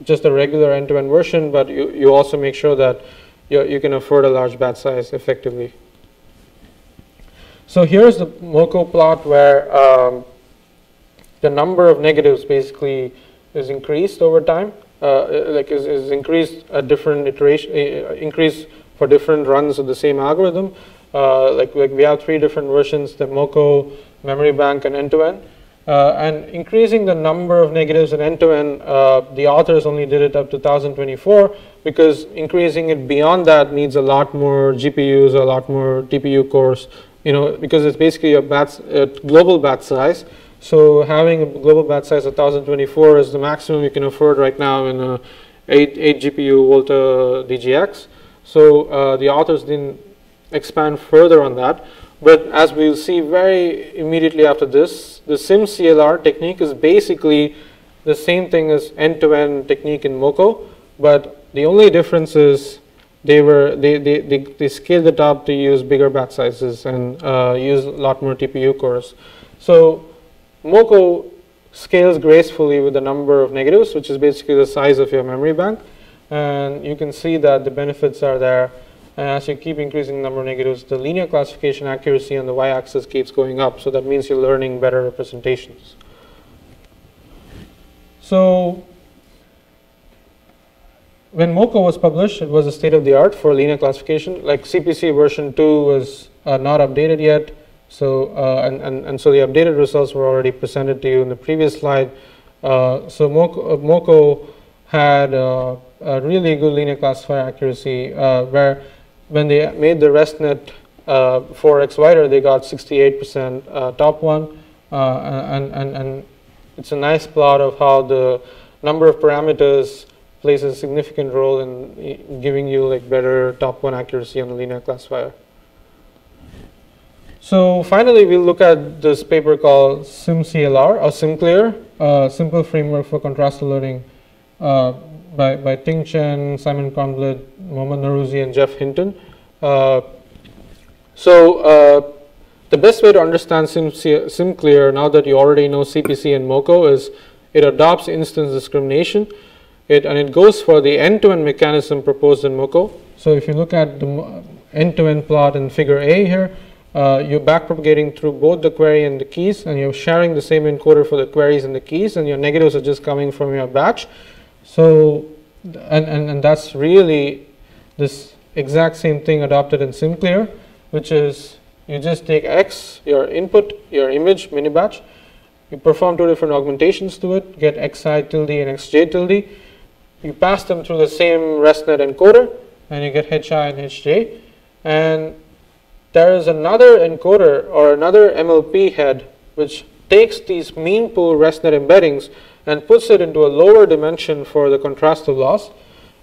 just a regular end-to-end version, but you also make sure that you can afford a large batch size effectively. So here's the Moco plot where the number of negatives basically is increased over time, is increased at different increase for different runs of the same algorithm. Like we have 3 different versions: the Moco, memory bank, and end-to-end. And increasing the number of negatives in end-to-end, the authors only did it up to 1024, because increasing it beyond that needs a lot more GPUs, a lot more TPU cores, because it's basically a global batch size. So having a global batch size of 1024 is the maximum you can afford right now in a 8 GPU Volta DGX. So the authors didn't expand further on that. But as we'll see very immediately after this, the SimCLR technique is basically the same thing as end-to-end technique in Moco, but the only difference is they scaled it up to use bigger batch sizes and use a lot more TPU cores. So Moco scales gracefully with the number of negatives, which is basically the size of your memory bank. And you can see that the benefits are there. And as you keep increasing the number of negatives, the linear classification accuracy on the y-axis keeps going up. So that means you're learning better representations. So when Moco was published, it was a state of the art for linear classification. Like CPC version 2 was not updated yet. So and so the updated results were already presented to you in the previous slide. So Moco had a really good linear classifier accuracy, where when they made the ResNet 4x wider, they got 68% top one, and it's a nice plot of how the number of parameters plays a significant role in giving you like better top one accuracy on the linear classifier. So finally, we'll look at this paper called SimCLR or SimClear, Simple Framework for Contrastive Learning, by Ting Chen, Simon Conblet, Mohammad Narouzi, and Jeff Hinton. The best way to understand SimClear, now that you already know CPC and Moco, is it adopts instance discrimination, and it goes for the end-to-end mechanism proposed in Moco. So if you look at the end-to-end plot in figure A here, you're backpropagating through both the query and the keys, and you're sharing the same encoder for the queries and the keys, and your negatives are just coming from your batch. So, and that's really this exact same thing adopted in SimClear, which is you just take X, your input, your image, mini batch, you perform two different augmentations to it, get Xi tilde and Xj tilde, you pass them through the same ResNet encoder, and you get Hi and Hj, and there is another encoder or another MLP head which takes these mean pool ResNet embeddings and puts it into a lower dimension for the contrastive loss,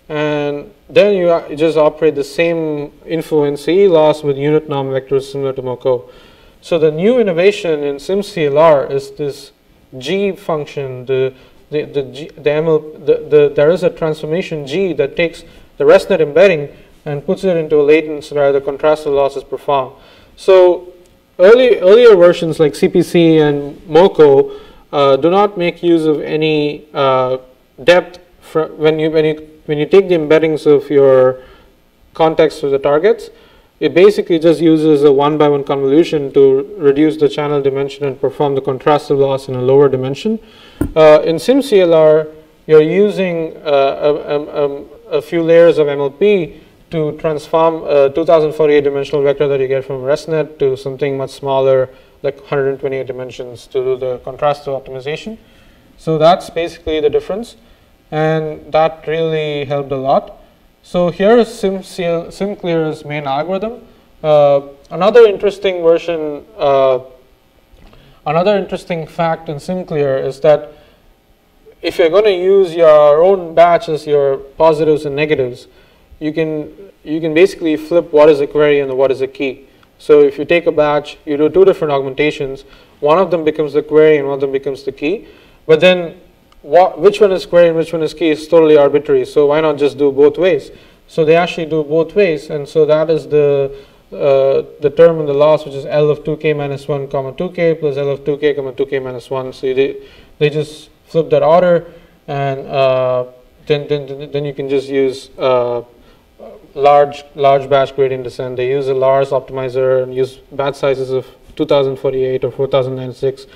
and then you just operate the same influence CE loss with unit norm vectors similar to Moco. So the new innovation in SimCLR is this G function. There is a transformation G that takes the ResNet embedding and puts it into a latence where the contrastive loss is performed. So earlier versions like CPC and Moco do not make use of any depth when you take the embeddings of your context of the targets. It basically just uses a one-by-one convolution to reduce the channel dimension and perform the contrastive loss in a lower dimension. In SimCLR, you're using a few layers of MLP to transform a 2048 dimensional vector that you get from ResNet to something much smaller, like 128 dimensions, to do the contrastive optimization. So that's basically the difference, and that really helped a lot. So here is SimClear's main algorithm. Another interesting version, another interesting fact in SimClear is that if you're going to use your own batch as your positives and negatives, you can basically flip what is a query and what is a key. So if you take a batch, you do two different augmentations. One of them becomes the query and one of them becomes the key. But then which one is query and which one is key is totally arbitrary. So why not just do both ways? So they actually do both ways, and so that is the term in the loss, which is L of 2k minus 1 comma 2k plus L of 2k comma 2k minus 1. So they just flip that order, and then you can just use large batch gradient descent. They use a Lars optimizer and use batch sizes of 2048 or 4096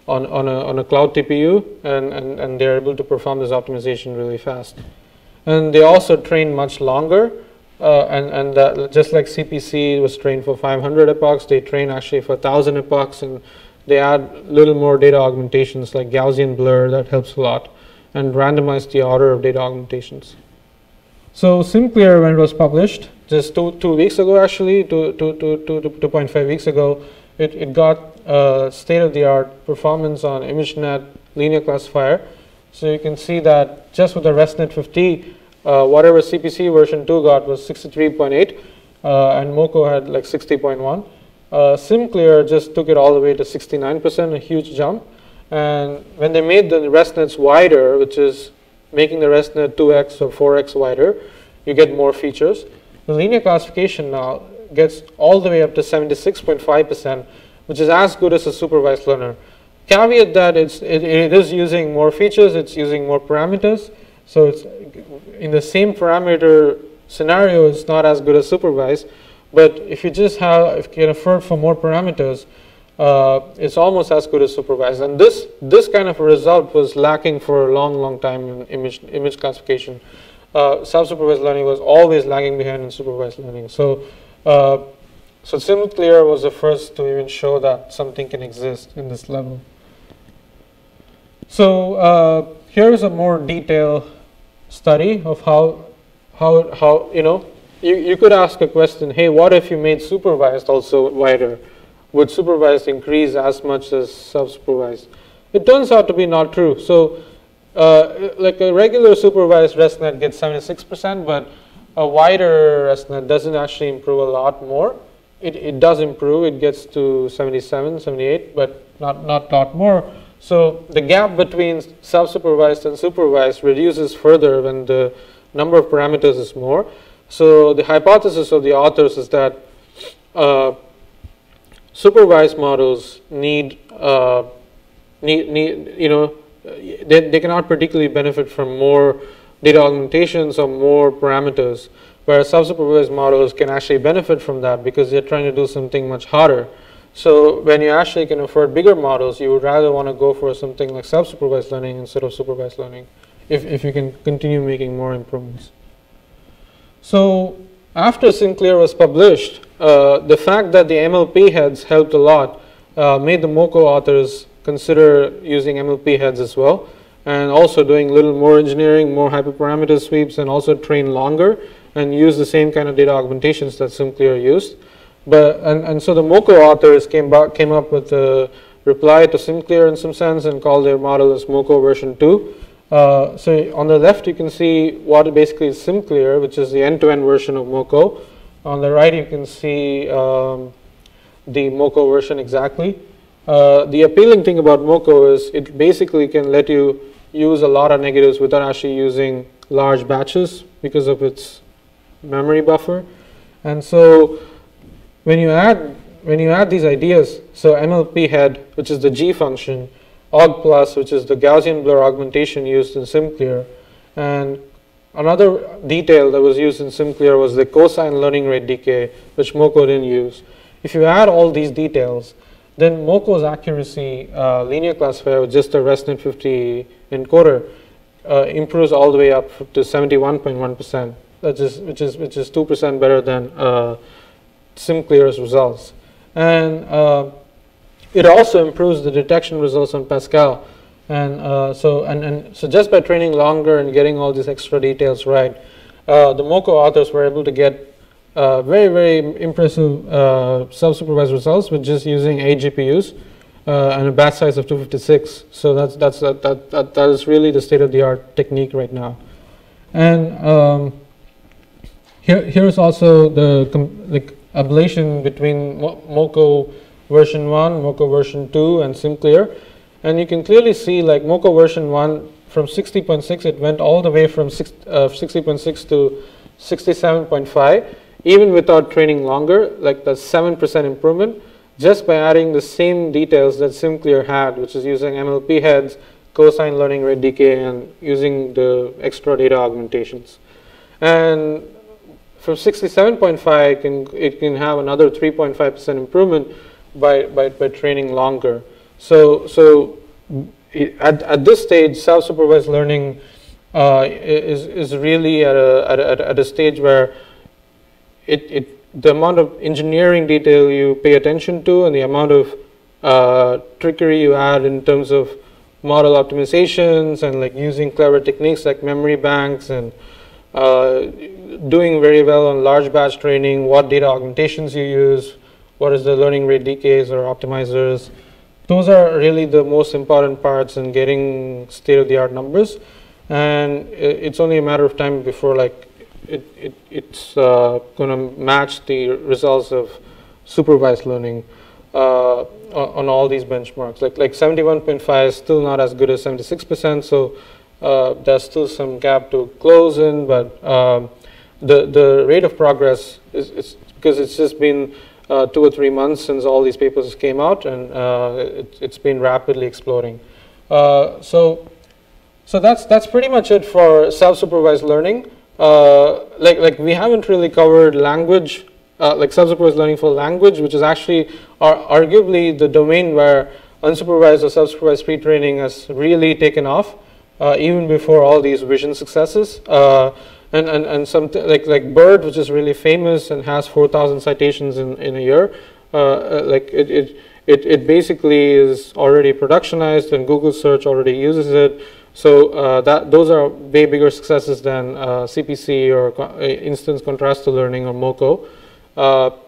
on a cloud TPU, and they're able to perform this optimization really fast. And they also train much longer, and just like CPC was trained for 500 epochs, they train actually for 1,000 epochs, and they add a little more data augmentations like Gaussian blur. That helps a lot, and randomize the order of data augmentations. So SimClear, when it was published, just two weeks ago actually, 2.5 weeks ago, it got state-of-the-art performance on ImageNet linear classifier. So you can see that just with the ResNet 50, whatever CPC version 2 got was 63.8, and Moco had like 60.1. SimClear just took it all the way to 69%, a huge jump. And when they made the ResNets wider, which is making the ResNet 2x or 4x wider, you get more features. the linear classification now gets all the way up to 76.5%, which is as good as a supervised learner. Caveat that it is using more features, it's using more parameters, so it's in the same parameter scenario, it's not as good as supervised. But if you just have, if you can afford for more parameters, it's almost as good as supervised. And this kind of a result was lacking for a long time in image classification. Self-supervised learning was always lagging behind in supervised learning. So SimClear was the first to even show that something can exist in this level. So here's a more detailed study of how you could ask a question, hey, what if you made supervised also wider? Would supervised increase as much as self-supervised? It turns out to be not true. So like a regular supervised ResNet gets 76%, but a wider ResNet doesn't actually improve a lot more. It does improve, it gets to 77, 78, but not a lot more. So the gap between self-supervised and supervised reduces further when the number of parameters is more. So the hypothesis of the authors is that supervised models they cannot particularly benefit from more data augmentations or more parameters, whereas self-supervised models can actually benefit from that because they're trying to do something much harder. So when you actually can afford bigger models, you would rather want to go for something like self-supervised learning instead of supervised learning if you can continue making more improvements. So after SimClear was published, the fact that the MLP heads helped a lot made the MoCo authors consider using MLP heads as well, and also doing a little more engineering, more hyperparameter sweeps, and also train longer and use the same kind of data augmentations that SimClear used. And so the MoCo authors came up with a reply to SimClear in some sense and called their model as MoCo version 2. So on the left you can see what basically is SimClear, which is the end-to-end version of MoCo. On the right you can see the MoCo version exactly. The appealing thing about MoCo is it basically can let you use a lot of negatives without actually using large batches because of its memory buffer. And so when you add these ideas, so MLP head, which is the G function, aug plus, which is the Gaussian blur augmentation used in SimClear, and another detail that was used in SimClear was the cosine learning rate decay, which MoCo didn't use. If you add all these details, then MoCo's accuracy linear classifier with just a ResNet 50 encoder improves all the way up to 71.1%, which is 2% better than SimClear's results. And it also improves the detection results on Pascal. And so just by training longer and getting all these extra details right, the MoCo authors were able to get very impressive self-supervised results with just using 8 GPUs and a batch size of 256. So that is really the state-of-the-art technique right now. And here's also the ablation between MoCo version 1, MoCo version 2, and SimClear. And you can clearly see like MoCo version 1 from 60.6, it went all the way from 60.6 to 67.5, even without training longer, like the 7% improvement, just by adding the same details that SimClear had, which is using MLP heads, cosine learning rate decay, and using the extra data augmentations. And from 67.5, it can have another 3.5% improvement by training longer. So at this stage, self-supervised learning is really at a stage where the amount of engineering detail you pay attention to and the amount of trickery you add in terms of model optimizations and like using clever techniques like memory banks and doing very well on large batch training, what data augmentations you use, what is the learning rate decays or optimizers. Those are really the most important parts in getting state-of-the-art numbers, and it's only a matter of time before like it's going to match the results of supervised learning on all these benchmarks. Like 71.5 is still not as good as 76%, so there's still some gap to close in, but the rate of progress is because it's just been 2 or 3 months since all these papers came out, and it's been rapidly exploding. So that's pretty much it for self-supervised learning. Like we haven't really covered language, like self-supervised learning for language, which is actually arguably the domain where unsupervised or self-supervised pre-training has really taken off, even before all these vision successes. And something like BERT, which is really famous and has 4,000 citations in a year, like it basically is already productionized, and Google search already uses it. So those are way bigger successes than CPC or instance contrastive learning or MoCo. But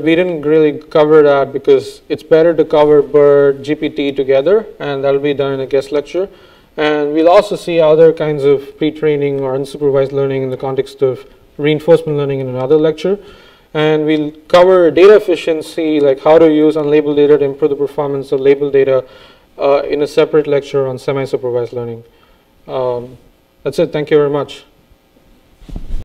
we didn't really cover that because it's better to cover BERT, GPT together, and that'll be done in a guest lecture. And we'll also see other kinds of pre-training or unsupervised learning in the context of reinforcement learning in another lecture. And we'll cover data efficiency, like how to use unlabeled data to improve the performance of labeled data in a separate lecture on semi-supervised learning. That's it. Thank you very much.